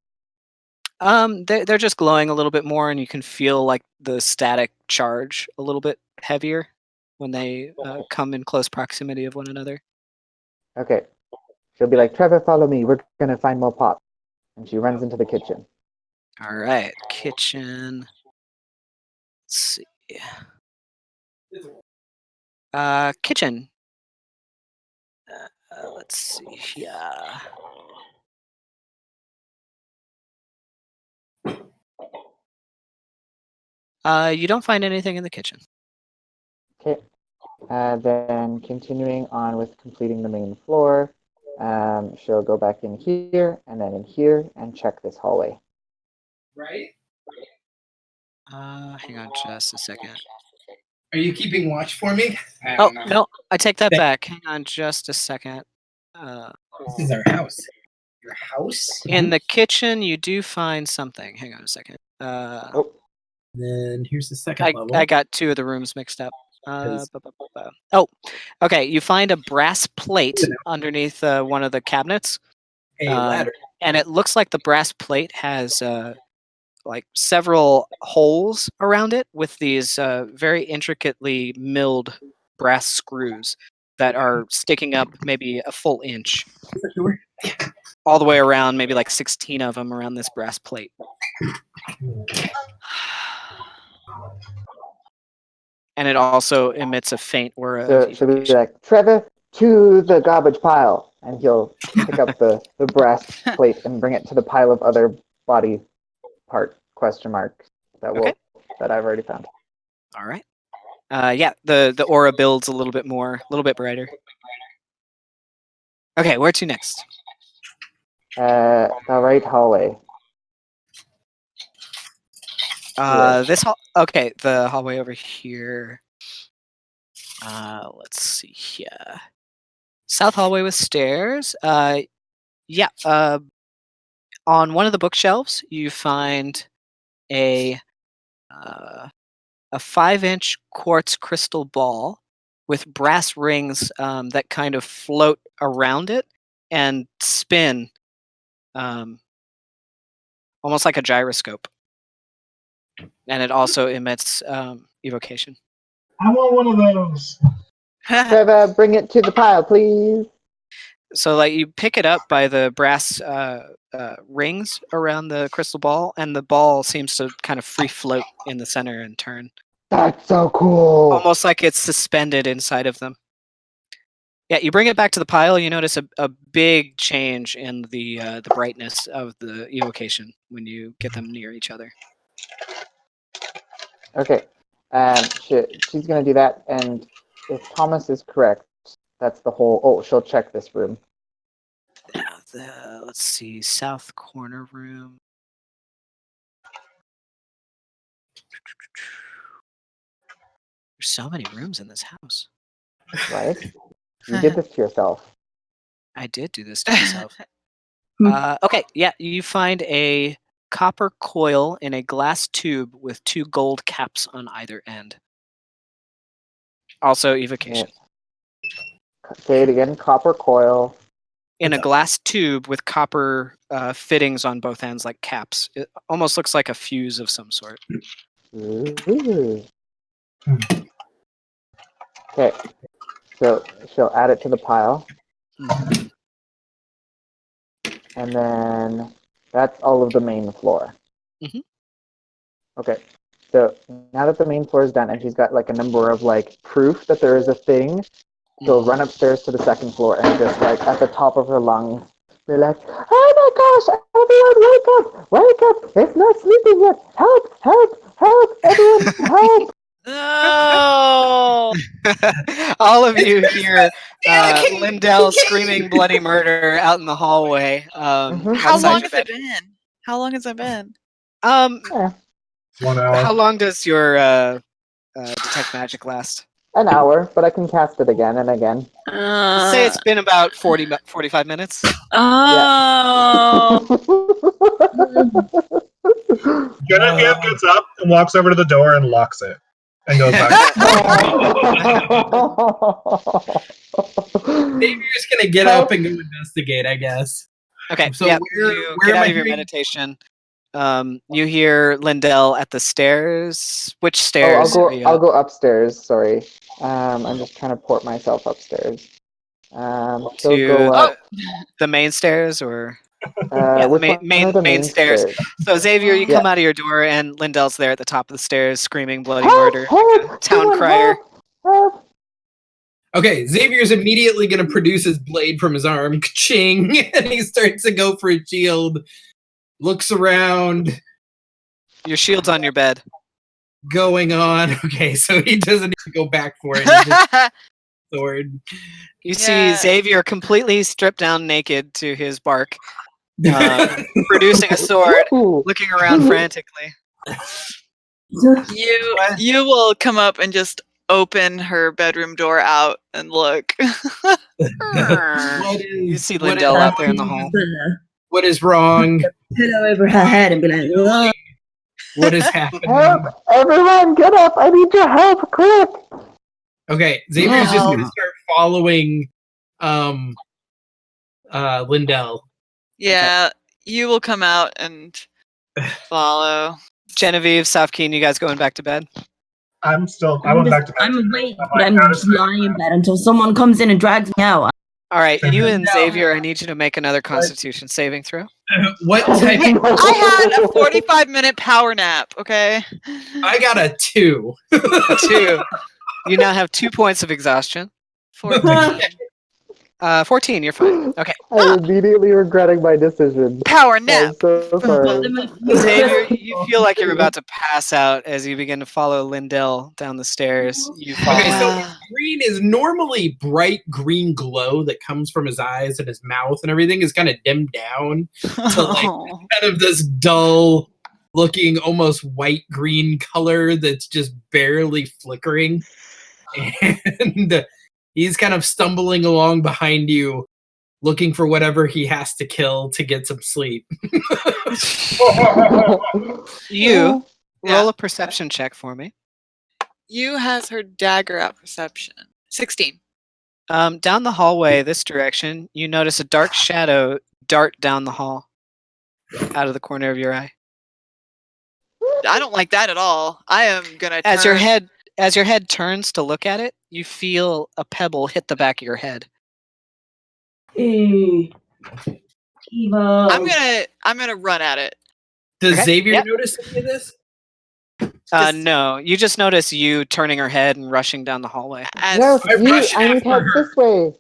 They're just glowing a little bit more, and you can feel like the static charge a little bit heavier when they come in close proximity of one another. Okay. She'll be like, Trevor, follow me. We're gonna find more pop. And she runs into the kitchen. All right, kitchen. Let's see. Kitchen. Let's see here. You don't find anything in the kitchen. Okay. Then continuing on with completing the main floor, she'll go back in here and then in here and check this hallway. Right? Hang on just a second. Are you keeping watch for me? Oh, no, I take that back. Hang on just a second. This is our house. Your house? In the kitchen, you do find something. Hang on a second. Then here's the second level. I got 2 of the rooms mixed up. Oh, okay. You find a brass plate underneath one of the cabinets. A ladder. And it looks like the brass plate has like several holes around it with these very intricately milled brass screws that are sticking up maybe a full inch. All the way around, maybe like 16 of them around this brass plate. And it also emits a faint aura. So she'll be like, Trevor, to the garbage pile. And he'll pick up the brass plate and bring it to the pile of other body part question marks that I've already found. All right. Yeah, the aura builds a little bit more, a little bit brighter. Okay, where to next? The right hallway. This hall. Okay, the hallway over here. Let's see here. South hallway with stairs. Yeah. On one of the bookshelves, you find a 5-inch quartz crystal ball with brass rings that kind of float around it and spin, almost like a gyroscope. And it also emits evocation. I want one of those. Trevor, bring it to the pile, please. So, like, you pick it up by the brass rings around the crystal ball, and the ball seems to kind of free float in the center and turn. That's so cool. Almost like it's suspended inside of them. Yeah, you bring it back to the pile, you notice a big change in the brightness of the evocation when you get them near each other. Okay. She's going to do that, and if Thomas is correct, that's the whole... Oh, she'll check this room. Let's see, south corner room. There's so many rooms in this house. Right? You did this to yourself. I did do this to myself. Okay, yeah, you find a copper coil in a glass tube with 2 gold caps on either end. Also evocation. Say it again. Copper coil. In a glass tube with copper fittings on both ends, like caps. It almost looks like a fuse of some sort. Ooh. Okay. So she'll add it to the pile. Mhm. And then that's all of the main floor. Mhm. Okay. So now that the main floor is done and she's got like a number of like proof that there is a thing, she'll run upstairs to the second floor and just like at the top of her lungs be like, "Oh my gosh, everyone wake up! It's not sleeping yet! Help! Help! Help! Everyone help!" No. All of you hear Lindel screaming bloody murder out in the hallway. How outside long your has bed. it been? How long has it been? Yeah, 1 hour. How long does your detect magic last? an hour, but I can cast it again and again. Say it's been about 45 minutes. Oh. Genevieve gets up and walks over to the door and locks it. And goes back. Xavier's gonna get up and go investigate, I guess. Okay, So yeah, where you am get out I of your hearing- meditation. You hear Lindel at the stairs. Which Oh, stairs? are you I'll up? go upstairs. Sorry, I'm just trying to port myself upstairs. She'll To go up. the main stairs, or yeah, Which the one are the main stairs. So Xavier, you come out of your door, and Lindel's there at the top of the stairs, screaming bloody murder, Help! town Someone crier. Help! Okay, Xavier's immediately gonna produce his blade from his arm, ka-ching, and he starts to go for a shield. Looks around, Your shield's on your bed. going on. Okay, so he doesn't need to go back for it. He just sword. You see Xavier completely stripped down naked to his bark, producing a sword, Ooh. looking around frantically. You will come up and just open her bedroom door out and look. You see Lindel out there in the hall. What is wrong? Pillow over her head and be like, "Whoa." What is happening? Help! Everyone, get up! I need your help, quick! Okay, Xavier's just gonna start following Lindel. Yeah, you will come out and follow. Genevieve, Safkaen, you guys going back to bed? I went back to bed. I'm awake, but I'm just lying in bed until someone comes in and drags me out. All right, you and Xavier, I need you to make another Constitution saving throw. What type? I had a 45-minute power nap, okay? I got a 2. 2. You now have 2 points of exhaustion. 14. 14, you're fine. Okay. I'm immediately regretting my decision. Power I'm nap. so sorry. Xavier, you feel like you're about to pass out as you begin to follow Lindel down the stairs. You follow. Okay, so his green is normally bright green glow that comes from his eyes and his mouth and everything is kind of dimmed down to like kind of this dull looking almost white-green color that's just barely flickering. And he's kind of stumbling along behind you, looking for whatever he has to kill to get some sleep. You Yeah. roll a perception check for me. You has her dagger at perception. 16. Down the hallway this direction, you notice a dark shadow dart down the hall out of the corner of your eye. I don't like that at all. I am gonna As your head turns to look at it, you feel a pebble hit the back of your head. Ew. Evil. I'm gonna run at it. Does Okay, Xavier yep. notice any of this? No, you just notice you turning her head and rushing down the hallway. As Yes, I rush I need after help her. this way.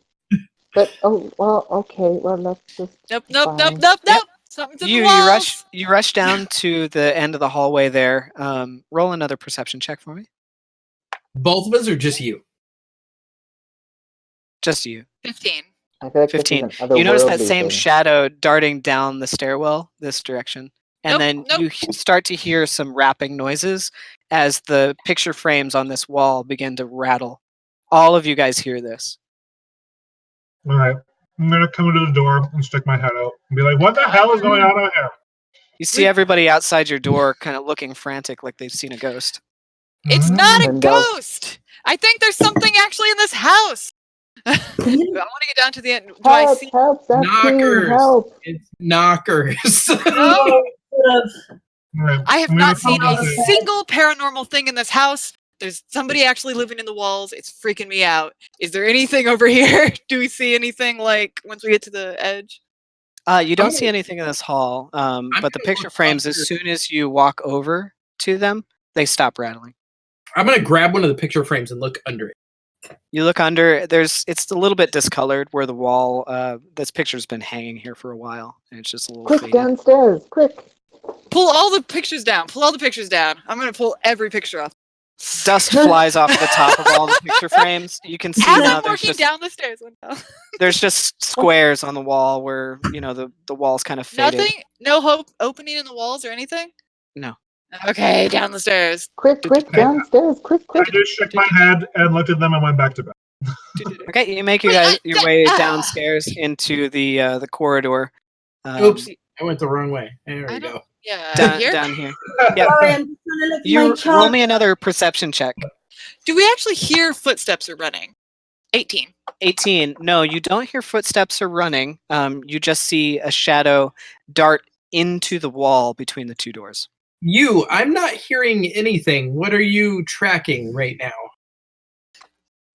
But okay, well let's just. nope. Yep. Something's in the You walls. rush down to the end of the hallway there. Roll another perception check for me. Both of us or just you? Just you. 15. I feel like 15. This is an You notice that otherworldly same thing. shadow darting down the stairwell this direction. And then you start to hear some rapping noises as the picture frames on this wall begin to rattle. All of you guys hear this. All right. I'm going to come to the door and stick my head out and be like, what the hell is going on out here? You see everybody outside your door kind of looking frantic like they've seen a ghost. It's not a Lindel. ghost. I think there's something actually in this house. I want to get down to the end. Do I Help, see? help, Safkaen, Knockers. help. It's knockers. No, All right. I have I'm not gonna seen come a out there. single paranormal thing in this house. There's somebody actually living in the walls. It's freaking me out. Is there anything over here? Do we see anything like once we get to the edge? You don't see anything in this hall, but the gonna picture look frames, under. as soon as you walk over to them, they stop rattling. I'm going to grab one of the picture frames and look under it. You look under, it's a little bit discolored where the wall, this picture's been hanging here for a while, and it's just a little Quick, faded. downstairs, quick. Pull all the pictures down. Pull all the pictures down. I'm gonna pull every picture off. Dust flies off the top of all the picture frames. You can see As now I'm there's walking just, down the stairs window. there's just squares on the wall where, the wall's kind of faded. Nothing? No hope opening in the walls or anything? No. Okay, down the stairs. Quick, downstairs, quick. I just shook my head and looked at them and went back to bed. Okay, you make your way downstairs into the corridor. Oops, I went the wrong way. There we go. Yeah, here? Down here. Yep. Sorry, I'm just trying to look at my You roll chart. me another perception check. Do we actually hear footsteps are running? 18. 18. No, you don't hear footsteps or running. You just see a shadow dart into the wall between the two doors. I'm not hearing anything. What are you tracking right now?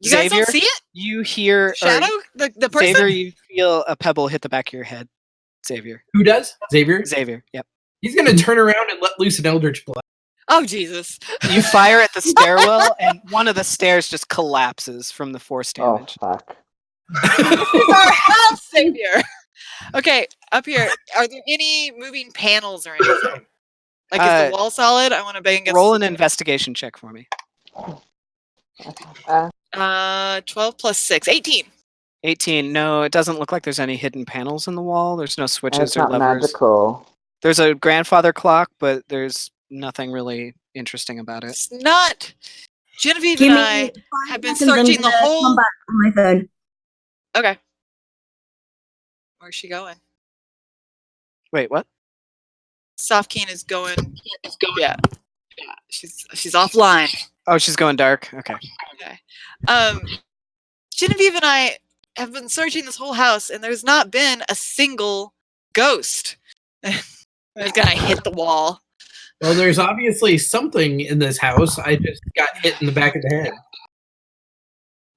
You guys Xavier, don't see it? You hear Shadow? The person? Xavier, you feel a pebble hit the back of your head. Xavier. Who does? Xavier? Xavier, yep. He's going to turn around and let loose an eldritch blast. Oh, Jesus. You fire at the stairwell, and one of the stairs just collapses from the force Oh, damage. fuck. This is our house, Xavier. Okay, up here. Are there any moving panels or anything? Like, is the wall solid? I want to bang against. Roll an investigation check for me. 12 plus 6. 18. 18. No, it doesn't look like there's any hidden panels in the wall. There's no switches It's or not levers. magical. There's a grandfather clock, but there's nothing really interesting about it. It's not. Genevieve Give and me I 5 have been seconds, I'm searching the gonna whole. come back on my phone. Okay. Where's she going? Wait, what? Safkaen is going. Yeah. She's offline. Oh, she's going dark. Okay. Okay. Genevieve and I have been searching this whole house, and there's not been a single ghost. It's gonna hit the wall. Well, there's obviously something in this house. I just got hit in the back of the head.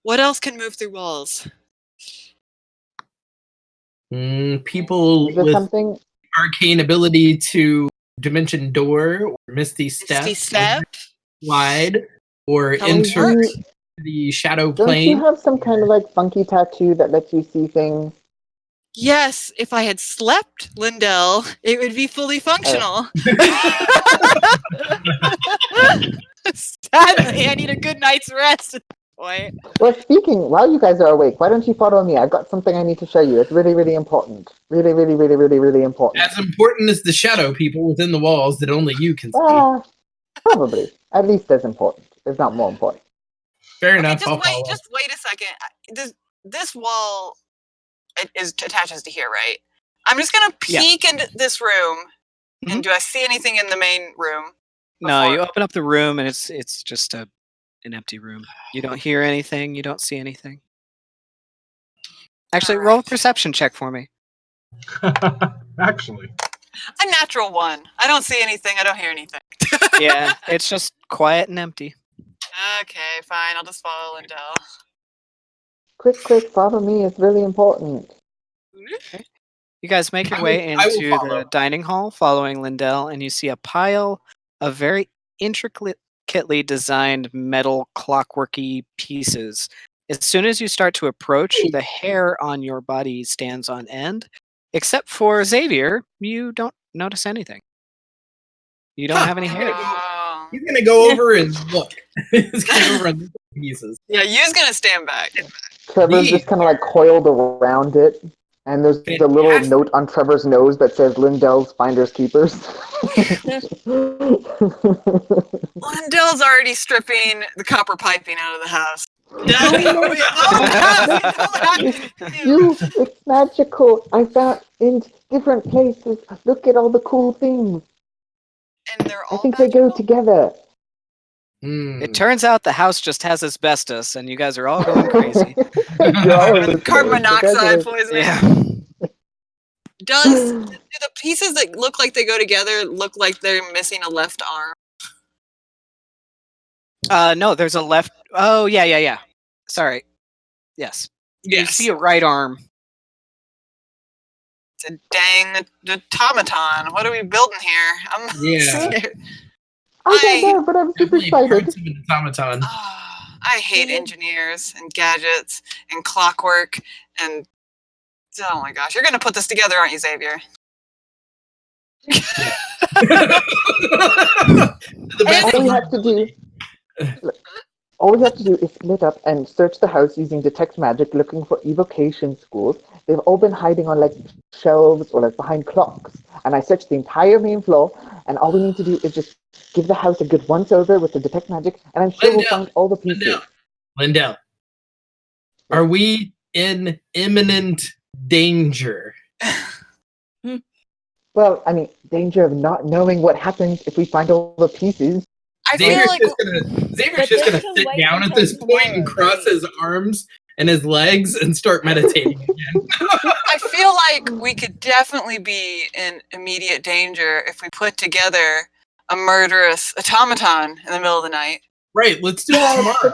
What else can move through walls? People Is there with something? arcane ability to dimension door or misty step, Misty step. slide, or How enter works? the shadow Don't plane. you have some kind of like funky tattoo that lets you see things? Yes, if I had slept, Lindel, it would be fully functional. Sadly, I need a good night's rest. Wait. Well, speaking, while you guys are awake, why don't you follow me? I've got something I need to show you. It's really, really important. Really, really, really, really, really important. As important as the shadow people within the walls that only you can see. Probably. At least as important, if not more important. Fair Okay, enough. just I'll wait. follow. Just wait a second. This wall attaches to here, right? I'm just gonna peek into this room, and do I see anything in the main room? No, you open up the room and it's just an empty room. You don't hear anything. You don't see anything. Actually, roll a perception check for me. Actually. A natural 1. I don't see anything. I don't hear anything. Yeah, it's just quiet and empty. Okay, fine. I'll just follow Lindel. Quick, follow me. It's really important. Okay. You guys make your I way will into follow. the dining hall following Lindel, and you see a pile of very intricately designed metal clockworky pieces. As soon as you start to approach, the hair on your body stands on end. Except for Xavier, you don't notice anything. You don't have any hair. He's gonna go over and look. He's gonna go over and look at the pieces. Yeah, you's gonna stand back. Trevor's just kind of like coiled around it, and there's the little note on Trevor's nose that says Lindel's Finders Keepers. Lindel's already stripping the copper piping out of the house. It's magical. I found in different places. Look at all the cool things. And they're all I think they go together. It turns out the house just has asbestos, and you guys are all going crazy. Carbon monoxide poisoning. Yeah. Do the pieces that look like they go together look like they're missing a left arm? No, there's a left. Oh, yeah. Sorry. Yes. You see a right arm. It's a dang automaton. What are we building here? I'm scared. I don't know, but I'm super excited. Parts of an automaton. I hate engineers and gadgets and clockwork and oh my gosh, you're gonna put this together, aren't you, Xavier? All we have to do is split up and search the house using detect magic, looking for evocation schools. They've all been hiding on like shelves or like behind clocks. And I searched the entire main floor, and all we need to do is just give the house a good once over with the detect magic, and I'm sure we'll find all the pieces. Lindel, are we in imminent danger? Well, I mean, danger of not knowing what happens if we find all the pieces. Xavier's just gonna sit down at this point and cross his arms and his legs and start meditating again. I feel like we could definitely be in immediate danger if we put together a murderous automaton in the middle of the night. Right, let's do it tomorrow.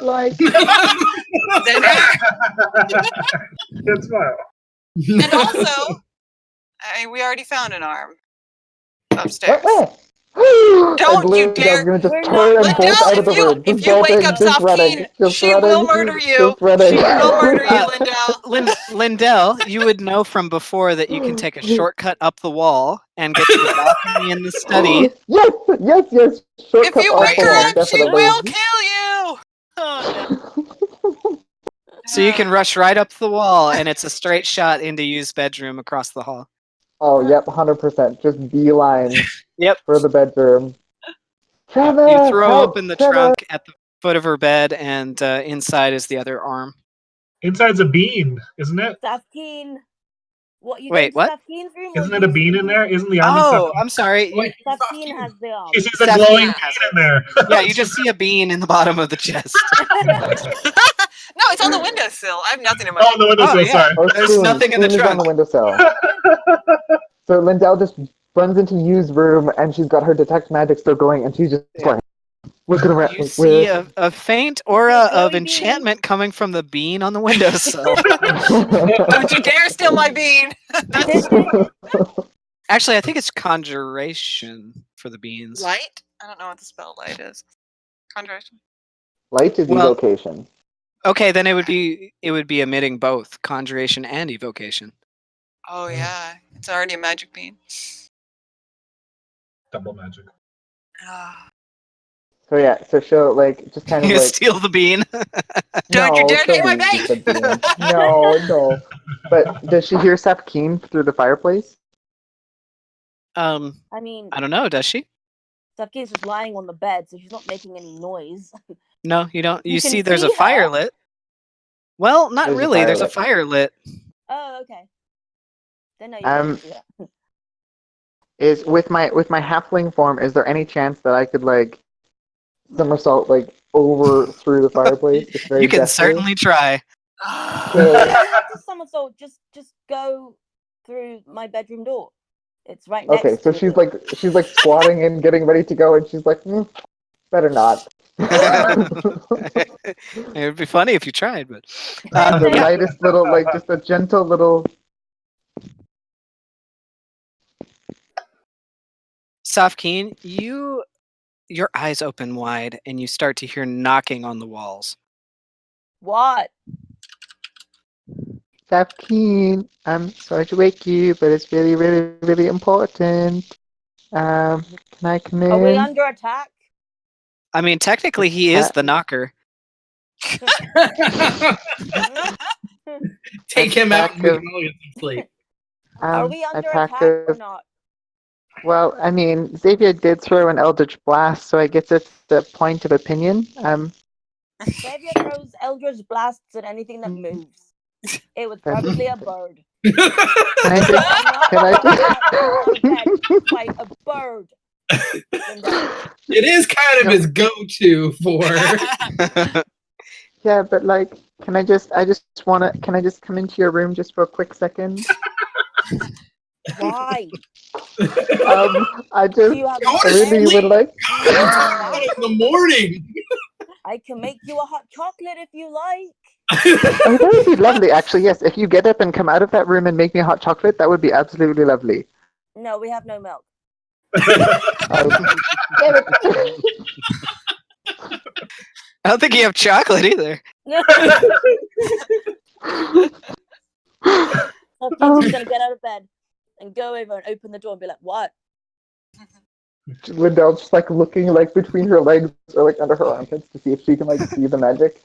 Good smile. And also, we already found an arm upstairs. Don't you dare! I'm gonna just turn and bolt out of the room. If you wake up Safkaen, she will murder you. She will murder you, Lindel. Lindel, you would know from before that you can take a shortcut up the wall and get to the balcony in the study. Yes. If you wake her up, she will kill you. Oh, no. So you can rush right up the wall, and it's a straight shot into Yu's bedroom across the hall. Oh, yep, 100%. Just beeline for the bedroom. Trevor, you throw open the trunk at the foot of her bed, and inside is the other arm. Inside's a bean, isn't it? Safkaen. Wait, what? Safkaen's room. Isn't it a bean in there? Isn't the arm? Oh, I'm sorry. Safkaen has the arm. She sees a glowing bean in there. Yeah, you just see a bean in the bottom of the chest. No, it's on the windowsill. I have nothing in my. Oh, on the windowsill. Sorry. There's nothing in the trunk. On the windowsill. So Lindel just runs into Yu's room, and she's got her detect magic still going, and she's just going, looking around. You see a faint aura of enchantment coming from the bean on the windowsill. Don't you dare steal my bean! Actually, I think it's conjuration for the beans. Light? I don't know what the spell light is. Conjuration. Light is evocation. Okay, then it would be emitting both conjuration and evocation. Oh yeah, it's already a magic bean. Double magic. So yeah, so she'll like just kind of You like steal the bean. Don't you dare she'll take my leave bait! the bean. No. But does she hear Safkaen through the fireplace? I mean, I don't know. Does she? Safkaen's just lying on the bed, so she's not making any noise. No, you don't. You can see, there's a see fire her. lit. Well, not There's a really. fire There's a lit. fire lit. Oh, okay. Then no, you can't see it. Is with my halfling form, is there any chance that I could like somersault like over through the fireplace? Just very You can deftly? certainly try. You don't have to somersault. Just go through my bedroom door. It's right next Okay, so to she's like squatting and getting ready to go, and she's like, better not. It would be funny if you tried, but The yeah. lightest little, like just a gentle little. Safkaen, your eyes open wide and you start to hear knocking on the walls. What? Safkaen, I'm sorry to wake you, but it's really, really, really important. Can I come in? Are we under attack? I mean, technically, he is the knocker. Take him out and we can all get some sleep. Are we under attack or not? Well, I mean, Xavier did throw an Eldritch Blast, so I guess it's the point of opinion. Xavier throws Eldritch Blasts at anything that moves. It was probably a bird. Can I Fight a bird. It is kind of his go-to for. Yeah, but like, can I just come into your room just for a quick second? Why? I just really would like. In the morning. I can make you a hot chocolate if you like. Oh, that would be lovely, actually. Yes, if you get up and come out of that room and make me a hot chocolate, that would be absolutely lovely. No, we have no milk. I don't think you have chocolate either. Safkaen's gonna get out of bed and go over and open the door and be like, "What?" Lindel's just like looking like between her legs or like under her armpits to see if she can like see the magic.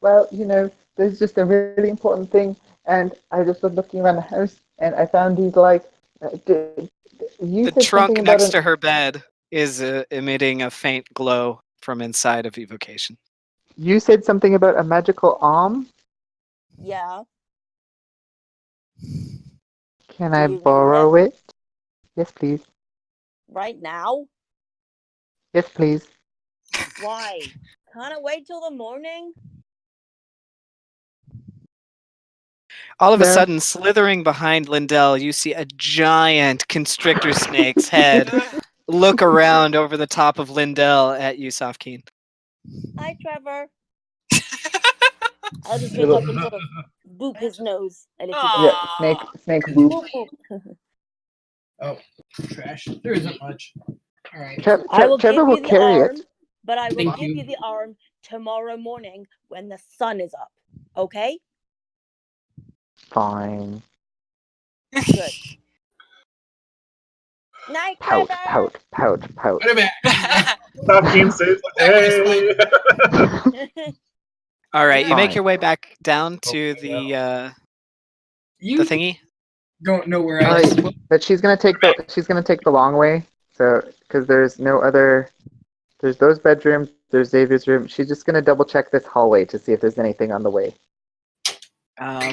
Well, you know, there's just a really important thing, and I just was looking around the house and I found these like. The trunk next to her bed is emitting a faint glow from inside of evocation. You said something about a magical arm. Yeah. Can I borrow it? Yes, please. Right now? Yes, please. Why? Can't it wait till the morning? All of a sudden, slithering behind Lindel, you see a giant constrictor snake's head look around over the top of Lindel at you, Safkaen. Hi, Trevor. I'll just reach up and sort of boop his nose a little bit. Yeah, snake boop. Oh, trash. There isn't much. All right. I will Trevor give will you the carry arm, it. but I will Thank give you. you the arm tomorrow morning when the sun is up. Okay? Fine. Good. Night, Pout, Trevor. pout, pout, pout. Wait a minute. Safkaen says, "Hey." All right, you make Fine. your way back down to the thingy. Don't know where All I right, but she's gonna take the long way. So, because there's no other, there's those bedrooms, there's Xavier's room. She's just gonna double check this hallway to see if there's anything on the way.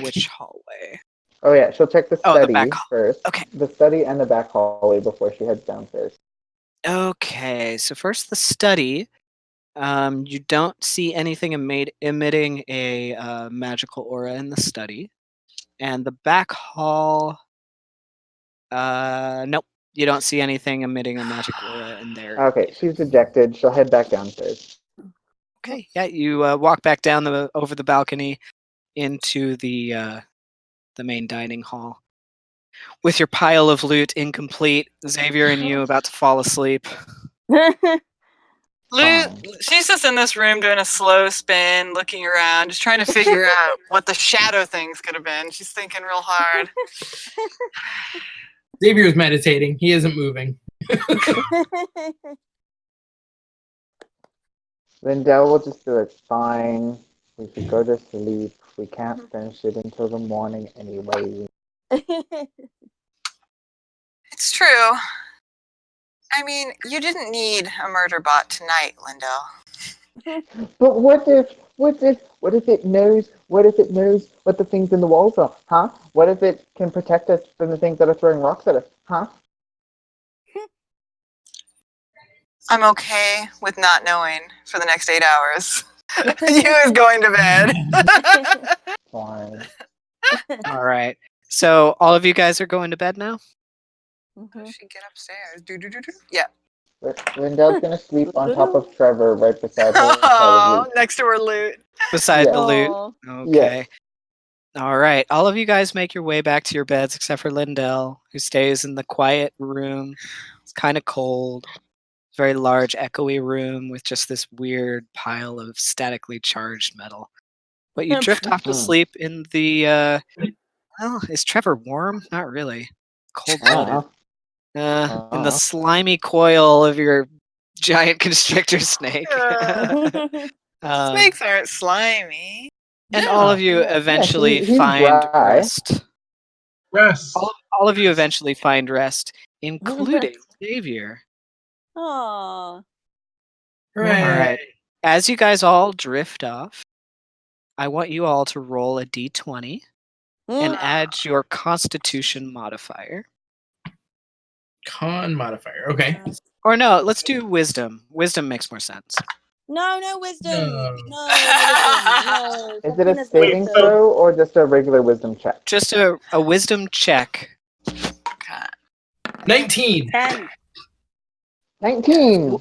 Which hallway? Oh yeah, she'll check the study back first. Okay. The study and the back hallway before she heads downstairs. Okay, so first the study. You don't see anything emitting a magical aura in the study. And the back hall, nope. You don't see anything emitting a magic aura in there. Okay, she's dejected. She'll head back downstairs. Okay, yeah, you walk back down over the balcony into the main dining hall. With your pile of loot incomplete, Xavier and you about to fall asleep. She's just in this room doing a slow spin, looking around, just trying to figure out what the shadow things could have been. She's thinking real hard. Xavier's meditating. He isn't moving. Lindel will just do it. Fine. We should go to sleep. We can't finish it until the morning anyway. It's true. I mean, you didn't need a murder bot tonight, Lindel. But what if it knows what the things in the walls are, huh? What if it can protect us from the things that are throwing rocks at us, huh? I'm okay with not knowing for the next 8 hours. You is going to bed. Fine. All right. So all of you guys are going to bed now? I should get upstairs. Do. Yeah. Lindel's gonna sleep on top of Trevor right beside her. Oh, next to her loot. Beside the loot? Aw. Okay. All right. All of you guys make your way back to your beds except for Lindel, who stays in the quiet room. It's kind of cold. Very large, echoey room with just this weird pile of statically charged metal. But you drift off to sleep in the, well, is Trevor warm? Not really. Cold-blooded. In the slimy coil of your giant constrictor snake. Snakes aren't slimy. And all of you eventually find rest. Rest. All of you eventually find rest, including Xavier. Aww. Hooray. All right. As you guys all drift off, I want you all to roll a d20 and add your Constitution modifier. Con modifier. Okay. Or no, let's do Wisdom. Wisdom makes more sense. No, wisdom. No. No. Is it a saving throw or just a regular wisdom check? Just a Wisdom check. 19. 10. 19.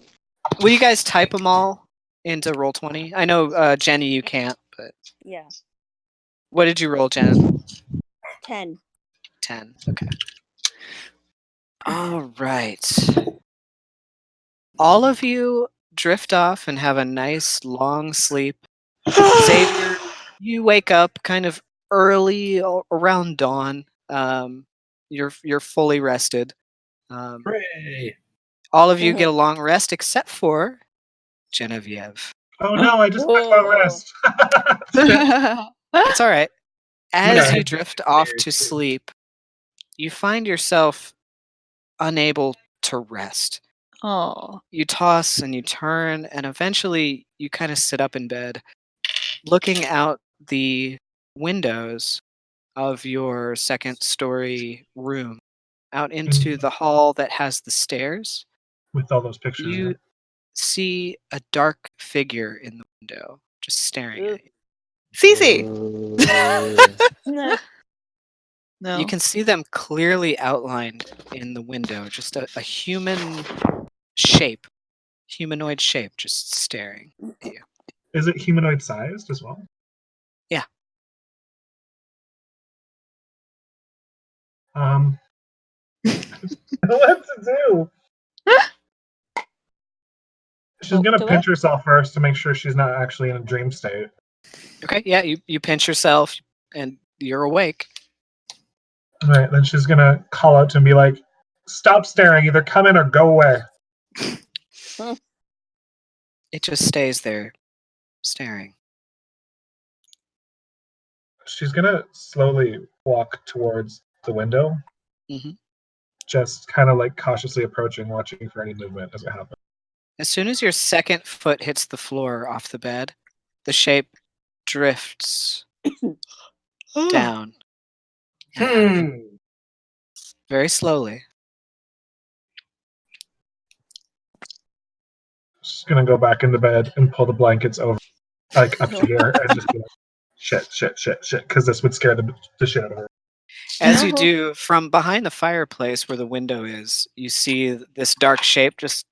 Will you guys type them all into Roll20? I know, Jenny, you can't, but... Yeah. What did you roll, Jen? 10. 10. Okay. All right. All of you drift off and have a nice long sleep. Xavier, you wake up kind of early, around dawn. You're fully rested. Hooray. All of you get a long rest except for Genevieve. Oh no, I just went on rest. It's all right. As Okay. you drift off to sleep, you find yourself unable to rest. Oh. You toss and you turn, and eventually you kind of sit up in bed, looking out the windows of your second story room, out into the hall that has the stairs. With all those pictures. You see a dark figure in the window, just staring at you. Cece. No. No. You can see them clearly outlined in the window, just a human shape, humanoid shape, just staring at you. Is it humanoid sized as well? Yeah. What to do? She's gonna to pinch herself first to make sure she's not actually in a dream state. Okay, yeah, you pinch yourself and you're awake. All right, then she's gonna call out to him and be like, "Stop staring! Either come in or go away." It just stays there, staring. She's gonna slowly walk towards the window, just kind of like cautiously approaching, watching for any movement as it happens. As soon as your second foot hits the floor off the bed, the shape drifts down very slowly. She's gonna go back into bed and pull the blankets over, like up here, and just be like, shit, because this would scare the shit out of her. As you do, from behind the fireplace where the window is, you see this dark shape just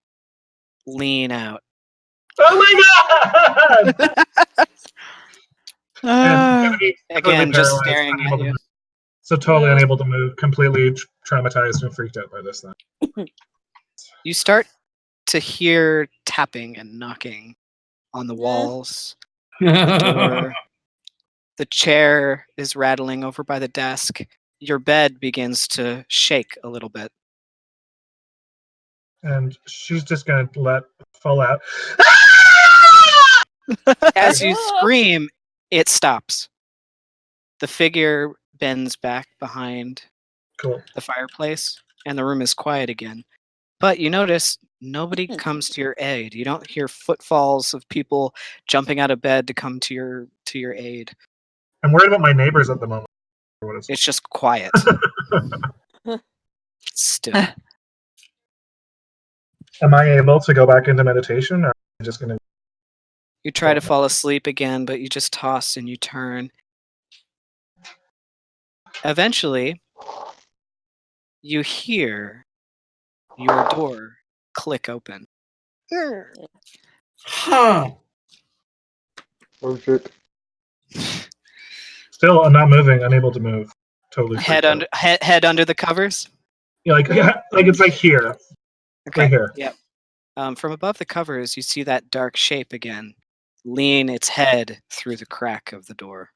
lean out. Oh my god! Again, just staring at you. So totally unable to move, completely traumatized and freaked out by this thing. You start to hear tapping and knocking on the walls. The door. The chair is rattling over by the desk. Your bed begins to shake a little bit. And she's just gonna let fall out. As you scream, it stops. The figure bends back behind the fireplace, and the room is quiet again. But you notice nobody comes to your aid. You don't hear footfalls of people jumping out of bed to come to your aid. I'm worried about my neighbors at the moment. It's just quiet. Still. Am I able to go back into meditation, or am I just gonna? You try to fall asleep again, but you just toss and you turn. Eventually, you hear your door click open. Huh. Oh shit. Still, I'm not moving. Unable to move. Totally. Head under the covers. Yeah, like it's like here. Okay. Right here. Yep. From above the covers, you see that dark shape again, lean its head through the crack of the door.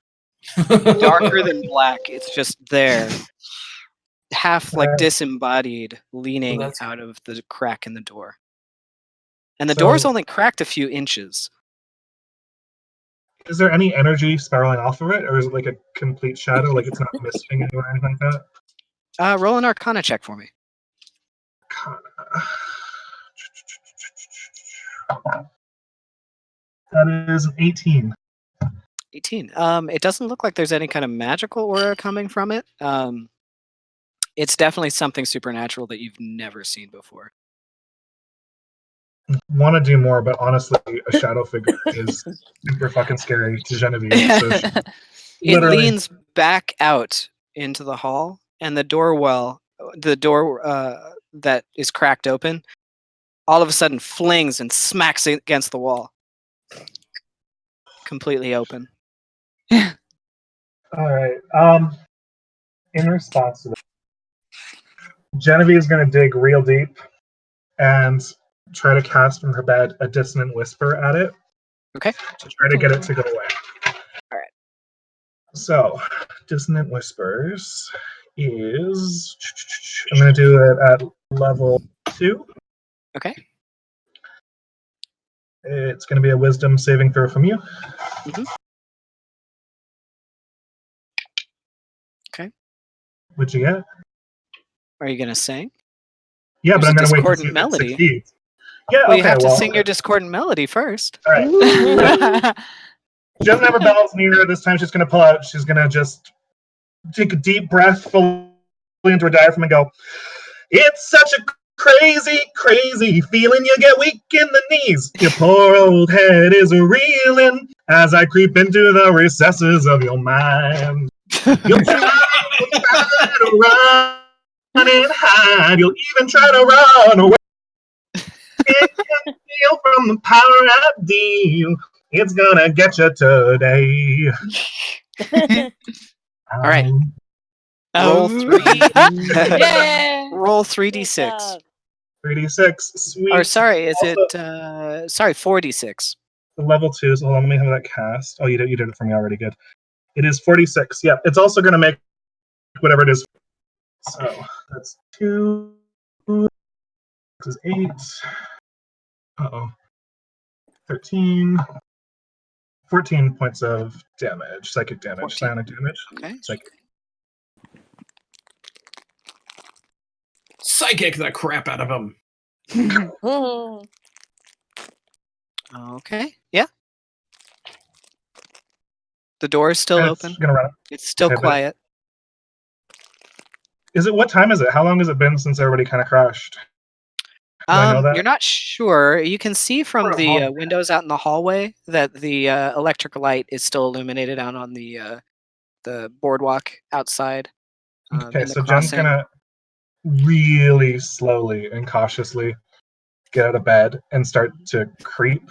Darker than black. It's just there, half like disembodied, leaning out of the crack in the door. And the door's only cracked a few inches. Is there any energy spiraling off of it, or is it like a complete shadow, like it's not misting it or anything like that? Roll an Arcana check for me. That is an 18. 18. It doesn't look like there's any kind of magical aura coming from it. It's definitely something supernatural that you've never seen before. Want to do more, but honestly, a shadow figure is super fucking scary to Genevieve. So it leans back out into the hall, and the door that is cracked open, all of a sudden flings and smacks against the wall. Completely open. All right. In response to that, Genevieve is going to dig real deep and try to cast from her bed a dissonant whisper at it. Okay. To try to get it to go away. All right. So, dissonant whispers is I'm going to do it at level 2. Okay. It's going to be a wisdom saving throw from you. Mm-hmm. Okay. What'd you get? Are you going to sing? Yeah, but I'm going to wait to see discordant if it melody. succeeds. Yeah, well, okay, you have to sing your discordant melody first. All right. She doesn't have her bells near her this time. She's going to pull out. She's going to just take a deep breath fully into her diaphragm and go, "It's such a crazy, crazy feeling. You get weak in the knees. Your poor old head is reeling as I creep into the recesses of your mind. You'll try to run and hide. You'll even try to run away. It can feel from the power I deal. It's gonna get you today." All right. Roll 3d6. 3d6. Sweet. Or sorry, is Also, it 4d6? Level 2, so hold on, let me have that cast. Oh, you did it for me already, good. It is 46. Yeah, it's also gonna make whatever it is. So that's 2. This is 8. 13. 14 points of damage, psychic damage, psionic damage. Okay. Psychic the crap out of him. Okay. Yeah. The door is still open. Gonna run. It's still quiet. What time is it? How long has it been since everybody kind of crashed? Do I know that? You're not sure. You can see from the windows out in the hallway that the electric light is still illuminated out on the boardwalk outside. Okay, so Jen's gonna really slowly and cautiously get out of bed and start to creep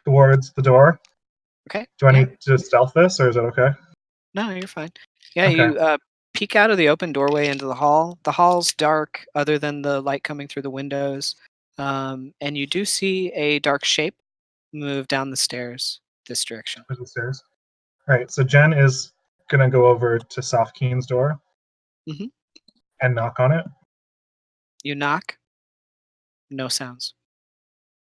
towards the door. Okay. Do I need to stealth this, or is it okay? No, you're fine. Yeah, Okay. you peek out of the open doorway into the hall. The hall's dark, other than the light coming through the windows. And you do see a dark shape move down the stairs this direction. The stairs. All right, so Jen is gonna go over to Safkaen's door and knock on it. You knock. No sounds.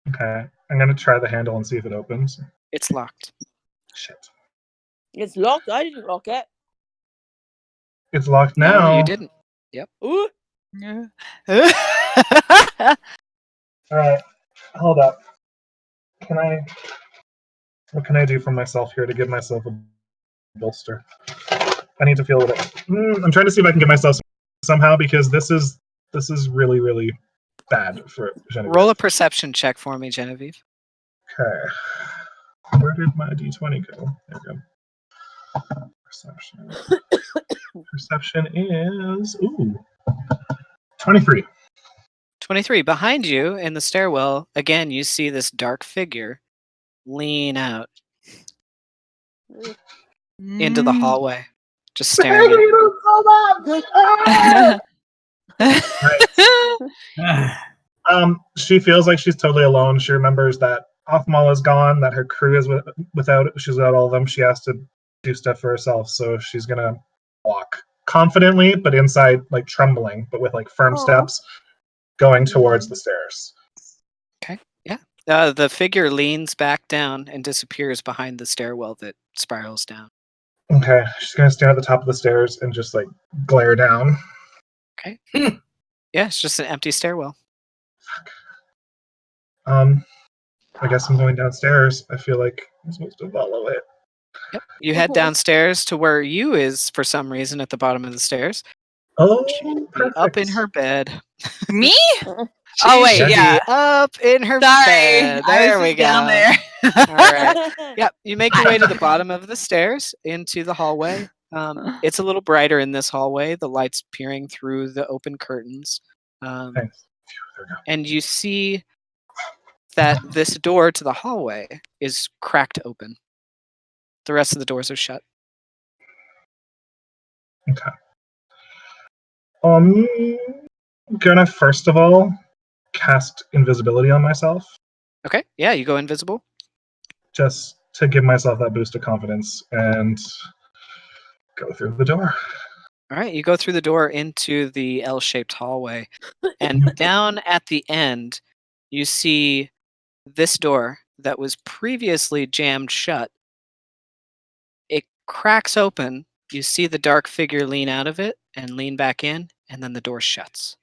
Okay, I'm gonna try the handle and see if it opens. It's locked. Shit. It's locked. I didn't lock it. It's locked No, now. you didn't. Yep. Ooh. Yeah. All right, hold up. What can I do for myself here to give myself a bolster? I need to feel it. I'm trying to see if I can get myself somehow, because this is really, really bad for Genevieve. Roll a perception check for me, Genevieve. Okay. Where did my d20 go? There we go. Perception. Perception is 23. 23. Behind you in the stairwell, again, you see this dark figure lean out into the hallway, just staring at you. She feels like she's totally alone. She remembers that Othmal is gone, that her crew is without all of them. She has to do stuff for herself, so she's gonna walk confidently, but inside like trembling, but with like firm steps, going towards the stairs. Okay, yeah. The figure leans back down and disappears behind the stairwell that spirals down. Okay, she's gonna stand at the top of the stairs and just like glare down. Okay. Yeah, it's just an empty stairwell. I guess I'm going downstairs. I feel like I'm supposed to follow it. Yep. You head downstairs to where you is for some reason at the bottom of the stairs. Oh, perfect. Up in her bed. Me? Oh wait, yeah. Up in her Sorry, bed. There we go. down there. All right. Yep. You make your way to the bottom of the stairs into the hallway. It's a little brighter in this hallway. The light's peering through the open curtains. And you see that this door to the hallway is cracked open. The rest of the doors are shut. Okay. Gonna first of all cast invisibility on myself. Okay. Yeah, you go invisible. Just to give myself that boost of confidence and go through the door. All right, you go through the door into the L-shaped hallway, and down at the end, you see this door that was previously jammed shut. It cracks open. You see the dark figure lean out of it and lean back in, and then the door shuts.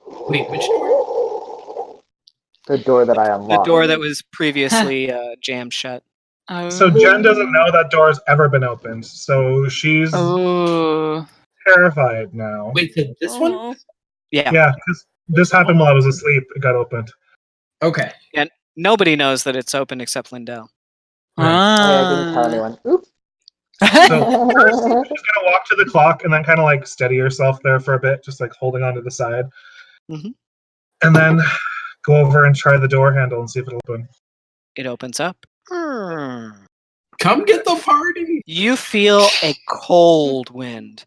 Wait, which door? The door that I unlocked. The door that was previously jammed shut. So Jen doesn't know that door's ever been opened, so she's terrified now. Wait, so this one? Yeah. Yeah, because this happened while I was asleep. It got opened. Okay. And nobody knows that it's open except Lindel. I didn't tell anyone. Oops. So first, she's gonna walk to the clock and then kind of like steady herself there for a bit, just like holding onto the side, and then go over and try the door handle and see if it'll open. It opens up. Come get the party. You feel a cold wind,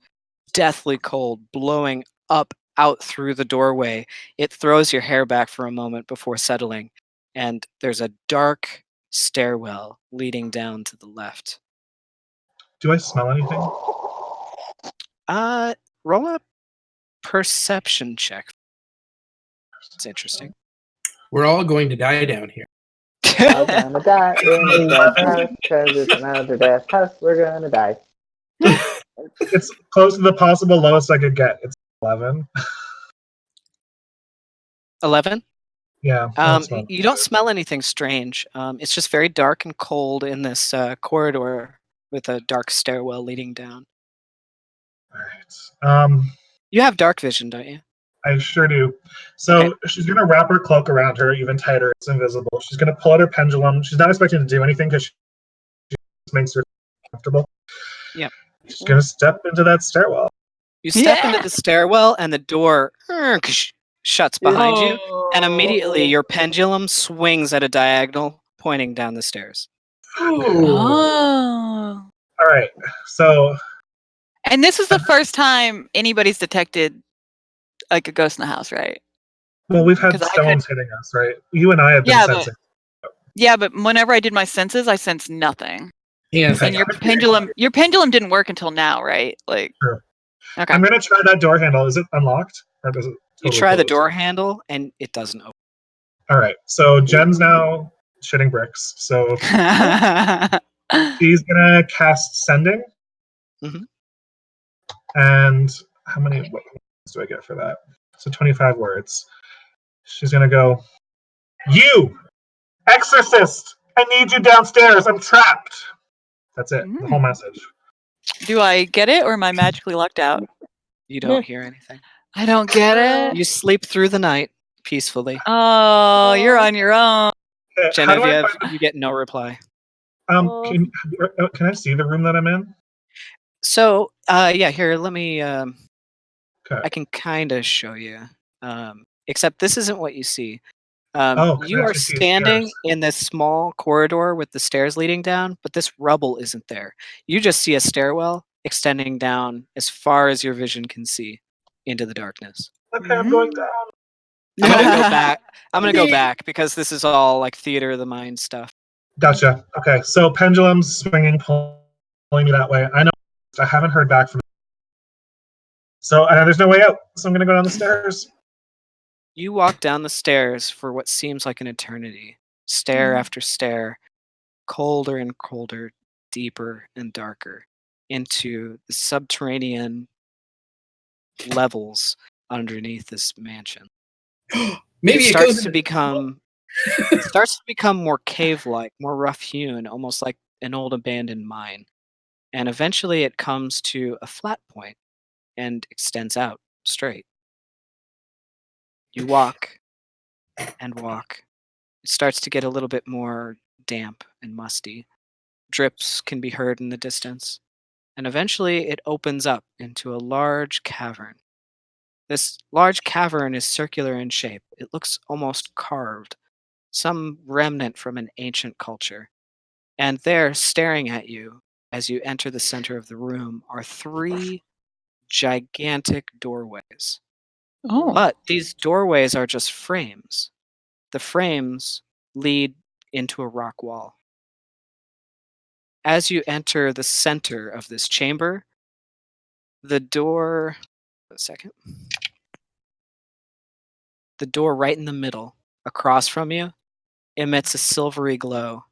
deathly cold, blowing up out through the doorway. It throws your hair back for a moment before settling, and there's a dark stairwell leading down to the left. Do I smell anything? Roll a perception check. It's interesting. We're all going to die down here. We're gonna die in the house because it's another death house. We're gonna die. It's close to the possible lowest I could get. It's 11. 11? Yeah. You don't smell anything strange. It's just very dark and cold in this corridor with a dark stairwell leading down. All right. You have dark vision, don't you? I sure do. So she's going to wrap her cloak around her even tighter. It's invisible. She's going to pull out her pendulum. She's not expecting to do anything because she just makes her comfortable. Yep. She's going to step into that stairwell. You step into the stairwell and the door shuts behind you, and immediately your pendulum swings at a diagonal pointing down the stairs. Oh. All right. So. And this is the first time anybody's detected like a ghost in the house, right? Well, we've had stones hitting us, right? You and I have been sensing. Yeah, but whenever I did my senses, I sensed nothing. Yeah, and your pendulum didn't work until now, right? Like, sure. Okay. I'm gonna try that door handle. Is it unlocked, or does it? You try the door handle, and it doesn't open. All right. So Jen's now. shitting bricks. So she's gonna cast sending. Mhm. And how many what words do I get for that? So 25 words. She's gonna go, "You, exorcist! I need you downstairs. I'm trapped." That's it. The whole message. Do I get it, or am I magically locked out? You don't hear anything. I don't get it. You sleep through the night peacefully. Oh, you're on your own. How do I Genevieve, find you get no reply. can I see the room that I'm in? So, yeah, here, let me, Okay. I can kind of show you. Except this isn't what you see. Oh, You are standing in this small corridor with the stairs leading down, but this rubble isn't there. You just see a stairwell extending down as far as your vision can see into the darkness. Okay, I'm going down. I'm gonna go back. I'm gonna go back because this is all like theater of the mind stuff. Gotcha. Okay, so pendulum's swinging, pulling me that way. I know I haven't heard back from. So there's no way out. So I'm gonna go down the stairs. You walk down the stairs for what seems like an eternity, stair after stair, colder and colder, deeper and darker, into the subterranean levels underneath this mansion. Maybe it it starts goes to into- become it starts to become more cave-like, more rough-hewn, almost like an old abandoned mine. And eventually it comes to a flat point and extends out straight. You walk and walk. It starts to get a little bit more damp and musty. Drips can be heard in the distance. And eventually it opens up into a large cavern. This large cavern is circular in shape. It looks almost carved, some remnant from an ancient culture. And there, staring at you as you enter the center of the room, are 3 gigantic doorways. Oh. But these doorways are just frames. The frames lead into a rock wall. As you enter the center of this chamber, the door. A second. The door right in the middle, across from you, emits a silvery glow.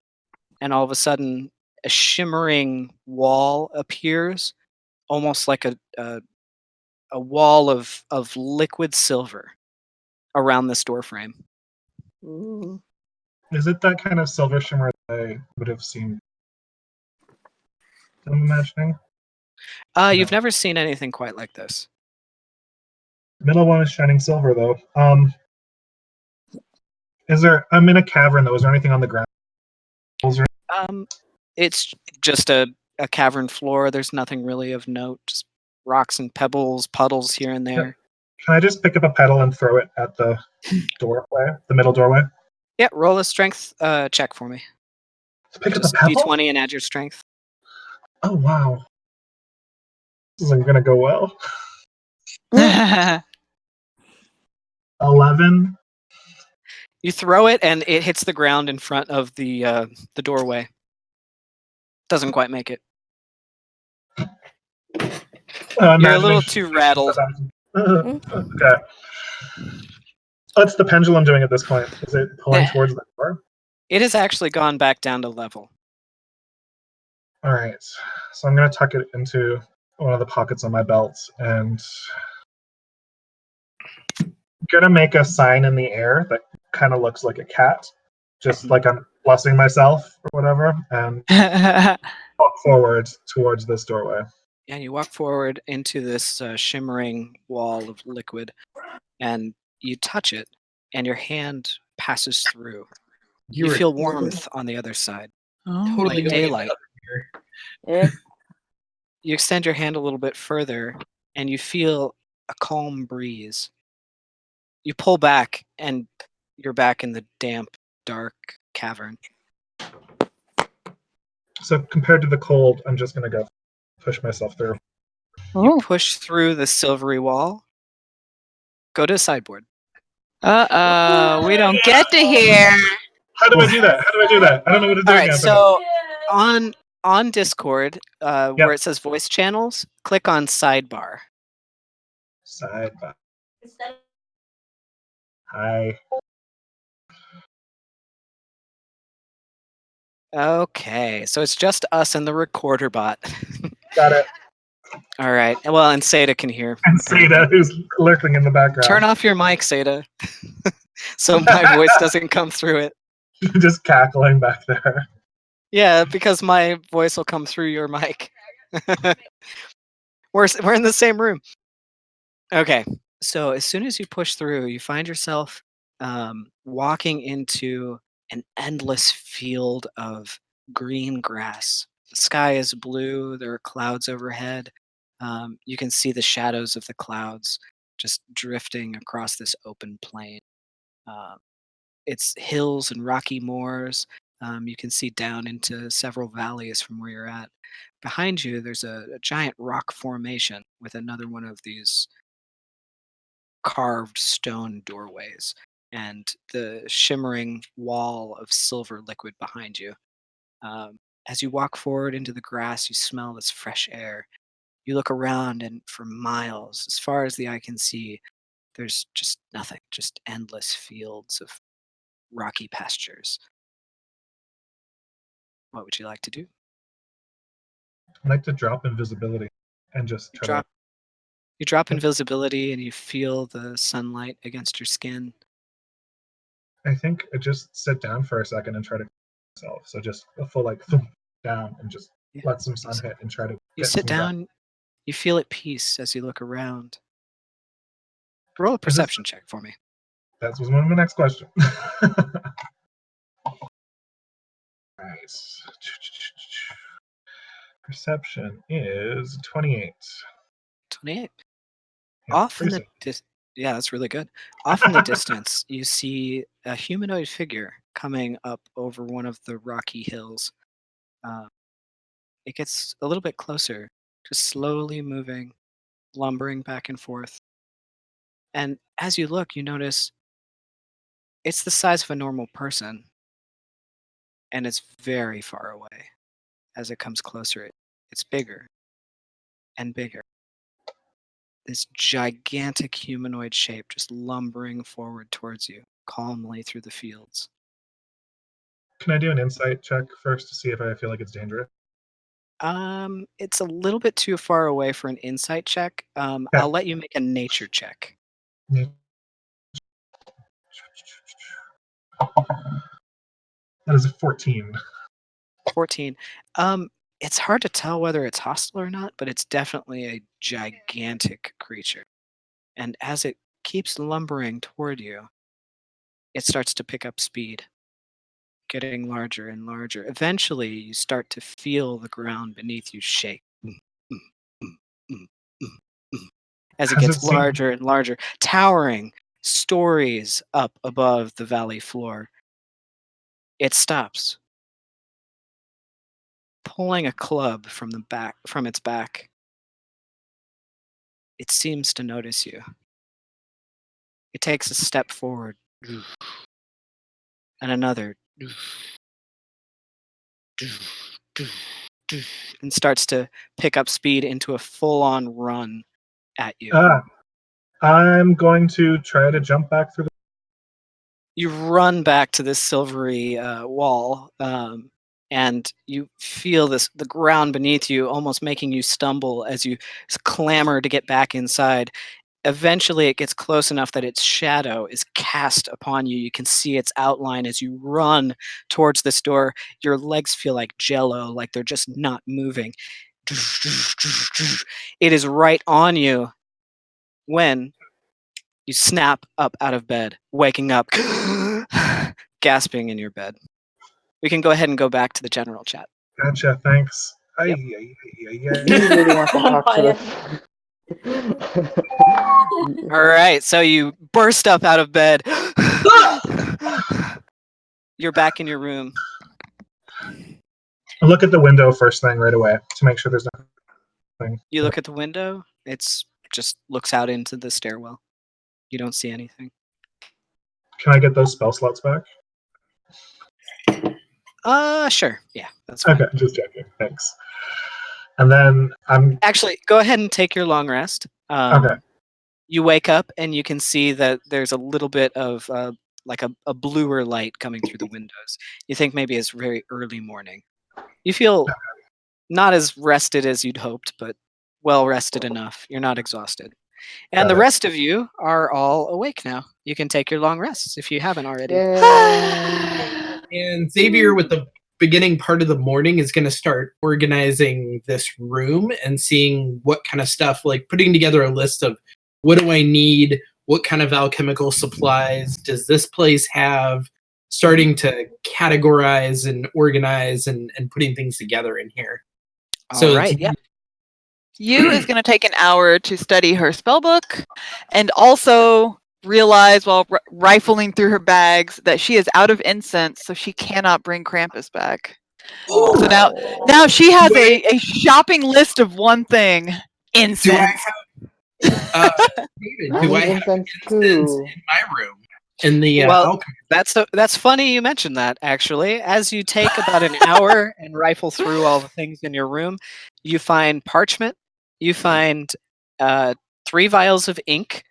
And all of a sudden, a shimmering wall appears, almost like a wall of liquid silver around this door frame. Ooh. Is it that kind of silver shimmer that I would have seen? I'm imagining. You've never seen anything quite like this. Middle one is shining silver though. Is there? I'm in a cavern though. Is there anything on the ground? It's just a cavern floor. There's nothing really of note. Just rocks and pebbles, puddles here and there. Can I just pick up a pedal and throw it at the doorway, the middle doorway? Yeah, roll a strength check for me. Pick Just up a pebble? D20 and add your strength. Oh wow. This isn't gonna go well. 11. You throw it and it hits the ground in front of the doorway. Doesn't quite make it. You're a little too rattled. Okay. What's the pendulum doing at this point? Is it pulling towards the door? It has actually gone back down to level. All right. So I'm going to tuck it into one of the pockets on my belt and going to make a sign in the air that kind of looks like a cat, just like I'm blessing myself or whatever, and walk forward towards this doorway. And you walk forward into this shimmering wall of liquid, and you touch it, and your hand passes through. You feel warmth on the other side. Totally like daylight. Yeah. You extend your hand a little bit further, and you feel a calm breeze. You pull back, and you're back in the damp, dark cavern. So compared to the cold, I'm just going to go push myself through. You push through the silvery wall. Go to a sideboard. Uh-oh, we don't get to hear. How do I do that? How do I do that? I don't know what to do. All right, so on Discord, where it says voice channels, click on sidebar. Sidebar. Hi. Okay, so it's just us and the recorder bot. Got it. All right. Well, and Seda can hear. And apparently. Seda, who's lurking in the background. Turn off your mic, Seda, so my voice doesn't come through it. Just cackling back there. Yeah, because my voice will come through your mic. We're in the same room. Okay, so as soon as you push through, you find yourself walking into an endless field of green grass. The sky is blue. There are clouds overhead. You can see the shadows of the clouds just drifting across this open plain. It's hills and rocky moors. You can see down into several valleys from where you're at. Behind you, there's a giant rock formation with another one of these carved stone doorways and the shimmering wall of silver liquid behind you. As you walk forward into the grass, you smell this fresh air. You look around, and for miles, as far as the eye can see, there's just nothing, just endless fields of rocky pastures. What would you like to do? I'd like to drop invisibility and just try to... You drop invisibility and you feel the sunlight against your skin. I think I just sit down for a second and try to myself. So just a full like thump down and just let some sun hit and try to You sit down, you feel at peace as you look around. Roll a perception check for me. That was one of the next question. Nice. Perception is 28. 28. Yeah, Off in the yeah, that's really good. Off in the distance, you see a humanoid figure coming up over one of the rocky hills. It gets a little bit closer, just slowly moving, lumbering back and forth. And as you look, you notice it's the size of a normal person, and it's very far away. As it comes closer, it's bigger and bigger. This gigantic humanoid shape just lumbering forward towards you, calmly through the fields. Can I do an insight check first to see if I feel like it's dangerous? It's a little bit too far away for an insight check. I'll let you make a nature check. That is a 14. 14. It's hard to tell whether it's hostile or not, but it's definitely a gigantic creature. And as it keeps lumbering toward you, it starts to pick up speed, getting larger and larger. Eventually, you start to feel the ground beneath you shake. As it gets larger and larger, towering stories up above the valley floor. It stops, pulling a club from its back. It seems to notice you. It takes a step forward, and another, and starts to pick up speed into a full-on run at you. I'm going to try to jump back through the... You run back to this silvery wall, and you feel the ground beneath you almost making you stumble as you clamor to get back inside. Eventually, it gets close enough that its shadow is cast upon you. You can see its outline as you run towards this door. Your legs feel like jello, like they're just not moving. It is right on you when you snap up out of bed, waking up, gasping in your bed. We can go ahead and go back to the general chat. Gotcha, thanks. Yep. You really want to talk to us? All right, so you burst up out of bed. You're back in your room. Look at the window first thing right away to make sure there's nothing. You look at the window. It's just looks out into the stairwell. You don't see anything. Can I get those spell slots back? Sure. Yeah, that's fine. Okay, just checking. Thanks. And then Actually, go ahead and take your long rest. Okay. You wake up and you can see that there's a little bit of like a bluer light coming through the windows. You think maybe it's very early morning. You feel not as rested as you'd hoped, but well rested enough. You're not exhausted. And the rest of you are all awake now. You can take your long rests if you haven't already. And Xavier, with the beginning part of the morning, is going to start organizing this room and seeing what kind of stuff, like putting together a list of what do I need, what kind of alchemical supplies does this place have, starting to categorize and organize and putting things together in here. All right, yeah. Yu is going to take an hour to study her spellbook and also realize while rifling through her bags that she is out of incense, so she cannot bring Krampus back. Ooh. So now she has a shopping list of one thing: incense. David, do I have incense in my room? In the alchemy? That's funny you mentioned that, actually. As you take about an hour and rifle through all the things in your room, you find parchment, you find 3 vials of ink.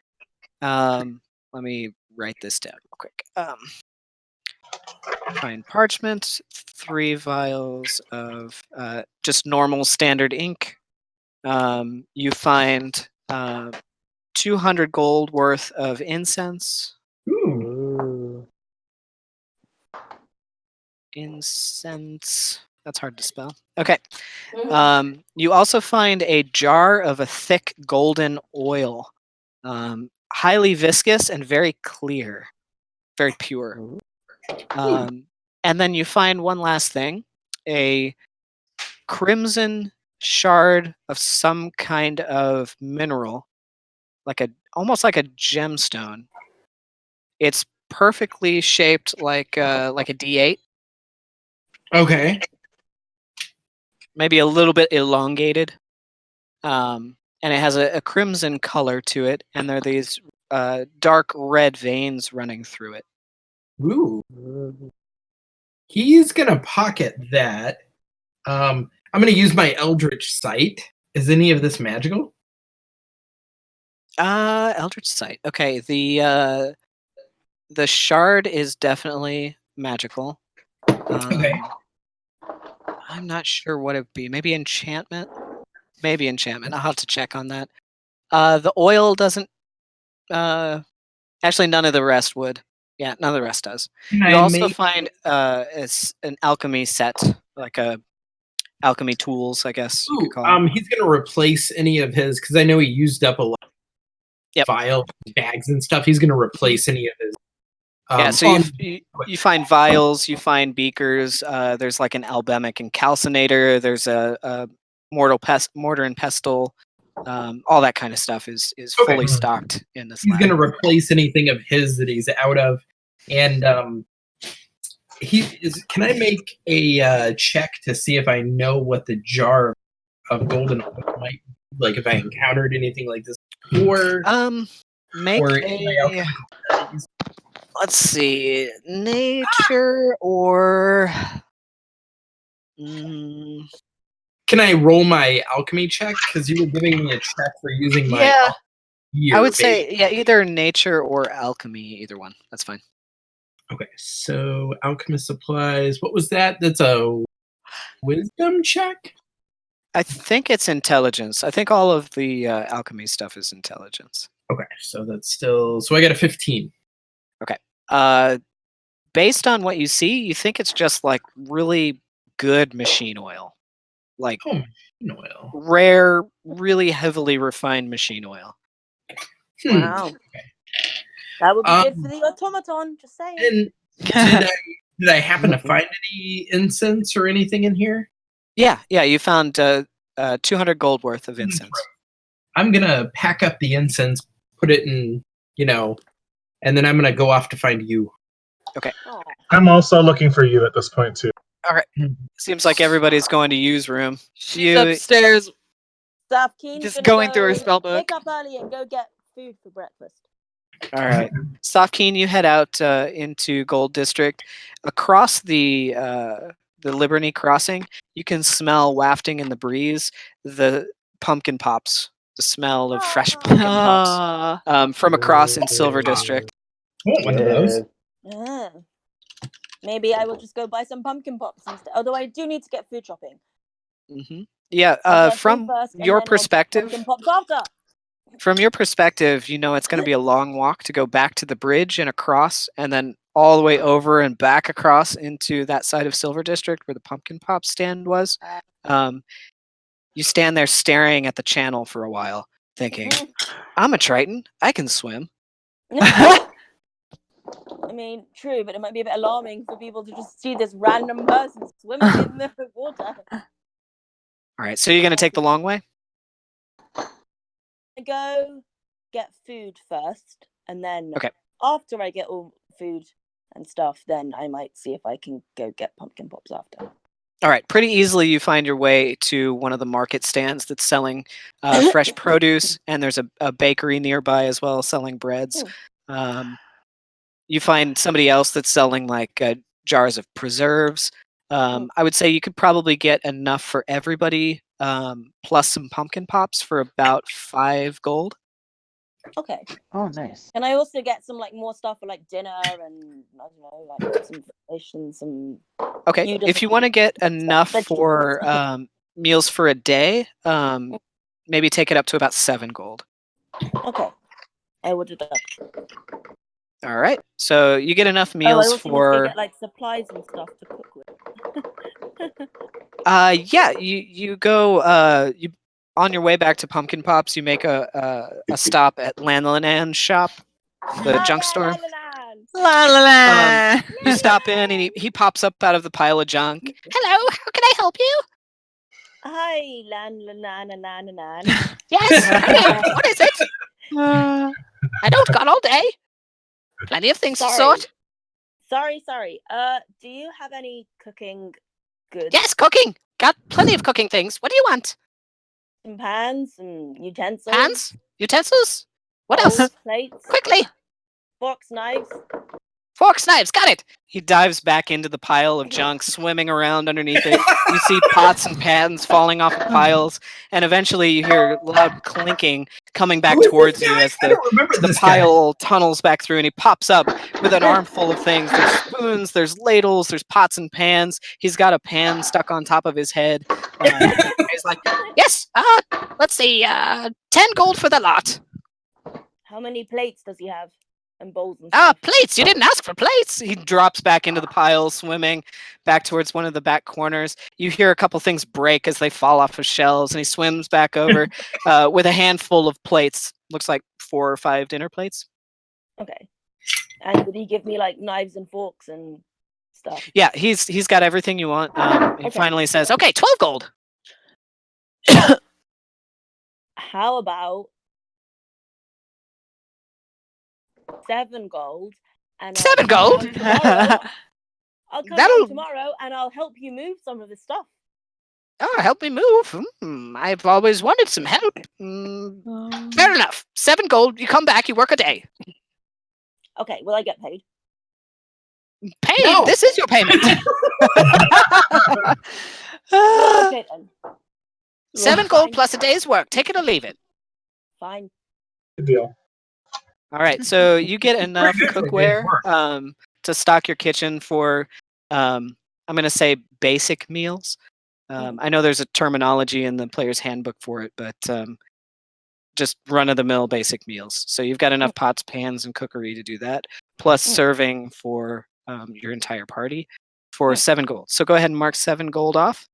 Let me write this down real quick. Find parchment, 3 vials of just normal standard ink. You find 200 gold worth of incense. Ooh. Incense. That's hard to spell. Okay. You also find a jar of a thick golden oil. Highly viscous and very clear. Very pure. And then you find one last thing. A crimson shard of some kind of mineral. Almost like a gemstone. It's perfectly shaped like a D8. Okay. Maybe a little bit elongated. And it has a crimson color to it, and there are these dark red veins running through it. Ooh. He's gonna pocket that. I'm gonna use my Eldritch Sight. Is any of this magical? Eldritch Sight. Okay, the shard is definitely magical. Okay. I'm not sure what it'd be. Maybe enchantment? Maybe enchantment. I'll have to check on that. The oil doesn't... actually, none of the rest would. Yeah, none of the rest does. You also find it's an alchemy set, like a alchemy tools, I guess you could call them. He's gonna replace any of his, because I know he used up a lot of vials, bags, and stuff. He's gonna replace any of his. Yeah, so you find vials, you find beakers. There's like an albemic and calcinator. There's a mortar and pestle. All that kind of stuff is fully stocked in this. He's gonna replace anything of his that he's out of, and Can I make a check to see if I know what the jar of golden oil might be? Like if I encountered anything like this, let's see, nature or. Can I roll my alchemy check? Because you were giving me a check for using my. I would say either nature or alchemy, either one. That's fine. Okay, so alchemist supplies. What was that? That's a wisdom check? I think it's intelligence. I think all of the alchemy stuff is intelligence. Okay, so that's still. So I got a 15. Okay. Based on what you see, you think it's just like really good machine oil. Like machine oil. Rare, really heavily refined machine oil. Wow. Okay. That would be good for the automaton, just saying. And did I happen to find any incense or anything in here? Yeah, you found 200 gold worth of incense. I'm going to pack up the incense, put it in, and then I'm going to go off to find you. Okay. I'm also looking for you at this point, too. All right. Seems like everybody's going to use room. She's upstairs. Safkaen just going through her spell book. Wake up early and go get food for breakfast. All right. Safkaen, you head out into Gold District. Across the Librany crossing, you can smell wafting in the breeze the pumpkin pops, the smell of fresh pumpkin pops from across in Silver District. I want one of those. Maybe I will just go buy some pumpkin pops instead. Although I do need to get food shopping. Yeah, Get from food first, and your then I'll get perspective, pumpkin pops after. it's going to be a long walk to go back to the bridge and across, and then all the way over and back across into that side of Silver District where the pumpkin pop stand was. You stand there staring at the channel for a while, thinking, I'm a Triton. I can swim. I mean, true, but it might be a bit alarming for people to just see this random person swimming in the water. All right, so you're going to take the long way? I go get food first, and then Okay. after I get all food and stuff, then I might see if I can go get pumpkin pops after. All right, pretty easily you find your way to one of the market stands that's selling fresh produce, and there's a bakery nearby as well selling breads. You find somebody else that's selling like jars of preserves. I would say you could probably get enough for everybody, plus some pumpkin pops for about 5 gold. Okay. Oh, nice. Can I also get some like more stuff for like dinner and I don't know, like some fish and some. Okay, if you want to get enough for meals for a day, maybe take it up to about 7 gold. Okay, I will do that. All right, so you get enough meals I also for. need to get like supplies and stuff to cook with. Yeah, you go. You on your way back to Pumpkin Pops, you make a stop at Lindel shop, the junk store. La la la. You stop in, and he pops up out of the pile of junk. Hello, how can I help you? Hi, Lan. Yes, what is it? I don't got all day. Plenty of things to sort. Sorry. Do you have any cooking goods? Yes, cooking. Got plenty of cooking things. What do you want? Some pans and utensils. Pans? Utensils? What bowls, else? Plates. Quickly. Forks, knives. Forks, knives, got it. He dives back into the pile of junk, swimming around underneath it. You see pots and pans falling off of piles, and eventually you hear loud clinking coming back towards you as the pile tunnels back through, and he pops up with an armful of things. There's spoons, there's ladles, there's pots and pans. He's got a pan stuck on top of his head. He's like, yes, let's see, 10 gold for the lot. How many plates does he have? And bowls and stuff. Plates! You didn't ask for plates! He drops back into the pile, swimming back towards one of the back corners. You hear a couple things break as they fall off of shelves, and he swims back over with a handful of plates. Looks like 4 or 5 dinner plates. Okay. And did he give me like knives and forks and stuff? Yeah, he's got everything you want. He finally says, okay, 12 gold! How about 7 gold? And 7 gold? I'll come down tomorrow and I'll help you move some of the stuff. Oh, help me move? I've always wanted some help. Fair enough. 7 gold, you come back, you work a day. Okay, will I get paid? Paid? No. This is your payment. Okay then. 7 gold plus a day's work. Take it or leave it. Fine. Good deal. All right, so you get enough cookware to stock your kitchen for, I'm going to say, basic meals. I know there's a terminology in the player's handbook for it, but just run-of-the-mill basic meals. So you've got enough pots, pans, and cookery to do that, plus serving for your entire party for 7 gold. So go ahead and mark 7 gold off,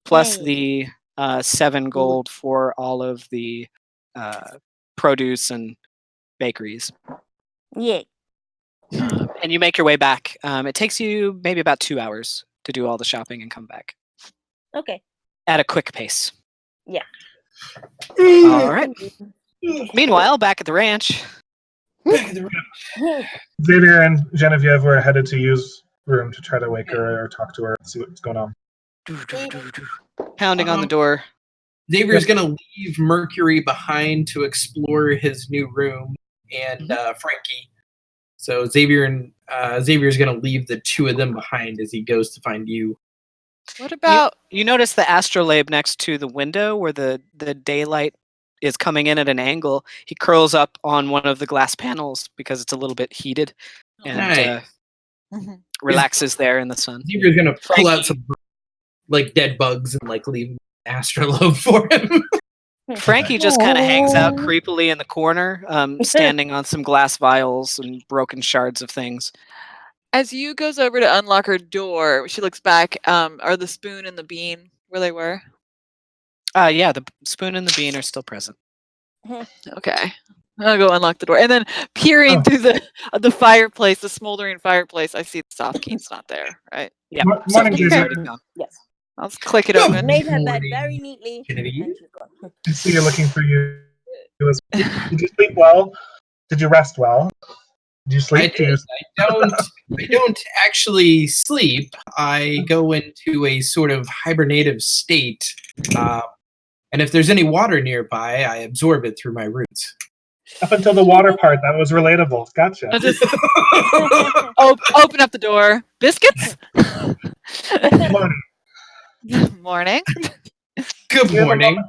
plus the 7 gold for all of the produce and bakeries. Yeah. And you make your way back. It takes you maybe about 2 hours to do all the shopping and come back. Okay. At a quick pace. Yeah. All right. Meanwhile, back at the ranch. Xavier and Genevieve were headed to Yu's room to try to wake her or talk to her and see what's going on. Pounding on the door. Xavier's going to leave Mercury behind to explore his new room and Frankie. So Xavier's going to leave the 2 of them behind as he goes to find you. What about you notice the astrolabe next to the window where the daylight is coming in at an angle? He curls up on one of the glass panels because it's a little bit heated, and relaxes there in the sun. Xavier's gonna pull out some like dead bugs and like leave astrolabe for him. Frankie just kind of hangs out creepily in the corner, standing on some glass vials and broken shards of things. As you goes over to unlock her door, she looks back. Are the spoon and the bean where they were? Yeah, the spoon and the bean are still present. Okay. I'll go unlock the door. And then peering through the fireplace, the smoldering fireplace, I see the Safkaen's not there, right? Yeah. Morning, Safkaen's Xavier. already gone. Yes. I'll just click it Good open. Made her bed morning, very neatly. Genevieve. And she's gone. I see you're looking for you. Did you sleep well? Did you rest well? Did you sleep? I don't actually sleep. I go into a sort of hibernative state, and if there's any water nearby, I absorb it through my roots. Up until the water part, that was relatable. Gotcha. I'll just open up the door. Biscuits? Morning. Morning. Good Do you have a morning. moment-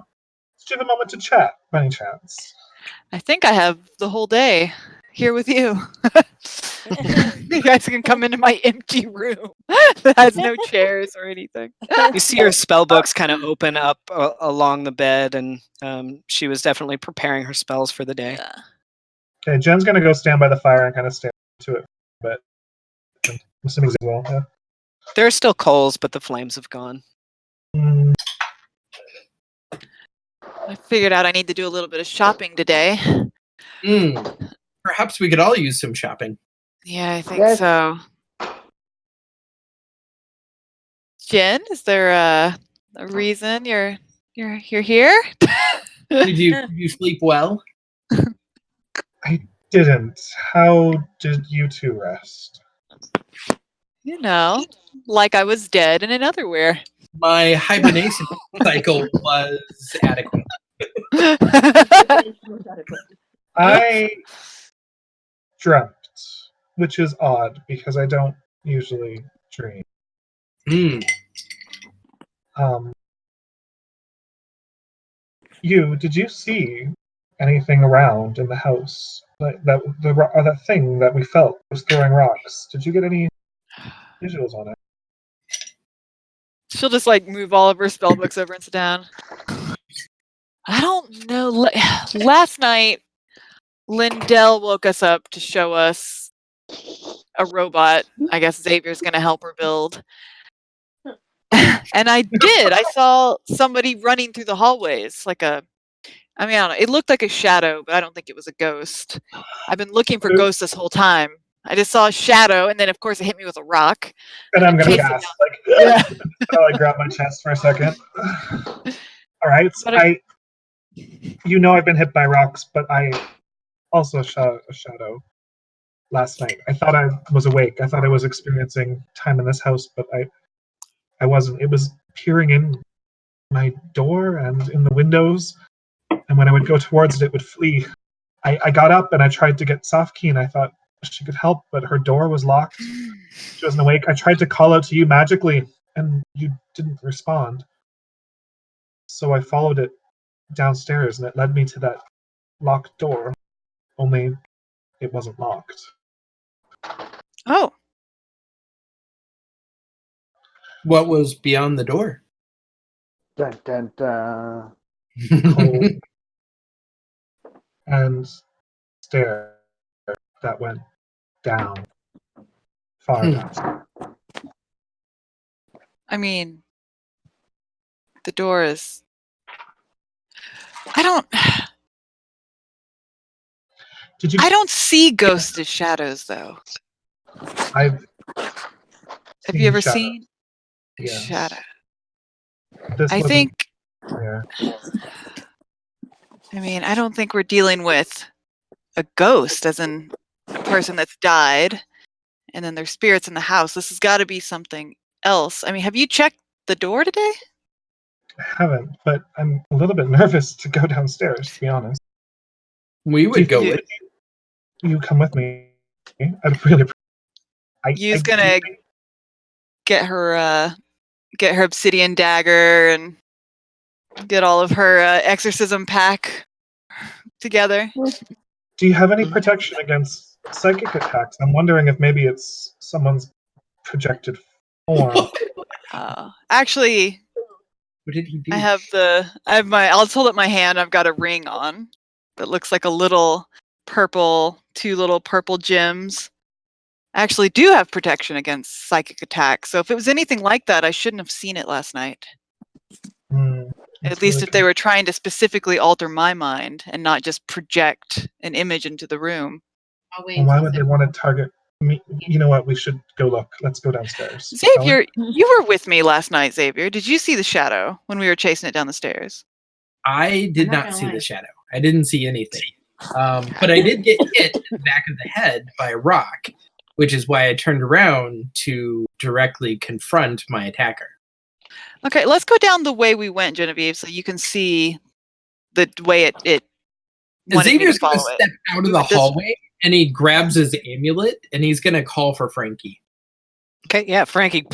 Do you have a moment to chat, by any chance? I think I have the whole day here with you. You guys can come into my empty room that has no chairs or anything. You see her spell books kind of open up along the bed, and she was definitely preparing her spells for the day. Yeah. Okay, Jen's gonna go stand by the fire and kind of stare into it, but I'm assuming as well. Yeah. There are still coals, but the flames have gone. I figured out I need to do a little bit of shopping today. Perhaps we could all use some shopping. Yeah, I think Yes. so. Jen, is there a reason you're here? Did you sleep well? I didn't. How did you two rest? You know, like I was dead in an underwear. My hibernation cycle was adequate. I dreamt, which is odd because I don't usually dream. Did you see anything around in the house? Like that thing that we felt was throwing rocks. Did you get any visuals on it? She'll just like move all of her spell books over and sit down. I don't know. Last night, Lindel woke us up to show us a robot. I guess Xavier's going to help her build. And I did. I saw somebody running through the hallways I don't know. It looked like a shadow, but I don't think it was a ghost. I've been looking for ghosts this whole time. I just saw a shadow, and then of course it hit me with a rock. And I'm gonna gasp. I'll grab my chest for a second. All right, I've been hit by rocks, but I also saw a shadow last night. I thought I was awake. I thought I was experiencing time in this house, but I wasn't. It was peering in my door and in the windows, and when I would go towards it would flee. I got up and I tried to get Safkaen. I thought she could help, but her door was locked. She wasn't awake. I tried to call out to you magically, and you didn't respond. So I followed it downstairs, and it led me to that locked door. Only it wasn't locked. Oh. What was beyond the door? Dun, dun, dun. Cold and stair that went down, far down. I mean, the door is... I don't see ghosts as shadows, though. Have you ever seen a Yes. shadow? I think... Yeah. I mean, I don't think we're dealing with a ghost, as in a person that's died, and then their spirits in the house. This has got to be something else. I mean, have you checked the door today? I haven't, but I'm a little bit nervous to go downstairs, to be honest. We would go with you. Come with me. I'd really. You's gonna get her obsidian dagger and get all of her exorcism pack together. Do you have any protection against psychic attacks? I'm wondering if maybe it's someone's projected form. Actually, what did he do? I have my. I'll hold up my hand. I've got a ring on that looks like a little purple, 2 little purple gems. I actually do have protection against psychic attacks. So if it was anything like that, I shouldn't have seen it last night. At least if they were trying to specifically alter my mind and not just project an image into the room. Well, why would they want to target me? You know what? We should go look. Let's go downstairs. Xavier, you were with me last night, Xavier. Did you see the shadow when we were chasing it down the stairs? I did not see the shadow. I didn't see anything. But I did get hit in the back of the head by a rock, which is why I turned around to directly confront my attacker. Okay, let's go down the way we went, Genevieve, so you can see the way it wanted me to Xavier's going follow to it. step out of the hallway, and he grabs his amulet, and he's going to call for Frankie. Okay, yeah, Frankie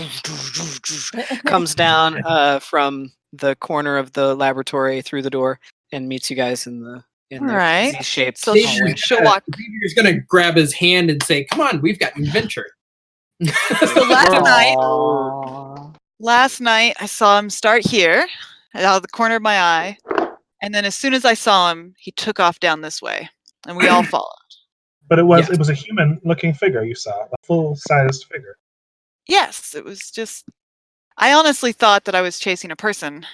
comes down from the corner of the laboratory through the door and meets you guys in the Right. Z-shaped So hallway. she'll walk. Xavier's going to grab his hand and say, "Come on, we've got invention." So last night I saw him start here, out of the corner of my eye, and then as soon as I saw him, he took off down this way, and we all followed. But it was a human-looking figure you saw, a full-sized figure. Yes, it was just. I honestly thought that I was chasing a person,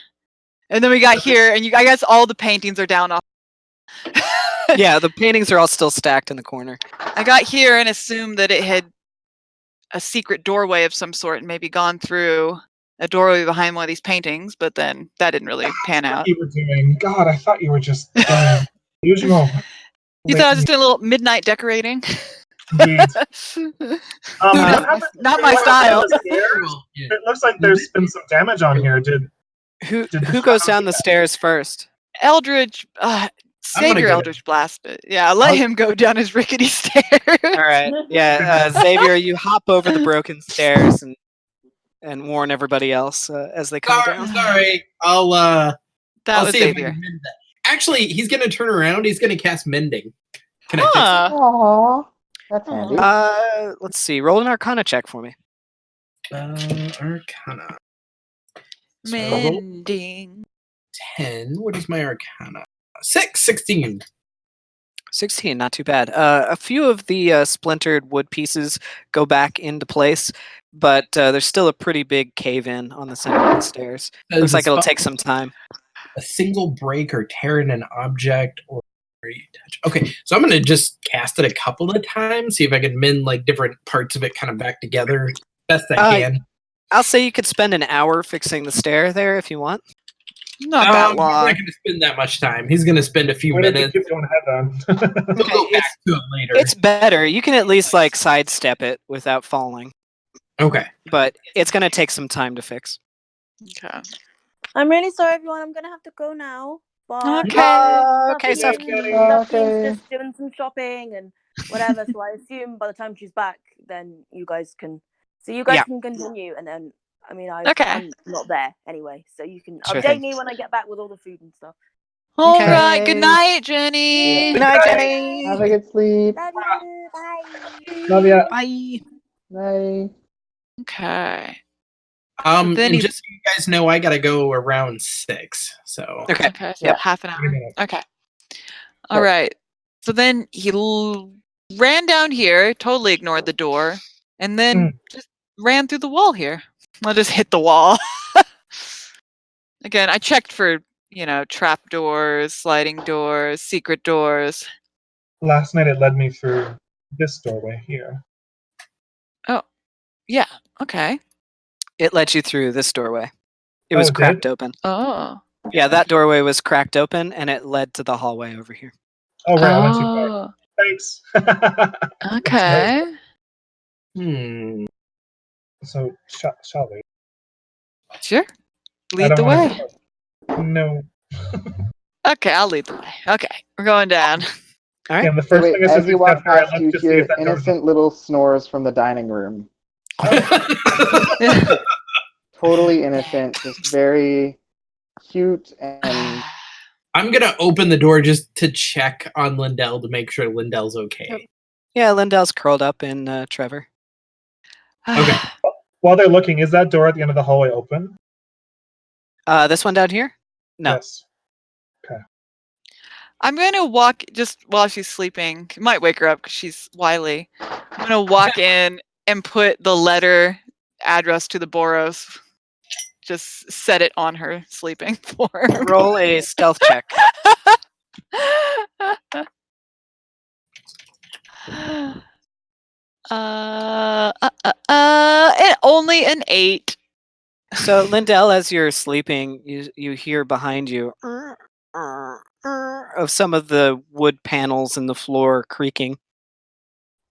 and then we got here, and I guess all the paintings are down off. Yeah, the paintings are all still stacked in the corner. I got here and assumed that it had a secret doorway of some sort and maybe gone through a doorway behind one of these paintings, but then that didn't really pan out. You were doing. God, I thought you were just usual. You thought I was just doing a little midnight decorating? Indeed. Not my style. It looks like there's been some damage on here. Who goes down the stairs first? Eldridge, Xavier Eldridge blasted. Yeah, let him go down his rickety stairs. All right. Yeah, Xavier, you hop over the broken stairs and warn everybody else as they come down. Sorry, I'll was see if I Xavier. can mend that. Actually, he's going to turn around. He's going to cast mending. Can I fix it? Aww, that's handy. Let's see. Roll an Arcana check for me. Arcana. Mending. 10. What is my Arcana? 16. 16, not too bad. A few of the splintered wood pieces go back into place, but there's still a pretty big cave-in on the center of the stairs. Looks like it'll take some time. A single break or tear in an object or touch. Okay, so I'm going to just cast it a couple of times, see if I can mend like different parts of it kind of back together best I can. I'll say you could spend an hour fixing the stair there if you want. Not that long. He's not going to spend that much time. He's going to spend a few minutes. Keep going ahead on. We'll go back to it later. It's better. You can at least like sidestep it without falling. Okay. But it's going to take some time to fix. Okay. I'm really sorry, everyone. I'm gonna have to go now. But Okay, Safkaen's just doing some shopping and whatever. So I assume by the time she's back, then you guys can. So you guys can continue, and then I mean, I'm not there anyway, so you can update me when I get back with all the food and stuff. All right. Good night, Jenny. Good night, Jenny. Have a good sleep. Love you. Bye. Love ya. Bye. Bye. Okay. And just so you guys know, I gotta go around 6. So Okay. So half an hour. Okay. All right. So then he ran down here, totally ignored the door, and then just ran through the wall here. I'll just hit the wall. Again, I checked for, trap doors, sliding doors, secret doors. Last night it led me through this doorway here. Oh, yeah. Okay. It led you through this doorway. It was cracked open. Oh. Yeah, that doorway was cracked open, and it led to the hallway over here. Oh, right. I went too far. Thanks. Okay. So, shall we? Sure. Lead the way. No. Okay, I'll lead the way. Okay, we're going down. All right. And the first thing As you walk past, you to see hear if that door was innocent little snores from the dining room. Totally innocent, just very cute, and I'm gonna open the door just to check on Lindel to make sure Lindel's okay. Yeah, Lindel's curled up in Trevor. Okay. While they're looking, is that door at the end of the hallway open? This one down here? No. Yes. Okay. I'm going to walk just while she's sleeping. Might wake her up because she's wily. I'm going to walk in and put the letter address to the Boros. Just set it on her sleeping floor. Roll a stealth check. Only an 8. So Lindel, as you're sleeping, you hear behind you of some of the wood panels in the floor creaking.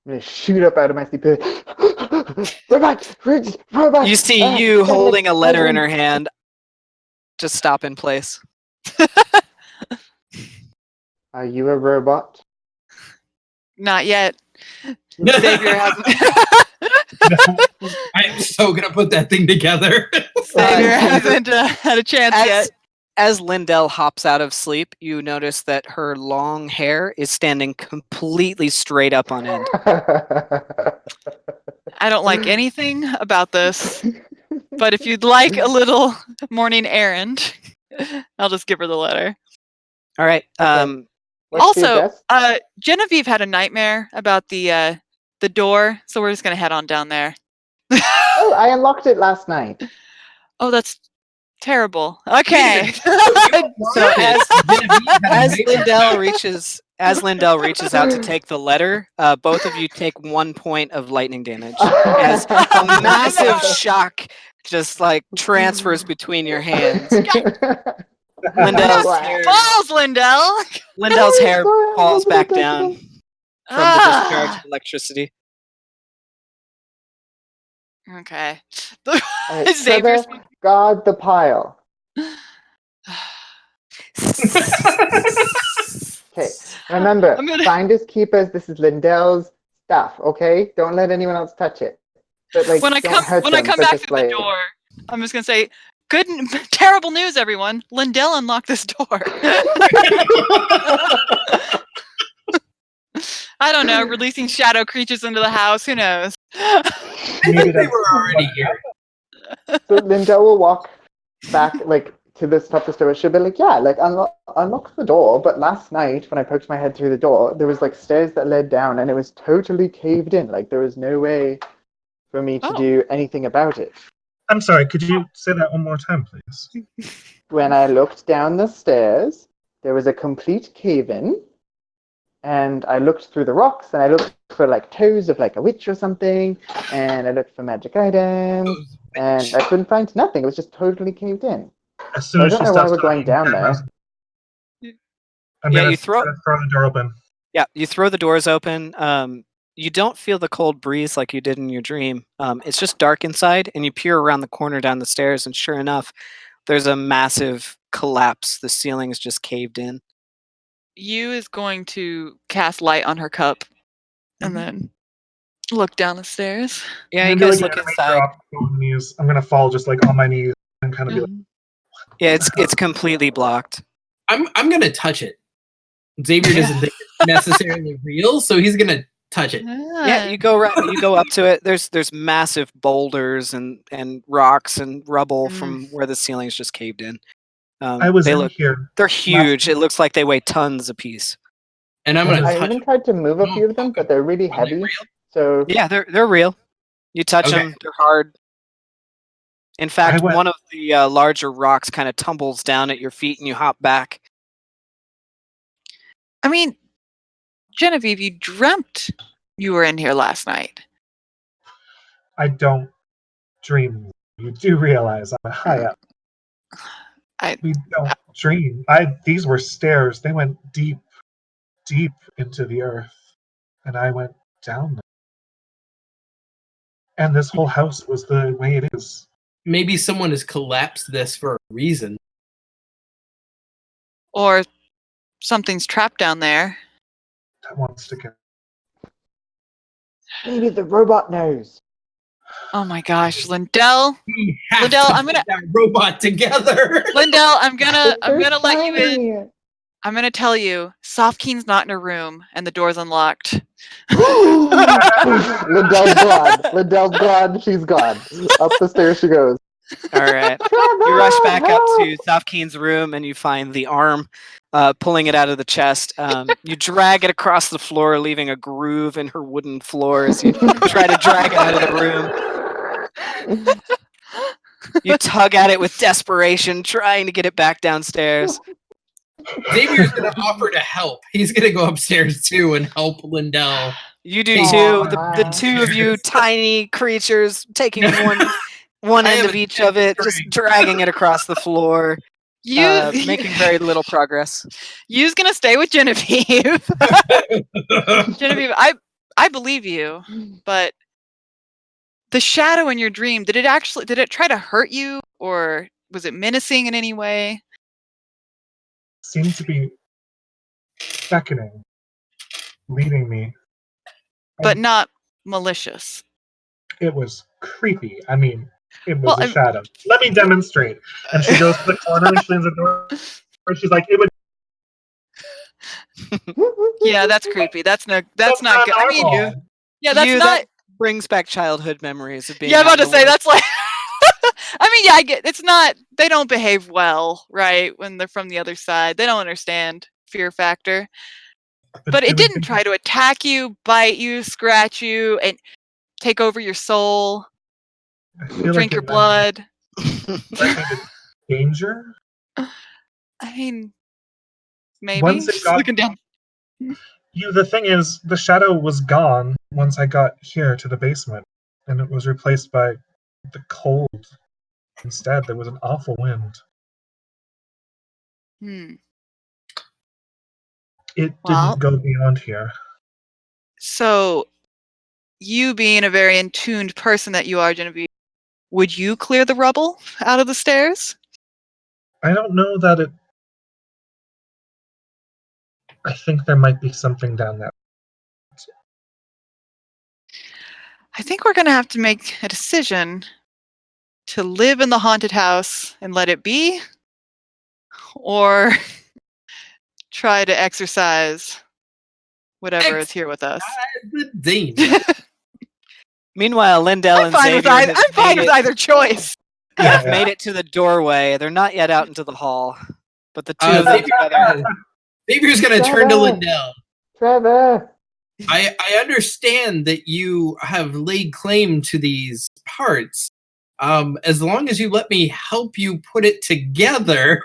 I'm gonna shoot up out of my sleep. Robot! You see you holding a letter in her hand. Just stop in place. Are you a robot? Not yet. Xavier hasn't. I'm so gonna put that thing together. Xavier hasn't had a chance yet. As Lindel hops out of sleep, you notice that her long hair is standing completely straight up on end. I don't like anything about this, but if you'd like a little morning errand, I'll just give her the letter. All right. Also, Genevieve had a nightmare about the door, so we're just gonna head on down there. Oh, I unlocked it last night. Oh, that's terrible. Okay. So as Lindel reaches out to take the letter, both of you take 1 point of lightning damage as a massive shock just like transfers between your hands. Lindel's hair, Lindel's hair falls back down from the discharge of electricity. Okay. Right, Trevor, guard the pile. Okay, remember, finders keepers. This is Lindel's stuff. Okay, don't let anyone else touch it. But, like, when I come back to the door, I'm just gonna say, terrible news, everyone. Lindel unlocked this door. I don't know, releasing shadow creatures into the house. Who knows? I think they were already here. So Lindel will walk back, like, to the top of the stairway. She'll be like, yeah, like, unlock the door. But last night, when I poked my head through the door, there was, like, stairs that led down, and it was totally caved in. Like, there was no way for me to do anything about it. I'm sorry, could you say that one more time, please? When I looked down the stairs, there was a complete cave-in. And I looked through the rocks, and I looked for, like, toes of, like, a witch or something, and I looked for magic items, and I couldn't find nothing. It was just totally caved in. As soon as I don't know why we're going down there. I'm gonna throw the door open. Yeah, you throw the doors open. You don't feel the cold breeze like you did in your dream. It's just dark inside, and you peer around the corner down the stairs, and sure enough, there's a massive collapse. The ceiling is just caved in. Yu is going to cast light on her cup and then look down the stairs. Yeah, you guys look inside. I'm gonna fall just like on my knees and kind of be like, yeah, it's completely blocked. I'm gonna touch it. Xavier doesn't think it's necessarily real, so he's gonna touch it. Yeah, you go up to it. There's massive boulders and rocks and rubble from where the ceiling's just caved in. I was in here. They're huge. It looks like they weigh tons apiece. And I even tried to move a few of them, but they're really heavy. So yeah, they're real. You touch them, they're hard. In fact, one of the larger rocks kind of tumbles down at your feet, and you hop back. I mean, Genevieve, you dreamt you were in here last night. I don't dream. You do realize I'm high up. We don't dream. These were stairs. They went deep, deep into the earth, and I went down them. And this whole house was the way it is. Maybe someone has collapsed this for a reason. Or something's trapped down there. That wants to go. Maybe the robot knows. Oh my gosh, Lindel! Lindel, I'm gonna that robot together. Lindel, I'm gonna let you in. I'm going to tell you, Safkaen's not in her room, and the door's unlocked. Lindel's gone. Lindel's gone. She's gone. Up the stairs she goes. All right. You rush back up to Safkaen's room, and you find the arm, pulling it out of the chest. You drag it across the floor, leaving a groove in her wooden floor as you try to drag it out of the room. You tug at it with desperation, trying to get it back downstairs. Xavier's going to offer to help. He's going to go upstairs too and help Lindel. You do too. The two of you tiny creatures taking one end of each of it, just dragging it across the floor. Making very little progress. You's going to stay with Genevieve. Genevieve, I believe you, but the shadow in your dream, did it try to hurt you, or was it menacing in any way? Seemed to be beckoning, leading me. But not malicious. It was creepy. I mean, it was a shadow. Let me demonstrate. And she goes to the corner and she leans the door. And she's like, it would. Yeah, that's creepy. That's not good. I mean, that brings back childhood memories of being. Yeah, I'm about to say that's like. I mean, yeah, I get it's not. They don't behave well, right? When they're from the other side, they don't understand fear factor. But it didn't try to attack you, bite you, scratch you, and take over your soul, drink your blood. Danger? I mean, maybe. Once it got, looking down. The thing is, the shadow was gone once I got here to the basement, and it was replaced by the cold. Instead, there was an awful wind. It didn't go beyond here. So, you being a very in-tuned person that you are, Genevieve, would you clear the rubble out of the stairs? I don't know that it... I think there might be something down there. I think we're going to have to make a decision to live in the haunted house and let it be, or try to exercise whatever is here with us. Meanwhile, Lindel and Xavier I'm fine with either choice. Have made it to the doorway. They're not yet out into the hall, but the two of them together. Xavier's going to turn to Lindel. Trevor! I understand that you have laid claim to these parts. As long as you let me help you put it together.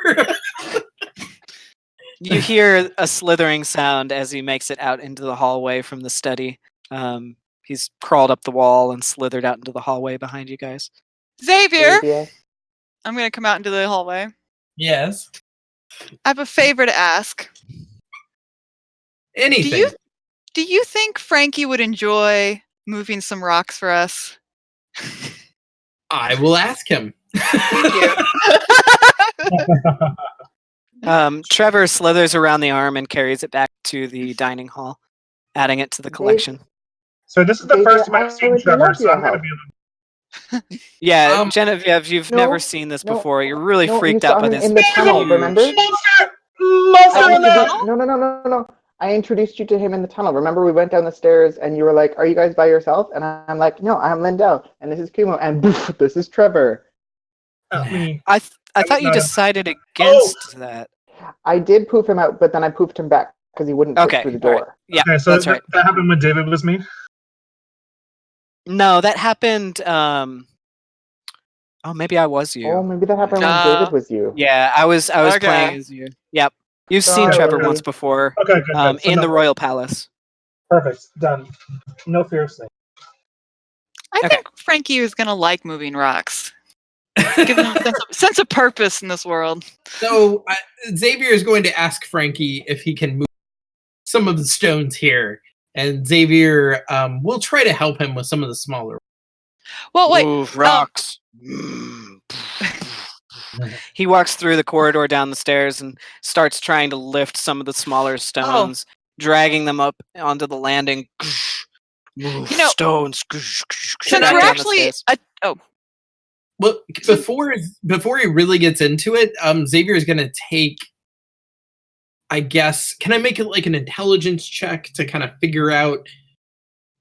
You hear a slithering sound as he makes it out into the hallway from the study. He's crawled up the wall and slithered out into the hallway behind you guys. Xavier! I'm going to come out into the hallway. Yes. I have a favor to ask. Anything. Do you think Frankie would enjoy moving some rocks for us? I will ask him. Trevor slithers around the arm and carries it back to the dining hall, adding it to the collection. So this is the first time I've seen Trevor, so I'm going to be able to... Yeah, Genevieve, you've never seen this before. You're really freaked out by this. In the tunnel, remember? No. I introduced you to him in the tunnel. Remember, we went down the stairs and you were like, "Are you guys by yourself?" And I'm like, "No, I'm Lindel, and this is Kumo, and poof, this is Trevor." I thought you decided against that. I did poof him out, but then I poofed him back because he wouldn't fit through the door. Right. Yeah, okay, so that's right. That happened when David was me? No, that happened... Oh, maybe I was you. Oh, maybe that happened when David was you. Yeah, I was playing as you. Yep. You've seen Trevor once before. Okay, good. In the Royal Palace. Perfect. Done. No fear of snake. I think Frankie is going to like moving rocks. Give him a sense of purpose in this world. So Xavier is going to ask Frankie if he can move some of the stones here. And Xavier will try to help him with some of the smaller. Well, wait. Move rocks. He walks through the corridor down the stairs and starts trying to lift some of the smaller stones, dragging them up onto the landing. Move stones. Since we're actually... Well, before he really gets into it, Xavier is going to take I guess, can I make it like an intelligence check to kind of figure out,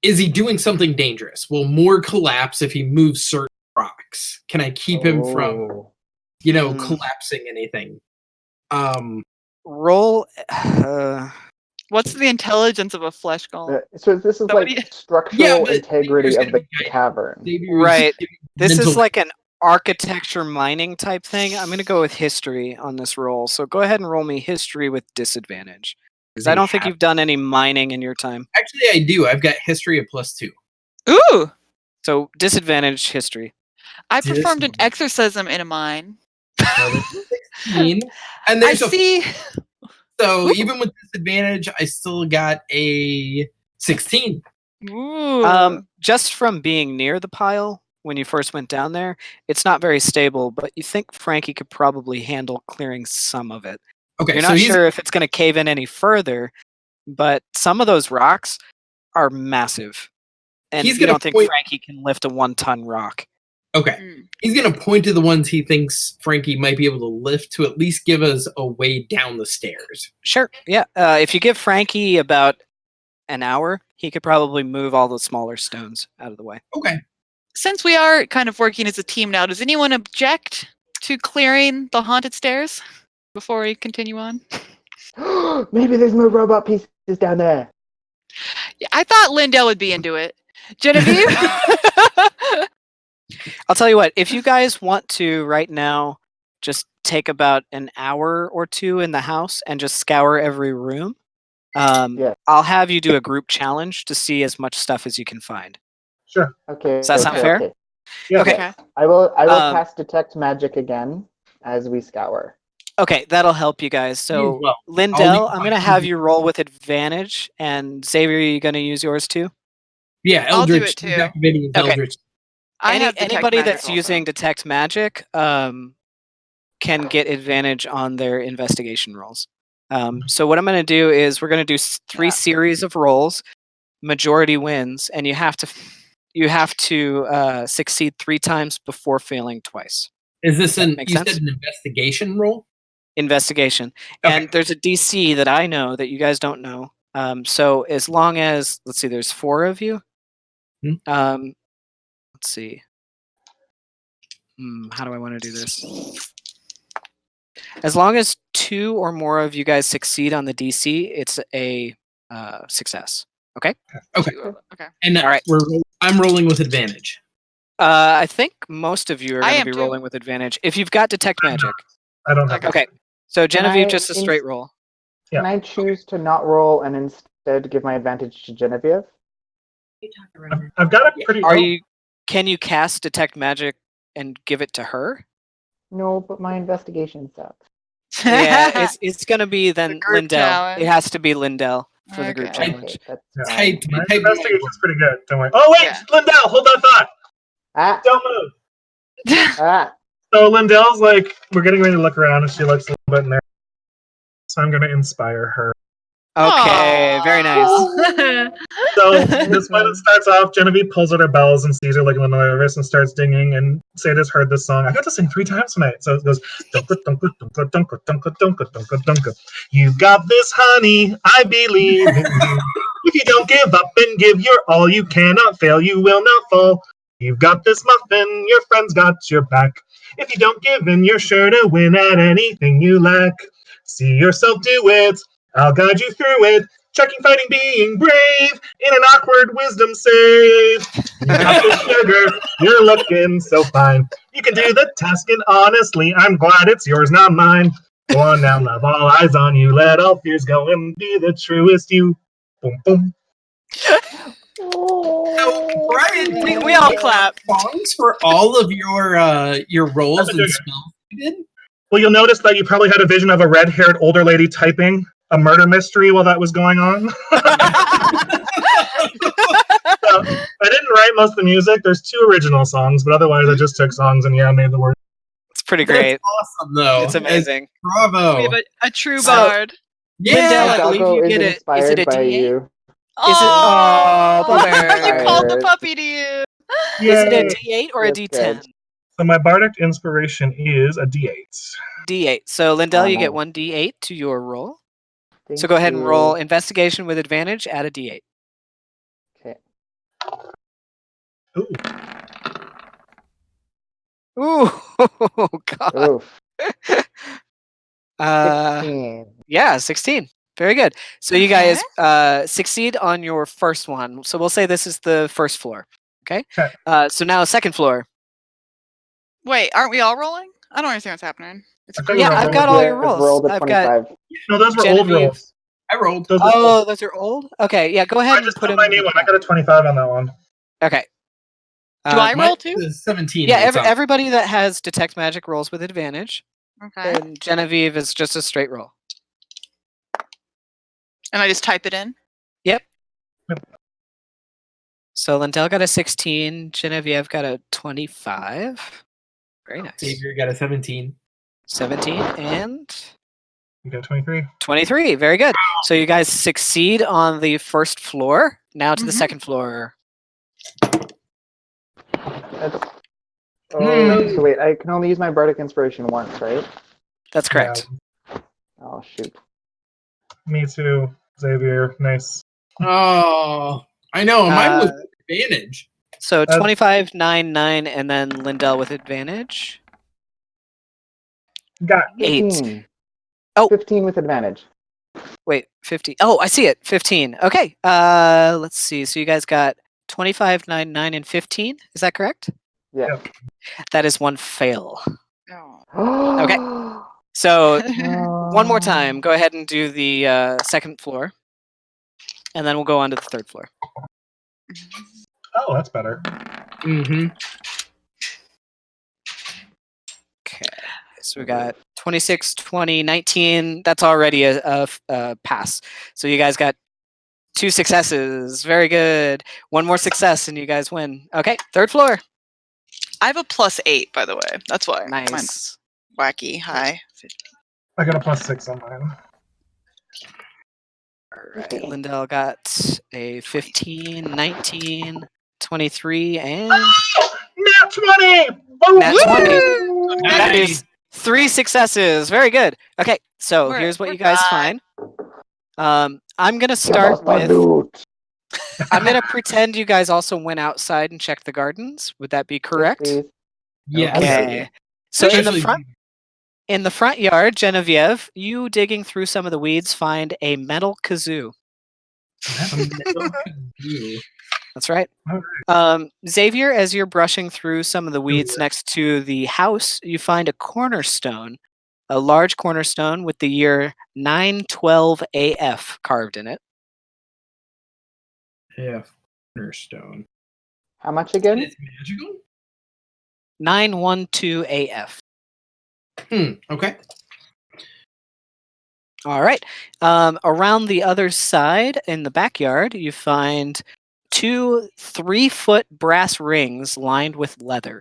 is he doing something dangerous? Will more collapse if he moves certain rocks? Can I keep him from, collapsing anything? Roll. What's the intelligence of a flesh golem? So this is like structural integrity of the cavern. Right. This is like an architecture mining type thing. I'm going to go with history on this roll. So go ahead and roll me history with disadvantage. Because I don't think you've done any mining in your time. Actually, I do. I've got history of +2. Ooh! So disadvantage history. I performed an exorcism in a mine. 16. And there's see. So even with disadvantage, I still got a 16. Ooh. Just from being near the pile when you first went down there, it's not very stable, but you think Frankie could probably handle clearing some of it. Okay, You're not sure if it's going to cave in any further, but some of those rocks are massive. And you don't think Frankie can lift a 1-ton rock. Okay. He's going to point to the ones he thinks Frankie might be able to lift to at least give us a way down the stairs. Sure. Yeah. If you give Frankie about an hour, he could probably move all the smaller stones out of the way. Okay. Since we are kind of working as a team now, does anyone object to clearing the haunted stairs before we continue on? Maybe there's more robot pieces down there. Yeah, I thought Lindel would be into it. Genevieve? I'll tell you what, if you guys want to right now just take about an hour or two in the house and just scour every room, I'll have you do a group challenge to see as much stuff as you can find. Sure. Okay. Does that sound fair? Okay. Yeah. Okay. I will cast Detect Magic again as we scour. Okay, that'll help you guys. So, Lindel, I'm going to have you roll with advantage, and Xavier, are you going to use yours too? Yeah, Eldritch. I'll do it too. Eldritch. Anybody that's using Detect Magic can get advantage on their investigation rolls. So what I'm going to do is we're going to do 3 series of rolls. Majority wins, and you have to succeed 3 times before failing twice. Is this said an investigation roll? Investigation. Okay. And there's a DC that I know that you guys don't know. So as long as, let's see, there's 4 of you. Let's see. How do I want to do this? As long as 2 or more of you guys succeed on the DC, it's a success. Okay? Okay. And all right, I'm rolling with advantage. I think most of you are going to be rolling with advantage. If you've got Detect Magic. I don't have Okay. So Genevieve, just a straight roll. Can I choose to not roll and instead give my advantage to Genevieve? I've got a pretty... Can you cast Detect Magic and give it to her? No, but my investigation sucks. Yeah, it's going to be then Lindel. Challenge. It has to be Lindel for the group challenge. My investigation's pretty good. Don't worry. Oh, wait! Yeah. Lindel, hold that thought! Don't move! So Lindel's like, we're getting ready to look around, and she looks a little bit in there. So I'm going to inspire her. Okay, very nice. So this one that starts off, Genevieve pulls out her bells and sees her looking a little nervous and starts dinging, and Sada's heard this song. I got to sing 3 times tonight. So it goes, dunka, dunka, dunka, dunka, dunka, dunka, dunka, dunka. You got this, honey, I believe in you. If you don't give up and give your all, you cannot fail, you will not fall. You've got this muffin, your friends got your back. If you don't give in, you're sure to win at anything you lack. See yourself do it. I'll guide you through it. Checking, fighting, being brave. In an awkward wisdom save. You got the sugar. You're looking so fine. You can do the task, and honestly, I'm glad it's yours, not mine. Go on now, love. All eyes on you. Let all fears go and be the truest you. Boom, boom. So, Brian, we all clap. Songs for all of your roles and spells you did? Well, you'll notice that you probably had a vision of a red-haired older lady typing a murder mystery while that was going on. So, I didn't write most of the music. There's 2 original songs, but otherwise I just took songs and made the words. It's pretty great. That's awesome, though. It's amazing. Bravo. We have a true bard. Yeah, I believe you get it. Is it a D8? You called the puppy to you. Is it a D8 or a D10? So my bardic inspiration is a D8. D8. So Lindel, you get 1 D8 to your roll. So go ahead and roll investigation with advantage. Add a d8. Okay. Ooh. Ooh, God. Oof. Uh, 16. yeah, 16. Very good. So you guys succeed on your first one. So we'll say this is the first floor. Okay. So now second floor. Wait, aren't we all rolling? I don't understand what's happening. It's Yeah, I've got all your rolls. Rolled a I've got 25. No, those were old Genevieve. rolls. I rolled. Those were Oh, old. those are old? Okay, yeah, go ahead I and just put put them my in the new one. I chat. got a 25 on that one. Okay. Do I roll Mine too? is 17. Yeah, it's up. everybody that has detect magic rolls with advantage. Okay. And Genevieve is just a straight roll. And I just type it in? Yep. So Lindel got a 16. Genevieve got a 25. Very nice. Xavier got a 17. 17 and You got 23. 23. Very good. So you guys succeed on the first floor. Now to the second floor. That's... Oh, so wait, I can only use my Bardic Inspiration once, right? That's correct. Yeah. Oh, shoot. Me too, Xavier. Nice. Oh, I know. Mine was advantage. So 25, 9, 9, and then Lindel with advantage. Got 15. Oh. 15 with advantage. Wait, 50. Oh, I see it. 15. Okay. Let's see. So you guys got 25, 9, 9, and 15. Is that correct? Yeah. That is one fail. Oh. Okay. So one more time. Go ahead and do the second floor. And then we'll go on to the third floor. Oh, that's better. Mm-hmm. Okay. So we got 26, 20, 19. That's already a pass. So you guys got 2 successes. Very good. One more success and you guys win. Okay, third floor. I have a +8, by the way. That's why. Nice. Mine's wacky high. I got a +6 on mine. All right. Lindel got a 15, 19, 23, and... Nat 20! Nat 20. That is 3 successes. Very good. Okay, so here's what you guys find. I'm going to start with... I'm going to pretend you guys also went outside and checked the gardens. Would that be correct? Yes. Okay. So in the front yard, Genevieve, you digging through some of the weeds find a metal kazoo. That's right. Xavier, as you're brushing through some of the weeds next to the house, you find a cornerstone, a large cornerstone with the year 912 AF carved in it. Yeah, cornerstone. How much again? It's magical? 912 AF. Okay. All right. Around the other side in the backyard, you find 2 3-foot brass rings lined with leather.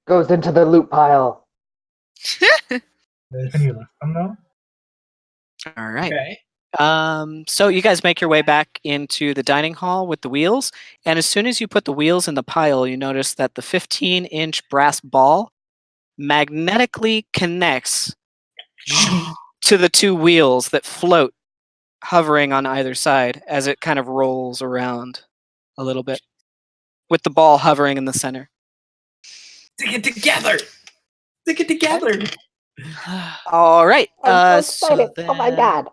Goes into the loot pile. Can you lift them though? All right. Okay. So you guys make your way back into the dining hall with the wheels, and as soon as you put the wheels in the pile, you notice that the 15-inch brass ball magnetically connects to the 2 wheels that float, hovering on either side as it kind of rolls around a little bit, with the ball hovering in the center. Stick it together. Stick it together. All right. I'm so excited. Oh my god.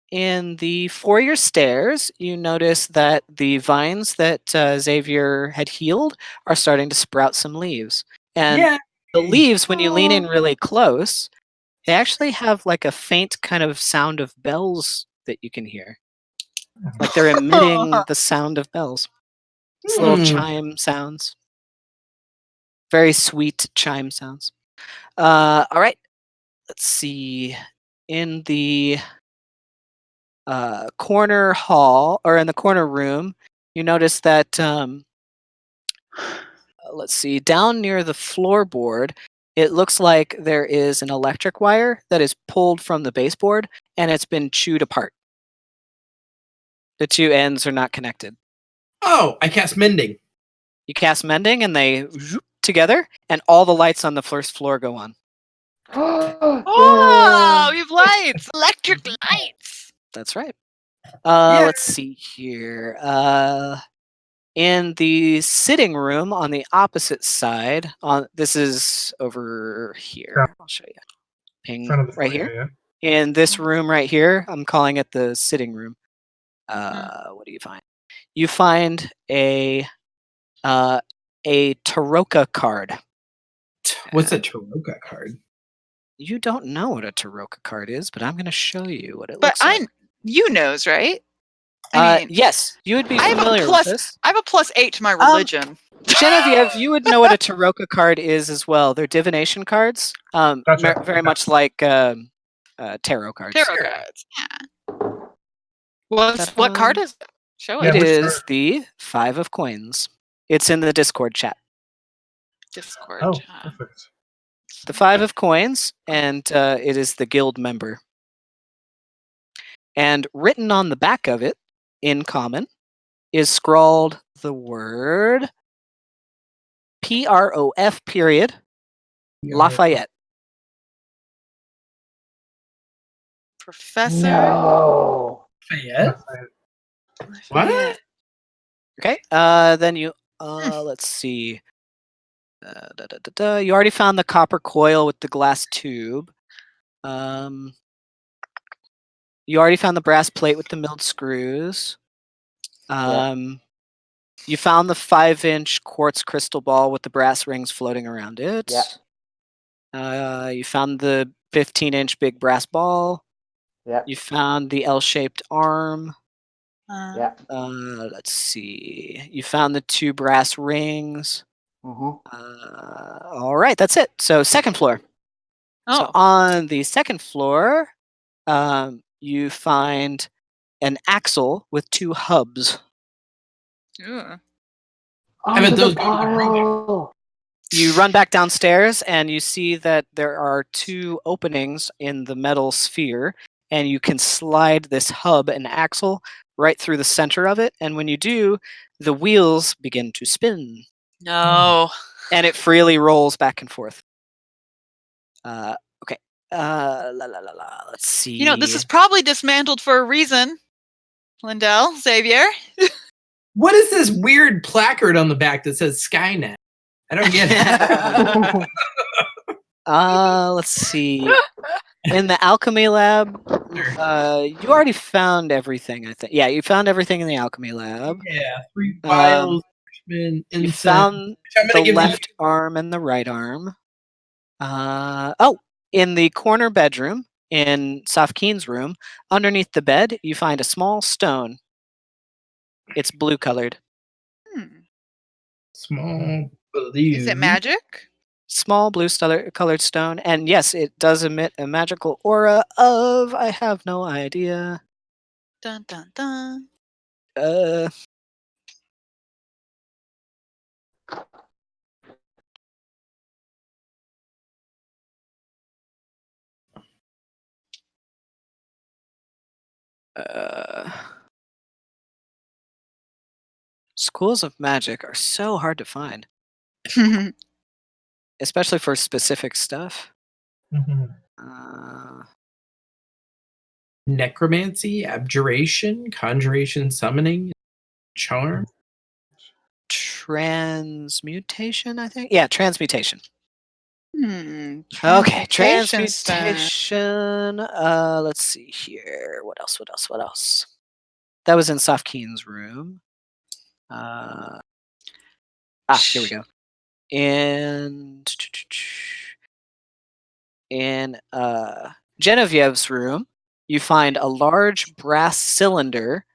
In the foyer stairs, you notice that the vines that Xavier had healed are starting to sprout some leaves. And the leaves, when you lean in really close, they actually have like a faint kind of sound of bells that you can hear. Like they're emitting the sound of bells. It's little chime sounds. Very sweet chime sounds. All right. Let's see. In the corner hall, or in the corner room, you notice that, let's see, down near the floorboard, it looks like there is an electric wire that is pulled from the baseboard, and it's been chewed apart. The 2 ends are not connected. Oh, I cast mending. You cast mending, and they zoop together, and all the lights on the first floor go on. Oh, we have lights, electric lights. That's right. Yeah. Let's see here. In the sitting room on the opposite side, this is over here. I'll show you. Ping Front of the right foyer, here. yeah. In this room right here, I'm calling it the sitting room. What do you find? You find a Taroka card. What's a Taroka card? You don't know what a Taroka card is, but I'm going to show you what it But looks like. you knows, right? I mean, yes, you would be I familiar have a plus. with this. I have a +8 to my religion. Genevieve, you would know what a Taroka card is as well. They're divination cards, Gotcha. very much like tarot cards. Tarot cards. Yeah. What card is it? Show It it. is the 5 of coins. It's in the Discord chat. Discord. Oh, perfect. The 5 of coins, and it is the guild member. And written on the back of it, in common, is scrawled the word PROF period Lafayette. Professor. No. Lafayette? What? Okay. Then you let's see. You already found the copper coil with the glass tube. You already found the brass plate with the milled screws. You found the 5-inch quartz crystal ball with the brass rings floating around it. Yeah. You found the 15-inch big brass ball. Yeah. You found the L-shaped arm. Yeah. Let's see. You found the 2 brass rings. Mm-hmm. All right, that's it. So second floor. Oh. So on the second floor, you find an axle with 2 hubs. Yeah. I bet those You run back downstairs and you see that there are 2 openings in the metal sphere, and you can slide this hub and axle right through the center of it. And when you do, the wheels begin to spin. No. And it freely rolls back and forth. Okay. Let's see. You know, this is probably dismantled for a reason. Lindel, Xavier. What is this weird placard on the back that says Skynet? I don't get it. Let's see. In the alchemy lab, you already found everything, I think. Yeah, you found everything in the alchemy lab. Yeah, 3 vials. You found the left arm and the right arm. In the corner bedroom, in Safkaen's room, underneath the bed, you find a small stone. It's blue colored. Small blue. Is it magic? Small blue colored stone, and yes, it does emit a magical aura of, I have no idea. Dun dun dun. Schools of magic are so hard to find. Especially for specific stuff. Necromancy, abjuration, conjuration, summoning, charm. Transmutation, I think. Yeah, transmutation. Okay, transmutation. Let's see here. What else? That was in Safkaen's room. Here we go. And in Genevieve's room, you find a large brass cylinder.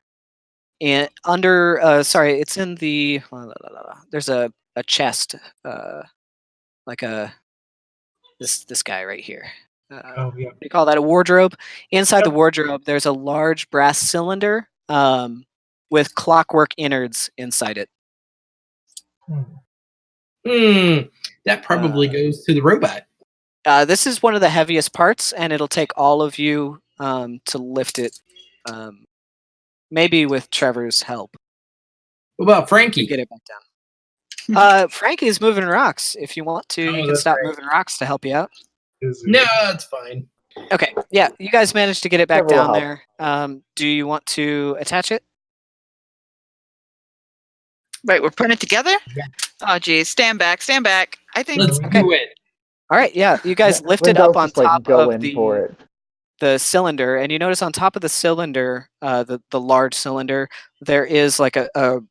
And it's in the. There's a chest, like this guy right here. Yeah. We call that a wardrobe. Inside the wardrobe, there's a large brass cylinder with clockwork innards inside it. That probably goes to the robot. This is one of the heaviest parts, and it'll take all of you to lift it. Maybe with Trevor's help. What about Frankie? Get it back down. Frankie's moving rocks. If you want to, you can stop right. moving rocks to help you out. No, it's fine. Okay, yeah, you guys managed to get it back Several down help. there. Do you want to attach it? Right, we're putting it together? Yeah. Oh, geez. Stand back. I think... Let's do it. All right, yeah, you guys lift it Lindel's up on just like top going of for it. the cylinder, and you notice on top of the cylinder, the large cylinder, there is like a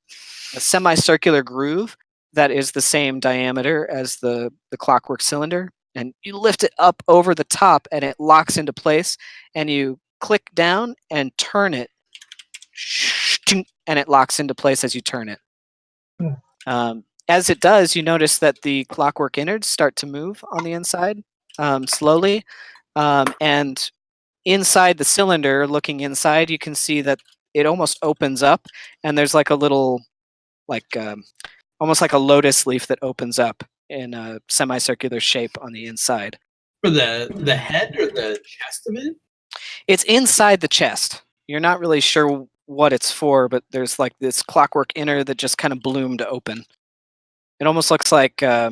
semicircular groove that is the same diameter as the clockwork cylinder, and you lift it up over the top, and it locks into place, and you click down and turn it, and it locks into place as you turn it. As it does, you notice that the clockwork innards start to move on the inside slowly, and inside the cylinder, looking inside, you can see that it almost opens up, and there's like a little, almost like a lotus leaf that opens up in a semicircular shape on the inside. For the head or the chest of it? It's inside the chest. You're not really sure what it's for, but there's like this clockwork inner that just kind of bloomed open. It almost looks like how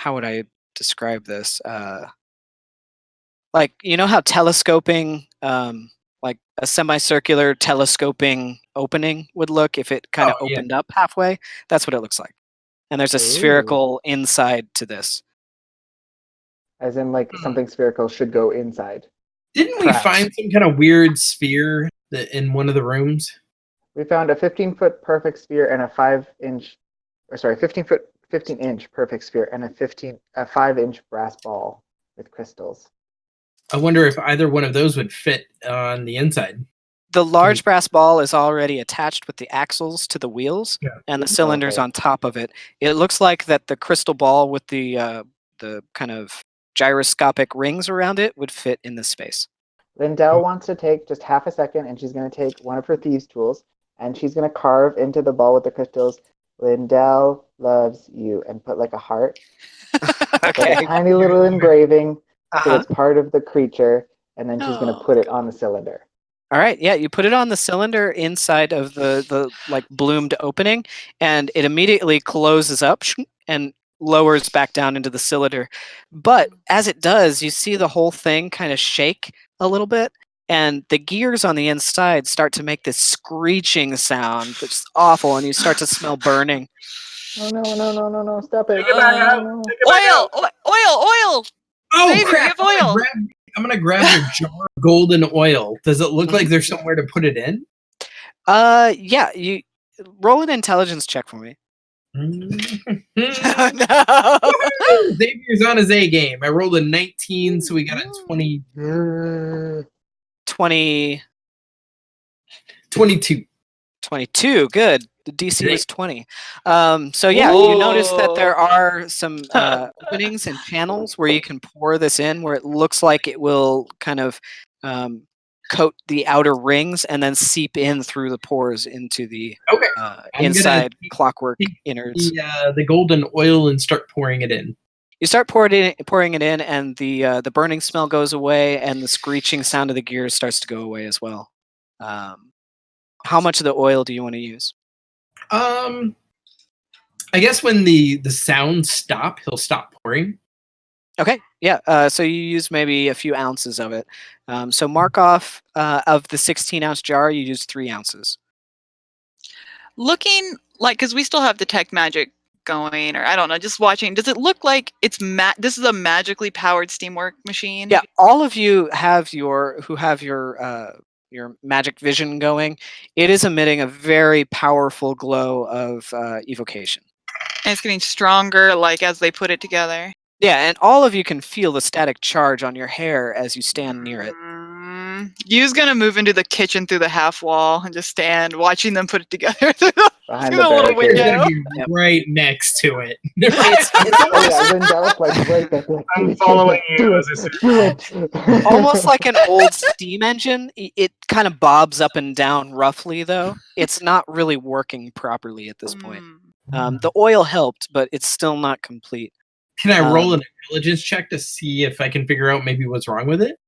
would I describe this? Like, you know how telescoping, like a semicircular telescoping opening would look if it kind of opened up halfway? That's what it looks like. And there's a spherical inside to this. As in, like, something spherical should go inside. Didn't we find some kind of weird sphere in one of the rooms? We found a 15-foot perfect sphere and a 15-inch perfect sphere and a 5-inch brass ball with crystals. I wonder if either one of those would fit on the inside. The large brass ball is already attached with the axles to the wheels, and the cylinder's on top of it. It looks like that the crystal ball with the kind of gyroscopic rings around it would fit in this space. Lindel wants to take just half a second, and she's going to take one of her thieves' tools, and she's going to carve into the ball with the crystals, "Lindel loves you," and put like a heart. Okay. Like a tiny little engraving, so it's part of the creature, and then she's going to put it on the cylinder. All right, yeah, you put it on the cylinder inside of the like bloomed opening, and it immediately closes up and lowers back down into the cylinder. But as it does, you see the whole thing kind of shake a little bit, and the gears on the inside start to make this screeching sound that's awful, and you start to smell burning. Oh no, stop it. Oil! Oh, Xavier, crap! you have oil! I'm gonna grab your jar of golden oil. Does it look like there's somewhere to put it in? Yeah, you roll an intelligence check for me. Oh, no. Xavier's on his A game. I rolled a 19, so we got a 20. 22. 22, good. The DC was 20. So yeah, you notice that there are some openings and channels where you can pour this in, where it looks like it will kind of coat the outer rings and then seep in through the pores into the inside clockwork innards. The golden oil and start pouring it in. You start pouring it in, and the burning smell goes away, and the screeching sound of the gears starts to go away as well. How much of the oil do you want to use? I guess when the sounds stop, he'll stop pouring. Okay, yeah. So you use maybe a few ounces of it. So mark off of the 16-ounce jar, you use 3 ounces. Looking like, because we still have detect magic going, or I don't know, just watching. Does it look like it's this is a magically powered steamwork machine? Yeah, all of you have your magic vision going. It is emitting a very powerful glow of evocation. And it's getting stronger, like as they put it together. Yeah, and all of you can feel the static charge on your hair as you stand near it. You's gonna move into the kitchen through the half wall and just stand watching them put it together through Behind the little window. Right next to it. I'm following you as it's almost like an old steam engine. It kind of bobs up and down roughly, though. It's not really working properly at this point. The oil helped, but it's still not complete. Can I roll an intelligence check to see if I can figure out maybe what's wrong with it?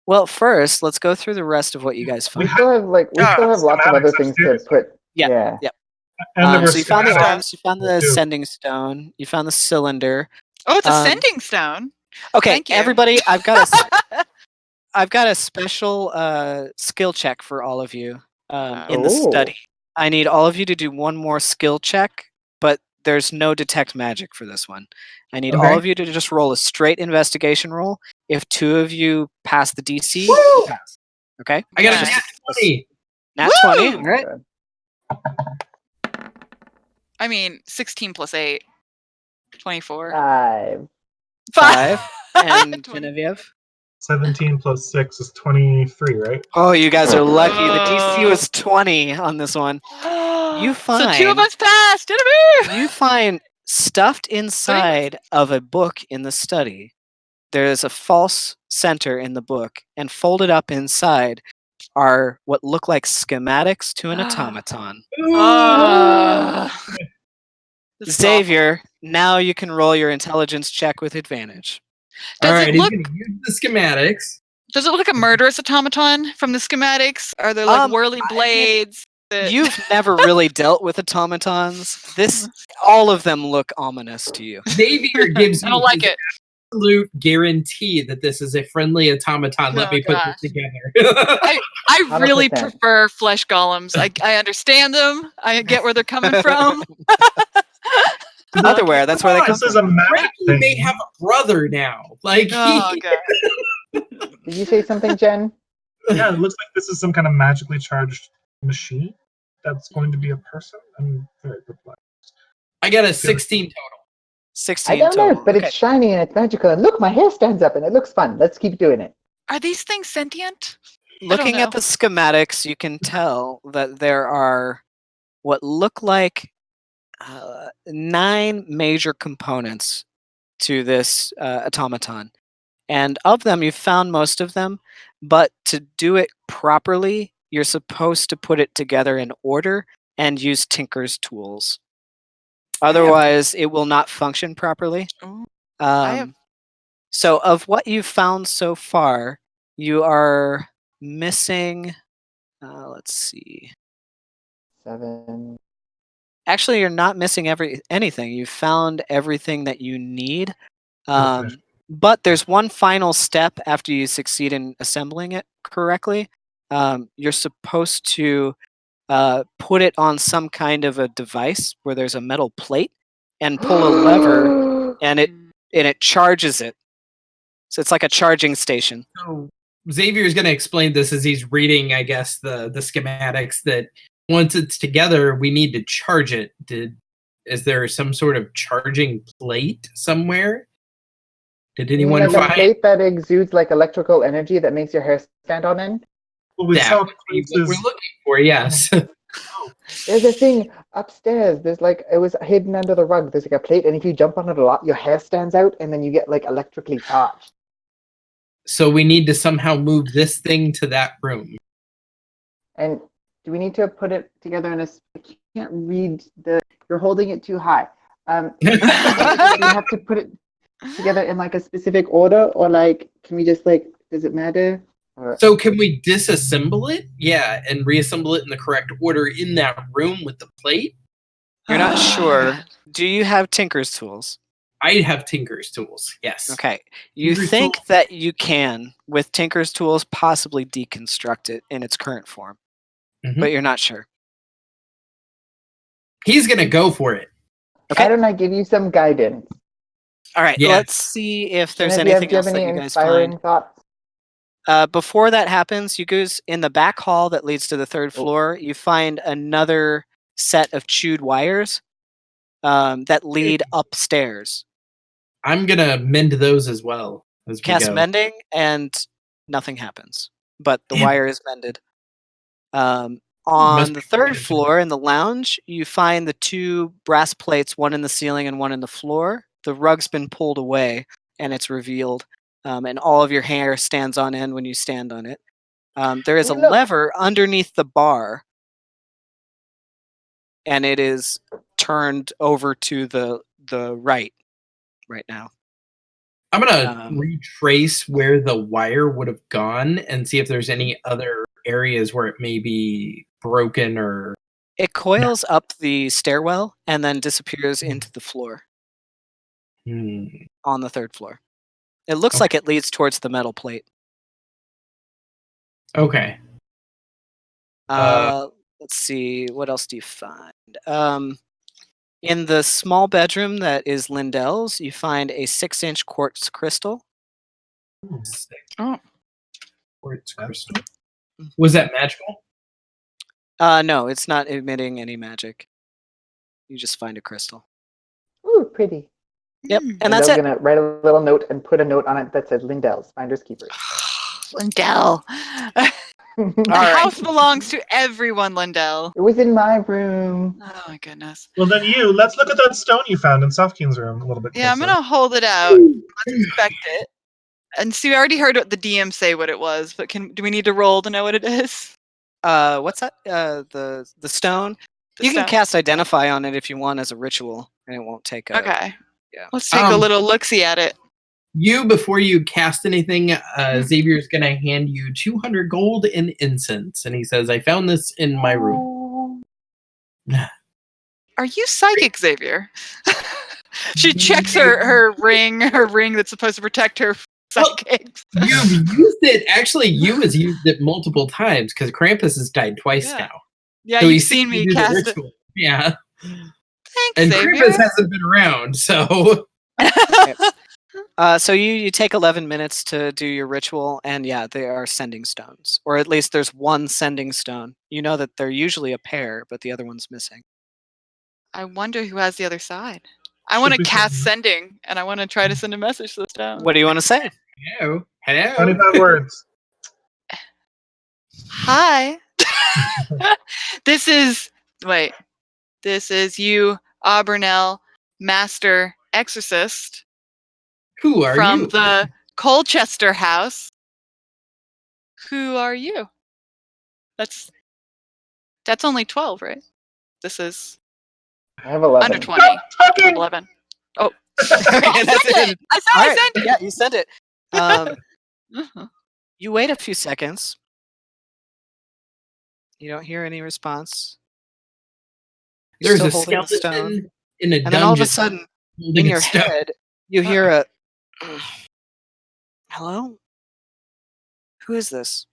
Well, first, let's go through the rest of what you guys found. We still have lots of other things to put. Yeah. So you found the arms, you found the sending stone, you found the cylinder, Oh, it's a sending stone. Okay, Thank you. everybody, I've got a special skill check for all of you in the study. I need all of you to do one more skill check, but there's no detect magic for this one. I need all of you to just roll a straight investigation roll. If 2 of you pass the DC, you pass. Okay? I got a nat 20. Nat 20, all right. I mean, 16 plus 8. 24. 5. And Genevieve? 17 plus 6 is 23, right? Oh, you guys are lucky. The DC was 20 on this one. You find, so 2 of us passed. Genevieve! You find stuffed inside of a book in the study. There is a false center in the book, and folded up inside are what look like schematics to an automaton. Xavier, now you can roll your intelligence check with advantage. Does it look? He's gonna use the schematics. Does it look like a murderous automaton from the schematics? Are there like whirling blades? You've never really dealt with automatons. All of them look ominous to you. Xavier gives I don't like it. Absolute guarantee that this is a friendly automaton. Let me put this together. I really prefer flesh golems. I understand them. I get where they're coming from. Otherwhere, that's where they come from. Frankie may have a brother now. Like, oh god. Did you say something, Jen? Yeah, it looks like this is some kind of magically charged machine that's going to be a person. I'm very perplexed. I got a 16 total. 16 I don't know, total. but it's shiny and it's magical. And look, my hair stands up and it looks fun. Let's keep doing it. Are these things sentient? Looking at the schematics, you can tell that there are what look like 9 major components to this automaton. And of them, you've found most of them, but to do it properly, you're supposed to put it together in order and use Tinker's tools. Otherwise, it will not function properly. So of what you've found so far, you are missing, let's see. 7. Actually, you're not missing anything. You've found everything that you need. But there's one final step after you succeed in assembling it correctly. You're supposed to put it on some kind of a device where there's a metal plate and pull a lever and it charges it. So it's like a charging station. So Xavier's going to explain this as he's reading, I guess, the schematics, that once it's together, we need to charge it. Is there some sort of charging plate somewhere? Did anyone like find a plate that exudes like electrical energy that makes your hair stand on end? Well, that would be what we're looking for, yes. There's a thing upstairs. There's like, it was hidden under the rug. There's like a plate, and if you jump on it a lot, your hair stands out, and then you get like electrically charged. So we need to somehow move this thing to that room. And do we need to put it together in a? I can't read the. You're holding it too high. You have to put it together in like a specific order, or like, can we just like? Does it matter? So can we disassemble it? Yeah, and reassemble it in the correct order in that room with the plate? You're not sure. Do you have Tinker's tools? I have Tinker's tools, yes. Okay. You think that you can, with Tinker's tools, possibly deconstruct it in its current form. But you're not sure. He's going to go for it. Okay. Why don't I give you some guidance? All right, let's see if there's anything else that you guys find. Thoughts? Before that happens, you guys, in the back hall that leads to the 3rd floor, you find another set of chewed wires that lead upstairs. I'm going to mend those as well. As Cast mending, and nothing happens. But the wire is mended. On the 3rd floor, in the lounge, you find the 2 brass plates, one in the ceiling and one in the floor. The rug's been pulled away, and it's revealed. And all of your hair stands on end when you stand on it. There is a lever underneath the bar, and it is turned over to the right now. I'm going to retrace where the wire would have gone and see if there's any other areas where it may be broken or... It coils up the stairwell and then disappears into the floor. on the 3rd floor. It looks like it leads towards the metal plate. Okay. Let's see. What else do you find? In the small bedroom that is Lindel's, you find a 6-inch quartz crystal. Oh. Quartz crystal. Was that magical? No, it's not emitting any magic. You just find a crystal. Ooh, pretty. Yep, and that's Lindel's it. gonna write a little note and put a note on it that says Lindel's, Finders Keepers. Lindel. The house belongs to everyone, Lindel. It was in my room. Oh my goodness. Well, then let's look at that stone you found in Safkaen's room a little bit closer. Yeah, I'm gonna hold it out. Let's inspect it. And see, we already heard what the DM say what it was, but do we need to roll to know what it is? What's that? The stone. You can cast Identify on it if you want as a ritual, and it won't take. Okay. Yeah. Let's take a little look-see at it. Before you cast anything, Xavier's going to hand you 200 gold in incense. And he says, I found this in my room. Are you psychic, Xavier? She checks her ring that's supposed to protect her psychics. You've used it. Actually, you has used it multiple times because Krampus has died twice now. Yeah, so you've seen me cast it. Yeah. Thanks, and Xavier. Krampus hasn't been around, so... So you take 11 minutes to do your ritual, and yeah, they are sending stones. Or at least there's one sending stone. You know that they're usually a pair, but the other one's missing. I wonder who has the other side. I want to cast sending, and I want to try to send a message to the stone. What do you want to say? Hello. 25 words. Hi. This is you, Auburnell, Master Exorcist. Who are from you? the Colchester house. Who are you? That's only 12, right? This is I have 11. under 20. 11. Oh. I sent it. Yeah, you sent it. You wait a few seconds. You don't hear any response. You're There's still a holding the stone. skeleton in a dungeon. And then all of a sudden, in your head, you hear a... Hello? Who is this?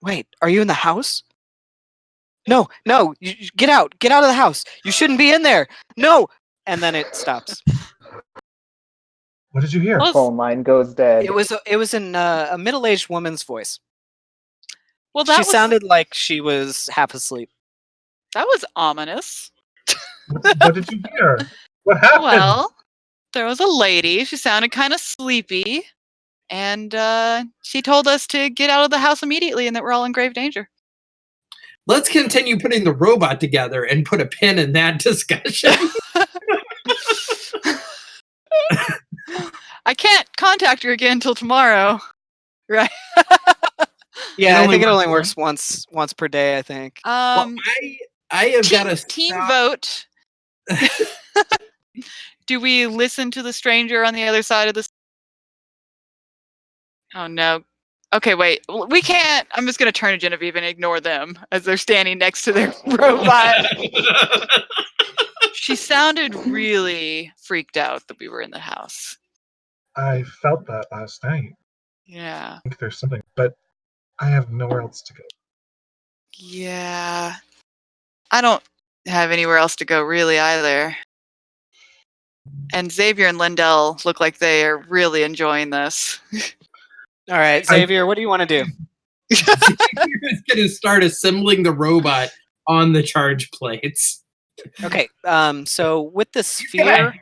Wait, are you in the house? No, you get out. Get out of the house. You shouldn't be in there. No. And then it stops. What did you hear? Phone line goes dead. It was in a middle-aged woman's voice. Well, she sounded like she was half asleep. That was ominous. What did you hear? What happened? Well, there was a lady. She sounded kind of sleepy. And she told us to get out of the house immediately and that we're all in grave danger. Let's continue putting the robot together and put a pin in that discussion. I can't contact her again until tomorrow. Right? Yeah, I think it only works once per day, I think. Well, I have got a team vote. Do we listen to the stranger on the other side of this? Oh no. Okay, wait. We can't. I'm just going to turn to Genevieve and ignore them as they're standing next to their robot. She sounded really freaked out that we were in the house. I felt that last night. Yeah. I think there's something, but I have nowhere else to go. Yeah. I don't have anywhere else to go really either. And Xavier and Lindel look like they are really enjoying this. All right, Xavier, what do you want to do? Xavier's going to start assembling the robot on the charge plates. Okay, so with the sphere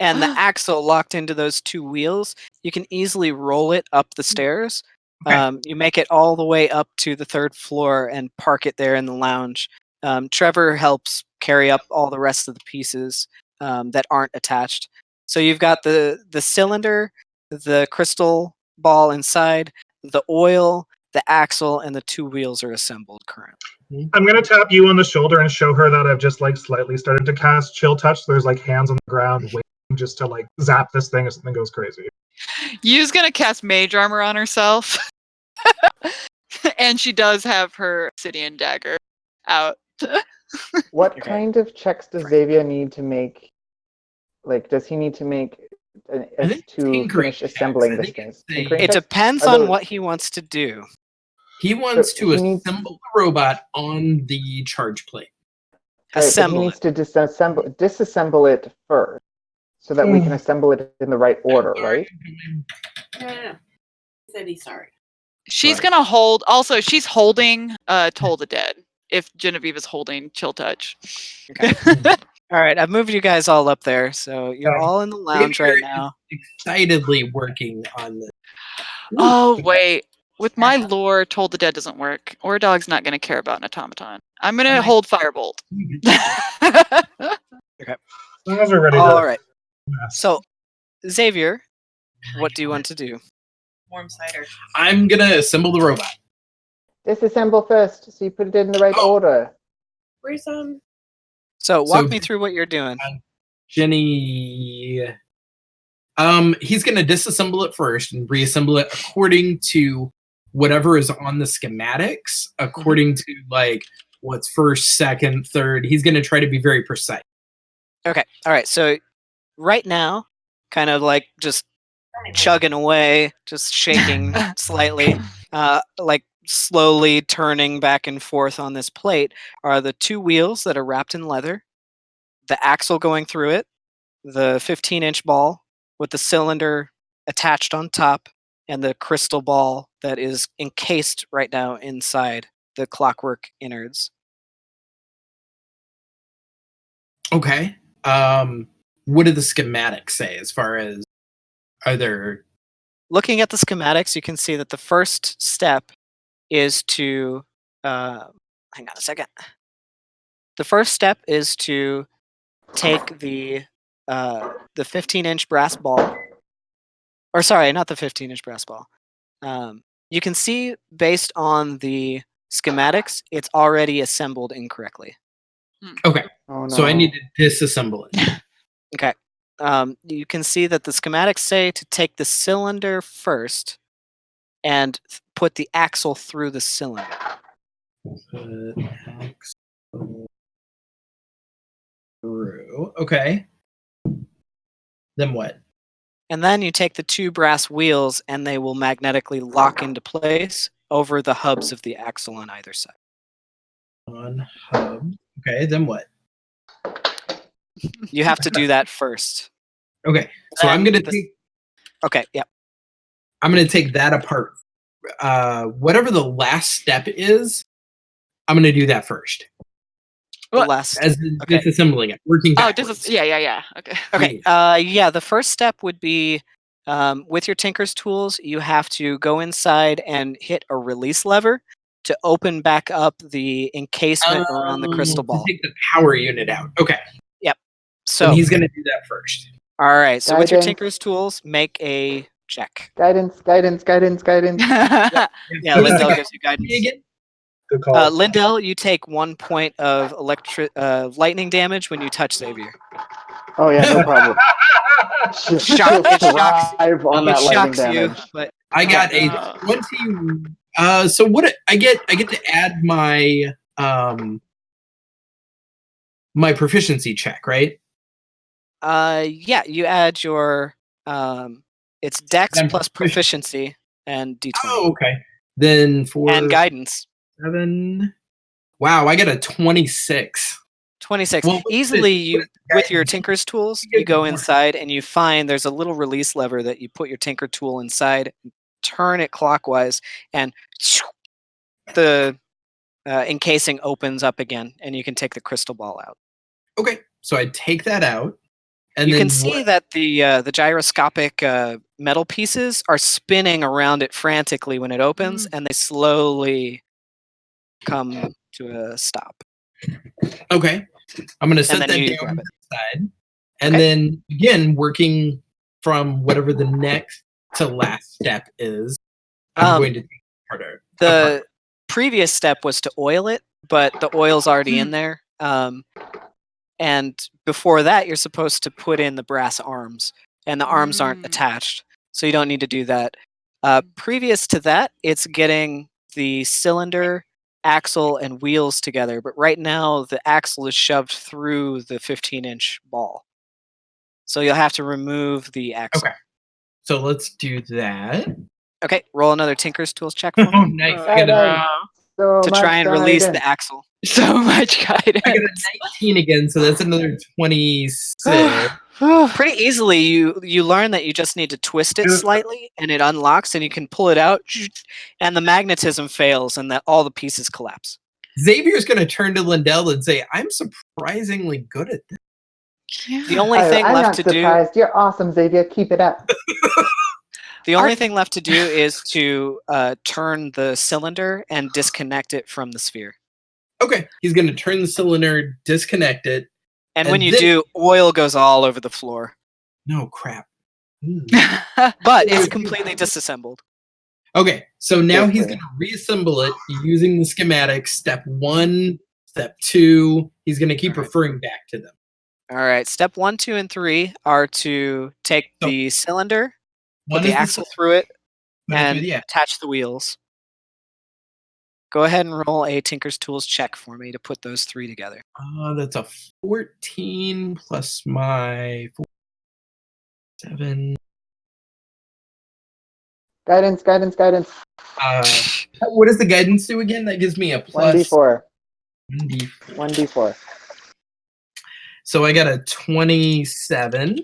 and the axle locked into those two wheels, you can easily roll it up the stairs. You make it all the way up to the 3rd floor and park it there in the lounge. Trevor helps carry up all the rest of the pieces that aren't attached. So you've got the cylinder, the crystal ball inside, the oil, the axle, and the 2 wheels are assembled currently. I'm going to tap you on the shoulder and show her that I've just slightly started to cast chill touch. There's hands on the ground waiting just to zap this thing if something goes crazy. Yu's going to cast mage armor on herself. And she does have her obsidian dagger out. What kind of checks does Xavier need to make Like, does he need to make I think to tinkering finish checks. assembling I this think thing? it's a- Tinkering It checks? depends Are on those- what he wants to do. He wants to he needs- assemble the robot on the charge plate. Right, but he Assemble needs it. to disassemble it first, so that we can assemble it in the right order, right? Yeah. Said he's sorry. She's Right. gonna hold. Also, she's holding Toll the Dead. If Genevieve is holding Chill Touch. Okay. All right, I've moved you guys all up there, so you're all in the lounge Xavier right now. is excitedly working on this. Oh wait, with my lore, Toll the Dead doesn't work. Or Dog's not gonna care about an automaton. I'm gonna hold Firebolt. Okay. As long as we're ready All to. right. So, Xavier, what do you want to do? Warm cider. I'm gonna assemble the robot. Disassemble first, so you put it in the right order. Where's So walk So- me through what you're doing. Jenny. He's gonna disassemble it first and reassemble it according to whatever is on the schematics, according to like what's first, second, third. He's gonna try to be very precise. Okay. All right. So right now, kind of like just chugging away, just shaking slightly, like slowly turning back and forth on this plate are the two wheels that are wrapped in leather, the axle going through it, the 15-inch ball with the cylinder attached on top, and the crystal ball that is encased right now inside the clockwork innards. Okay. What do the schematics say as far as are there? Looking at the schematics, you can see that the first step is to hang on a second. The first step is to take the 15-inch brass ball, or sorry, not the 15-inch brass ball. You can see based on the schematics, it's already assembled incorrectly. Okay. Oh, So I no. need to disassemble it. Okay. You can see that the schematics say to take the cylinder first and put the axle through the cylinder. Axle through. Okay. Then what? And then you take the two brass wheels and they will magnetically lock into place over the hubs of the axle on either side. On hub. Okay. Then what? You have to do that first. Okay. So I'm Then gonna the- take. Okay, yep. I'm gonna take that apart. Whatever the last step is, I'm gonna do that first. The What? last. As in Okay. disassembling it, working Oh, backwards. yeah. Okay. Okay. Yeah, the first step would be with your Tinker's tools, you have to go inside and hit a release lever to open back up the encasement around the crystal ball. To take the power unit out. Okay. Yep. So So he's gonna do that first. all right. So with your Guidance. Tinker's tools, make a check. Guidance. Yeah, Lindel gives you guidance. Again? Good call. Lindel, you take 1 point of lightning damage when you touch Xavier. Oh yeah, no problem. It shocks Thrive on that lightning damage. but I got a 20. So what I get to add my my proficiency check, right? yeah, you add your it's Dex I'm plus proficiency and D20 Oh, okay. Then for and guidance. 7. Wow, I get a 26. 26. Well, Easily you with your guidance? Tinker's tools, You you get go more. inside and you find there's a little release lever that you put your Tinker tool inside, turn it clockwise, and the encasing opens up again, and you can take the crystal ball out. Okay, so I take that out, and You then can see that the gyroscopic metal pieces are spinning around it frantically when it opens, and they slowly come to a stop. Okay, I'm gonna set then that you down grab to it. the side, and Okay. then again working from whatever the next to last step is. I'm going to take harder. The previous step was to oil it, but the oil's already in there. And before that, you're supposed to put in the brass arms, and the arms aren't attached, so you don't need to do that. Previous to that, it's getting the cylinder, axle, and wheels together, but right now the axle is shoved through the 15-inch ball. So you'll have to remove the axle. Okay. So let's do that. Okay, roll another Tinker's Tools check for me. Oh, nice. I got to try and release the axle. So much guidance. I got a 19 again, so that's another 26. Pretty easily, you learn that you just need to twist it slightly, and it unlocks, and you can pull it out, and the magnetism fails, and that all the pieces collapse. Xavier's going to turn to Lindel and say, "I'm surprisingly good at this." Yeah. The only thing I'm left not to surprised. You're awesome, Xavier. Keep it up. The only thing left to do is to turn the cylinder and disconnect it from the sphere. Okay, he's going to turn the cylinder, disconnect it. And when you do, oil goes all over the floor. No, crap. But it's completely disassembled. Okay, so now he's going to reassemble it using the schematics. Step 1, step 2. He's going to keep referring back to them. All right, step 1, 2, and 3 are to take the cylinder, put the axle through it, and attach the wheels. Go ahead and roll a Tinker's Tools check for me to put those 3 together. That's a 14 plus my 7. Guidance. What does the guidance do again? That gives me a plus 1d4. 1d4. 1d4. So I got a 27.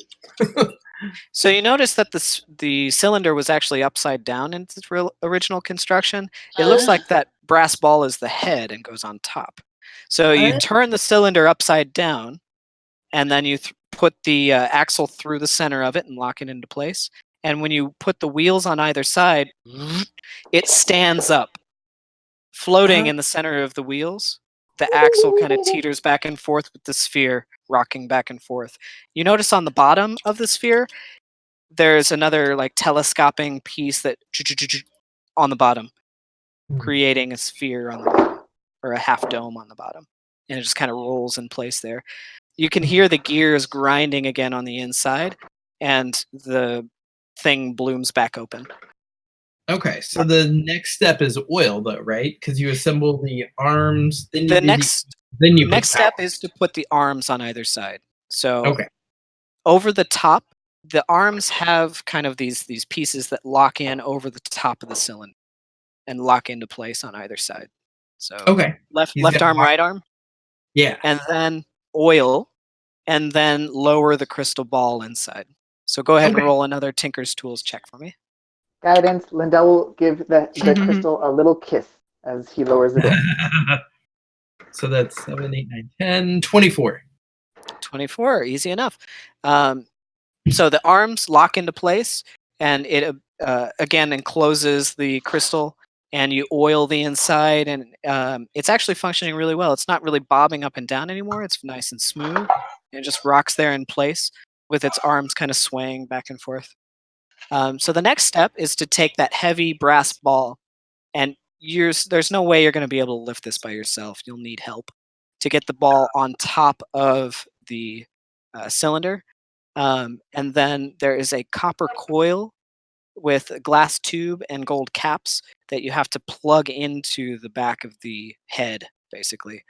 So you notice that the cylinder was actually upside down in its original construction. It looks like that brass ball is the head and goes on top. So you turn the cylinder upside down, and then you put the axle through the center of it and lock it into place. And when you put the wheels on either side, it stands up, floating in the center of the wheels. The axle kind of teeters back and forth with the sphere rocking back and forth. You notice on the bottom of the sphere, there's another like telescoping piece that on the bottom, creating a sphere on the bottom, or a half dome on the bottom. And it just kind of rolls in place there. You can hear the gears grinding again on the inside, and the thing blooms back open. Okay, so the next step is oil, though, right? Because you assemble the arms. Then The next step is to put the arms on either side. So over the top, the arms have kind of these pieces that lock in over the top of the cylinder and lock into place on either side. So left arm, right arm. Yeah. And then oil, and then lower the crystal ball inside. So go ahead and roll another Tinker's Tools check for me. Guidance. Lindel will give the crystal a little kiss as he lowers it in. So that's 7, 8, 9, 10, 24. 24, easy enough. So the arms lock into place, and it again encloses the crystal, and you oil the inside, and it's actually functioning really well. It's not really bobbing up and down anymore. It's nice and smooth, and it just rocks there in place with its arms kind of swaying back and forth. So the next step is to take that heavy brass ball, and there's no way you're going to be able to lift this by yourself. You'll need help to get the ball on top of the cylinder. And then there is a copper coil with a glass tube and gold caps that you have to plug into the back of the head, basically.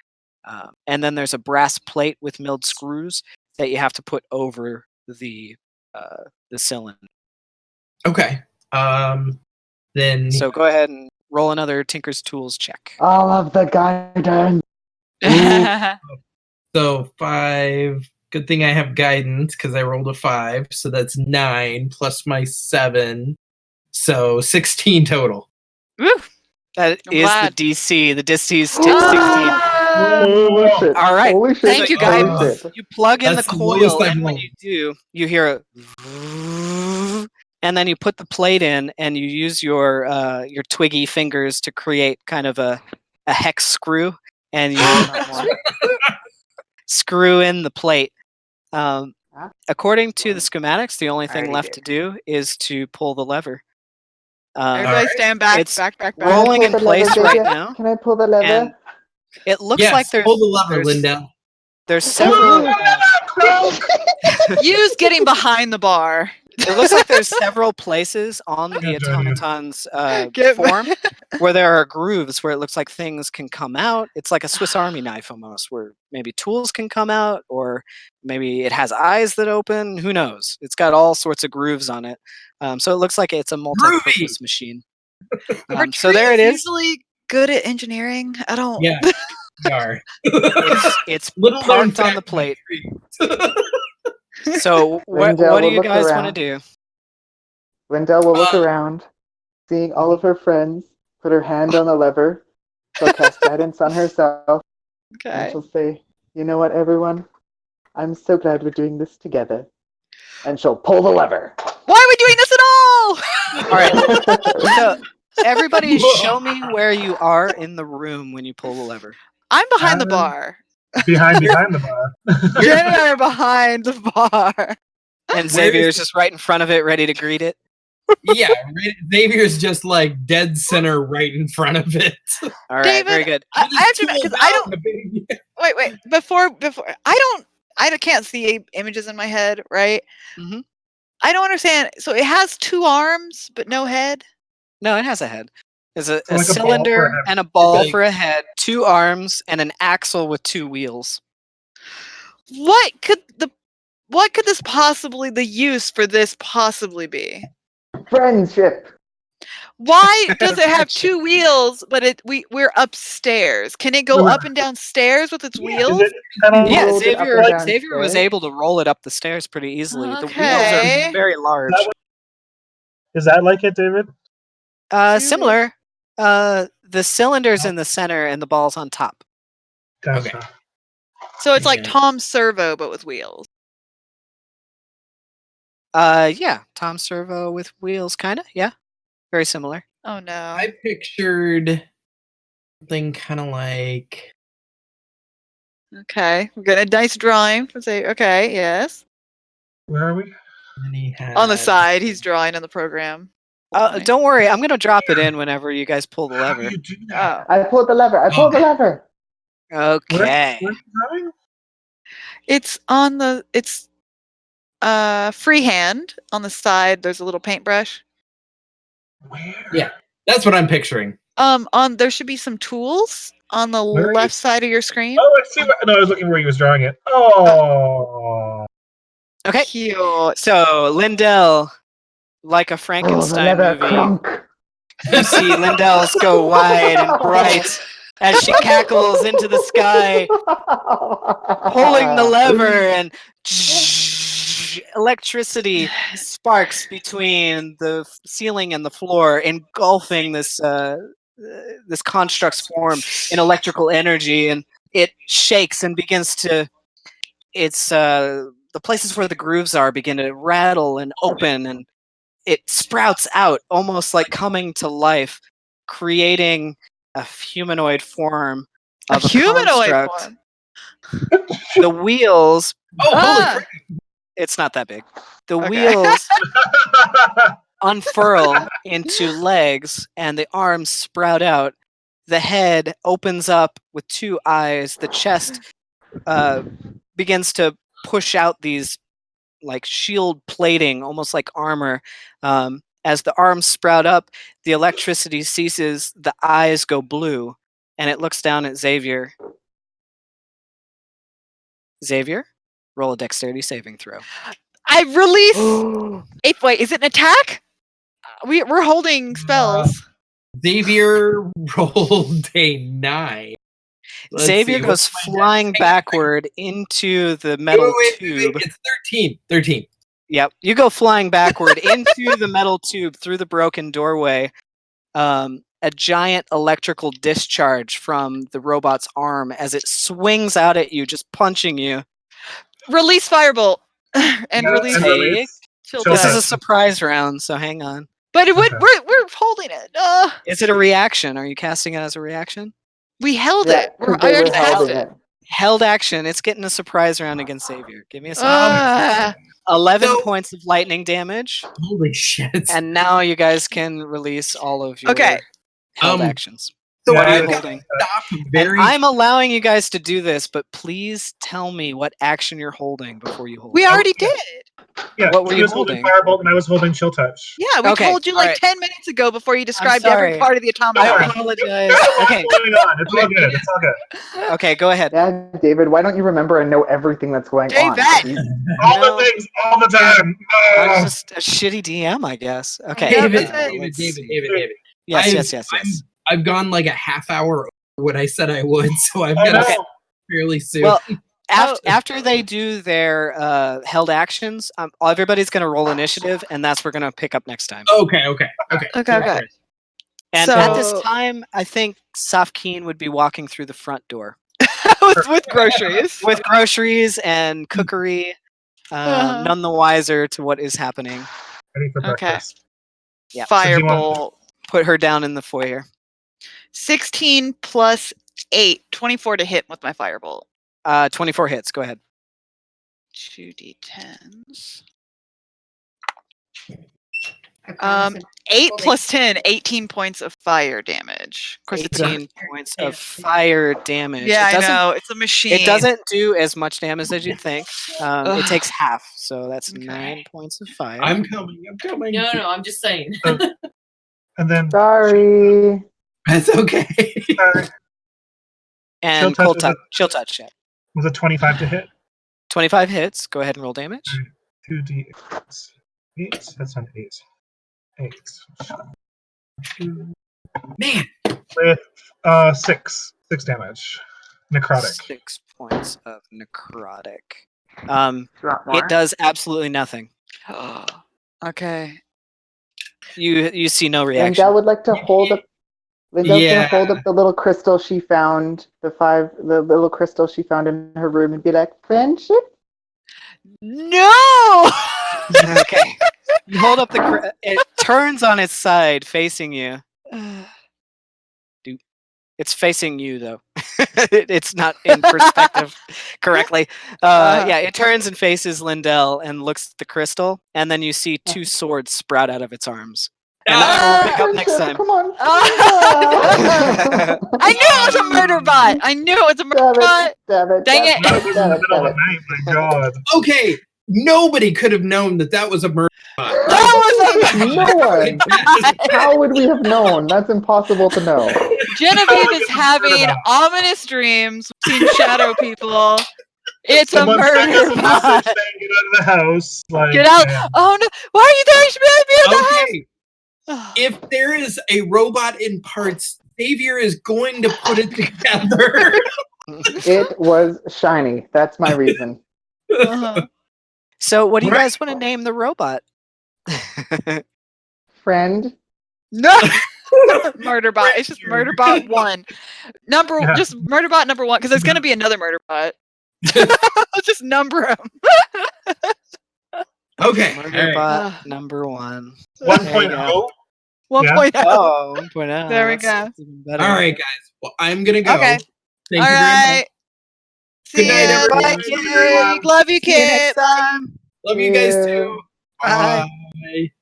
And then there's a brass plate with milled screws that you have to put over the cylinder. Okay. Then. So go ahead and roll another Tinker's Tools check. All of the guidance. So 5. Good thing I have guidance because I rolled a 5. So that's 9 plus my 7. So 16 total. Woo! That is the DC. The DC is 16. Holy shit. All right. Holy shit. Thank you, guys. Shit. You plug in That's the the lowest coil, I've and when rolled. you do, you hear a, and then you put the plate in, and you use your twiggy fingers to create kind of a hex screw, and you screw in the plate. According to the schematics, the only thing left to do is to pull the lever. Everybody stand back, It's back. rolling in place right now. Can I pull the lever? And it looks Yes, like there's pull the lever, Lindel. There's several. Use getting behind the bar. It looks like there's several places on the automaton's form where there are grooves where it looks like things can come out. It's like a Swiss Army knife almost, where maybe tools can come out, or maybe it has eyes that open. Who knows? It's got all sorts of grooves on it. So it looks like it's a multi-purpose machine. So there it is. Usually good at engineering. I don't. Yeah, they are. It's parked on the plate. So what do you guys want to do? Lindel will look around, seeing all of her friends, put her hand on the lever. She'll cast guidance on herself. Okay. And she'll say, "You know what, everyone? I'm so glad we're doing this together." And she'll pull the lever. Why are we doing this at all? All right. So everybody show me where you are in the room when you pull the lever. I'm behind the bar. Behind the bar. Jen and I are behind the bar. And Xavier's just right in front of it, ready to greet it. Yeah, Xavier's just like dead center right in front of it. All right, David, very good. I have to admit, because I don't. Wait. Before, I can't see images in my head, right? Mm-hmm. I don't understand. So it has 2 arms, but no head? No, it has a head. There's a Like a cylinder ball for a head. and a ball for a head, 2 arms, and an axle with 2 wheels. What could this possibly, the use for this possibly be? Friendship. Why does it have 2 wheels, but we're upstairs? Can it go up and down stairs with its wheels? Yeah, Xavier was able to roll it up the stairs pretty easily. The wheels are very large. Is that like it, David? Similar. The cylinder's in the center and the ball's on top. Gotcha. Okay. So it's like Tom's servo, but with wheels. Yeah, Tom Servo with wheels, kind of. Yeah, very similar. Oh no! I pictured something kind of like. Okay, we're getting a nice drawing. Okay, yes. Where are we? On the side, he's drawing on the program. Don't worry, I'm gonna drop it in whenever you guys pull the lever. I pulled the lever. Okay. Where's the drawing? It's on the. It's freehand on the side. There's a little paintbrush. Where? Yeah, that's what I'm picturing. There should be some tools on the Where are left side of your screen. Oh, I see. No, I was looking where he was drawing it. Oh. Okay. Cute. So Lindel, like a Frankenstein movie, Clunk. you see Lindel's go wide and bright as she cackles into the sky, pulling the lever, and electricity sparks between the ceiling and the floor, engulfing this construct's form in electrical energy, and it shakes and begins to. The places where the grooves are begin to rattle and open, and it sprouts out, almost like coming to life, creating a humanoid form of a construct. Form. The wheels. Holy crap! It's not that big. The wheels unfurl into legs, and the arms sprout out. The head opens up with 2 eyes. The chest begins to push out these like shield plating, almost like armor. As the arms sprout up, the electricity ceases, the eyes go blue, and it looks down at Xavier. Xavier, roll a dexterity saving throw. I release. Wait, is it an attack? We're holding spells. Xavier rolled a 9. Xavier goes flying backward into the metal tube. It's 13. Yep. You go flying backward into the metal tube through the broken doorway. A giant electrical discharge from the robot's arm as it swings out at you, just punching you. Release firebolt. And release. This is a surprise round, so hang on. But we're holding it. Is it a reaction? Are you casting it as a reaction? We held it. I already held it. Held action. It's getting a surprise round against Xavier. Give me a second. 11 points of lightning damage. Holy shit. And now you guys can release all of your held actions. So What are I've you got holding? stop And very. I'm allowing you guys to do this, but please tell me what action you're holding before you hold. We already did. Yeah, What were he you was holding holding? Firebolt and I was holding Chill Touch. Yeah, we Okay, told you all like right. 10 minutes ago before you described sorry. every part of the atomic I bomb. apologize. Okay. What's going on? It's all good. It's all good. Okay, go ahead. Yeah, David, why don't you remember and know everything that's going on? David! All the things, all the time. I was just a shitty DM, I guess. Okay. David, let's David, see. David. Yes. I've gone like a half hour over what I said I would, so I've got to start fairly soon. Well, after they do their held actions, everybody's going to roll initiative, and that's what we're going to pick up next time. Okay. And So- at this time, I think Safkaen would be walking through the front door. with groceries. With groceries and cookery, none the wiser to what is happening. Ready for Okay. breakfast. Yeah. Firebolt. Put her down in the foyer. 16 plus 8. 24 to hit with my firebolt. 24 hits. Go ahead. 2d10s. 8 plus 10, 18 points of fire damage. Of course, 18 points of fire damage. Yeah, It I doesn't- know. It's a machine. It doesn't do as much damage as you'd think. It takes half, so that's 9 points of fire. I'm coming. No, I'm just saying. And then Sorry. That's okay. And chill touch. Yeah. Was it 25 to hit? 25 hits. Go ahead and roll damage. 2d8. 8. That's an 8. 8. Man. With 6 damage. Necrotic. 6 points of necrotic. Drop more. It does absolutely nothing. Okay. You see no reaction. Lindel would like to hold up. Lindel's Yeah. gonna hold up the little crystal she found, the little crystal she found in her room, and be like, "Friendship." No! Okay. You hold up it turns on its side, facing you. It's facing you, though. It's not in perspective correctly. Yeah, it turns and faces Lindel and looks at the crystal, and then you see 2 swords sprout out of its arms. And that's what we'll pick up next time. Come on. I knew it was a murder bot. I knew it was a murder bot. Dang it. No, this is the middle of the night, my god. Okay, nobody could have known that was a murder bot. No one. How would we have known? That's impossible to know. Genevieve is having ominous dreams, seeing shadow people. It's Someone a sent us murder a bot. message saying get out of the house. Like, Get out. man. Oh no. Why are you there? You should be out of the house. Okay. If there is a robot in parts, Xavier is going to put it together. It was shiny. That's my reason. So, what do you guys want to name the robot? Friend. No. Murderbot. It's just Murderbot 1. Just Murderbot number 1, because there's gonna be another Murderbot. Let's just number them. Okay. Murderbot number 1. 1.0. 1.0. Oh, 1.0. There we That's go. even better. All right, guys. Well, I'm gonna go. Okay. Thank All you very right. much. See Good night, ya. everyone. Bye, kid. Love you, See you next kid. time. Love you guys too. Bye. Bye.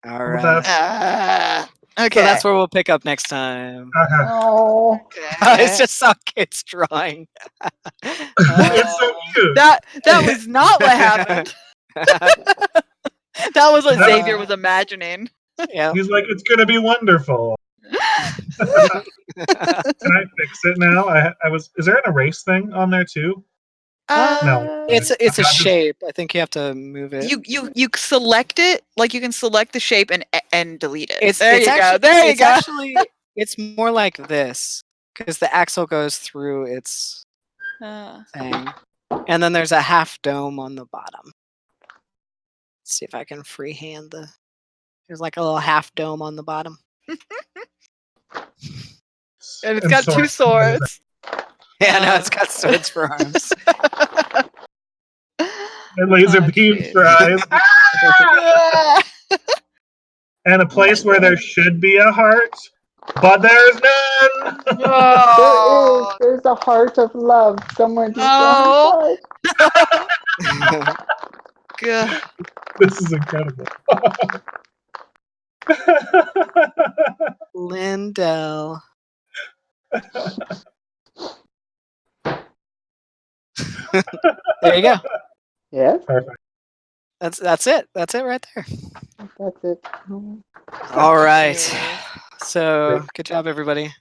All right. Okay. So that's where we'll pick up next time. Oh. It's just some kids drawing. It's so cute. That was not what happened. That was what Xavier was imagining. Yeah. He's like, it's gonna be wonderful. Can I fix it now? Is there an erase thing on there too? No. It's a shape. I think you have to move it. You select it, like you can select the shape and delete it. There you go. Actually, it's more like this because the axle goes through its thing, and then there's a half dome on the bottom. Let's see if I can freehand the. There's like a little half dome on the bottom. And it's got 2 swords. Yeah, no, it's got swords for arms. And laser beams for eyes. And a place where there should be a heart, but there's none. Oh. There's a heart of love somewhere deep Oh. inside. God. This is incredible. Lindel. There you go. Yeah. Perfect. That's it. That's it right there. That's it. All right. So good job, everybody.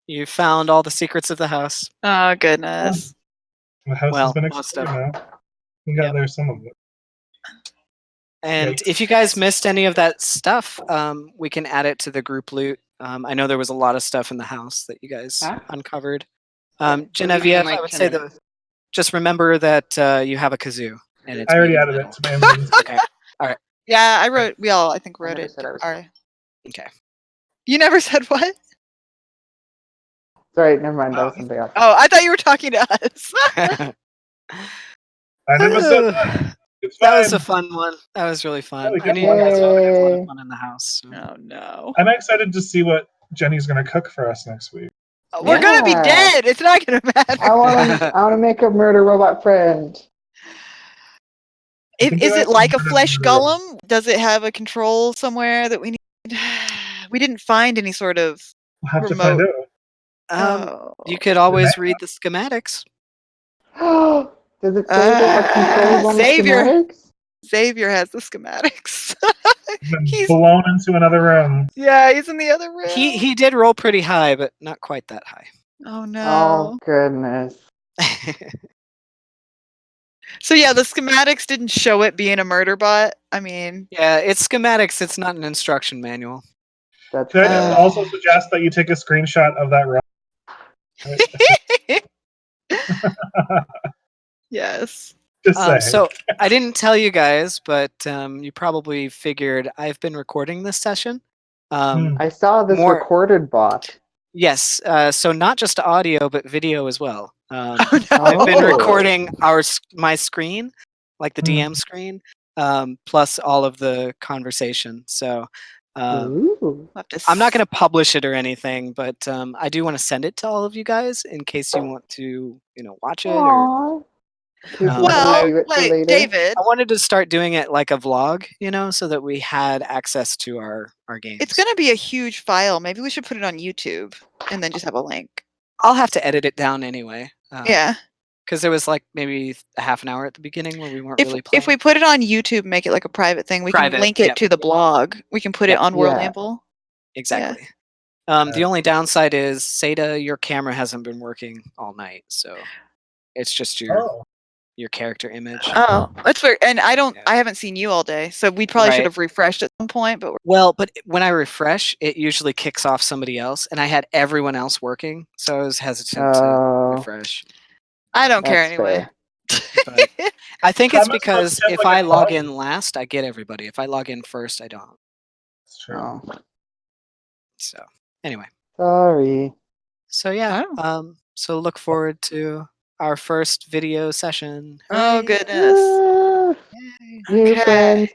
You found all the secrets of the house. Oh goodness. The house Well, has been most explored of it. now. We got there some of it. And Yikes. if you guys missed any of that stuff, we can add it to the group loot. I know there was a lot of stuff in the house that you guys uncovered. Genevieve, I would say just remember that you have a kazoo. And it's I already muted added now. it to my inventory. Okay. All right. Yeah, I wrote. We all, I think, wrote never it. said I was- All right. Okay. You never said what? Sorry, never mind. That was something else. Oh, I thought you were talking to us. I never said that. It's fine. That was a fun one. That was really fun. we I got knew one. you guys would have a lot Yay. of fun in the house. So. Oh no. I'm excited to see what Jenny's going to cook for us next week. We're gonna be Yeah. dead. It's not gonna matter. I want to make a murder robot friend. Is it like a flesh golem? Does it have a control somewhere that we need? We didn't find any sort of We'll have to remote. find out. You could always read the schematics. Does it say what controls on the Xavier. schematics? Xavier has the schematics. He's blown into another room. Yeah, he's in the other room. He did roll pretty high, but not quite that high. Oh no. Oh goodness. So yeah, the schematics didn't show it being a murder bot. I mean, Yeah, it's schematics. It's not an instruction manual. That's Could I also suggest that you take a screenshot of that room? yes. Just saying. So I didn't tell you guys, but you probably figured I've been recording this session. I saw this recorded bot. Yes, so not just audio, but video as well. I've been recording my screen, like the DM screen, plus all of the conversation. So I'm not going to publish it or anything, but I do want to send it to all of you guys in case you want to, watch it. Or, well, wait, David. I wanted to start doing it like a vlog, so that we had access to our games. It's going to be a huge file. Maybe we should put it on YouTube and then just have a link. I'll have to edit it down anyway. Yeah. Because there was like maybe a half an hour at the beginning where we weren't really playing. If we put it on YouTube, make it like a private thing, we can link it to the blog. We can put it on World Amble. Exactly. The only downside is, Seda, your camera hasn't been working all night, so it's just your character image. Oh, that's weird. And I haven't seen you all day, so we probably should have refreshed at some point. But but when I refresh, it usually kicks off somebody else, and I had everyone else working, so I was hesitant to refresh. I don't care anyway. But I think it's because if I log in last, I get everybody. If I log in first, I don't. That's true. So anyway. Sorry. So yeah. So look forward to our first video session. Oh goodness. Okay.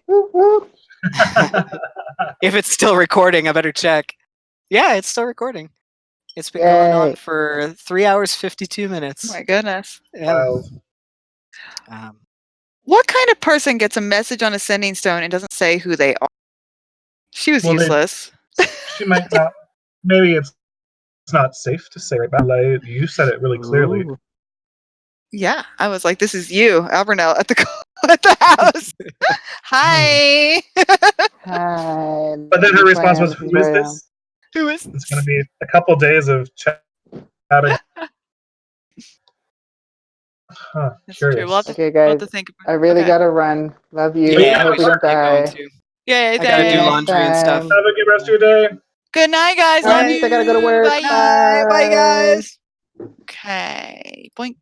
If it's still recording, I better check. Yeah, it's still recording. It's been going on for 3 hours 52 minutes. Oh my goodness. Yeah. What kind of person gets a message on a sending stone and doesn't say who they are? She was useless. She might not. Maybe it's not safe to say right now. Like, you said it really clearly. Ooh. Yeah, I was like, "This is you, Albernell, at the house." Hi. Hi. But then her response was, "Who is this? Who is? It's going to be a couple days of chatting." Huh, curious. We'll have to, Okay, guys. I really gotta run. Love you. Yeah, I hope we don't die. Yeah, I gotta do laundry and stuff. Have a good rest of your day. Good night, guys. Love you. I gotta go to work. Bye. Bye. Bye, guys. Okay. Boink.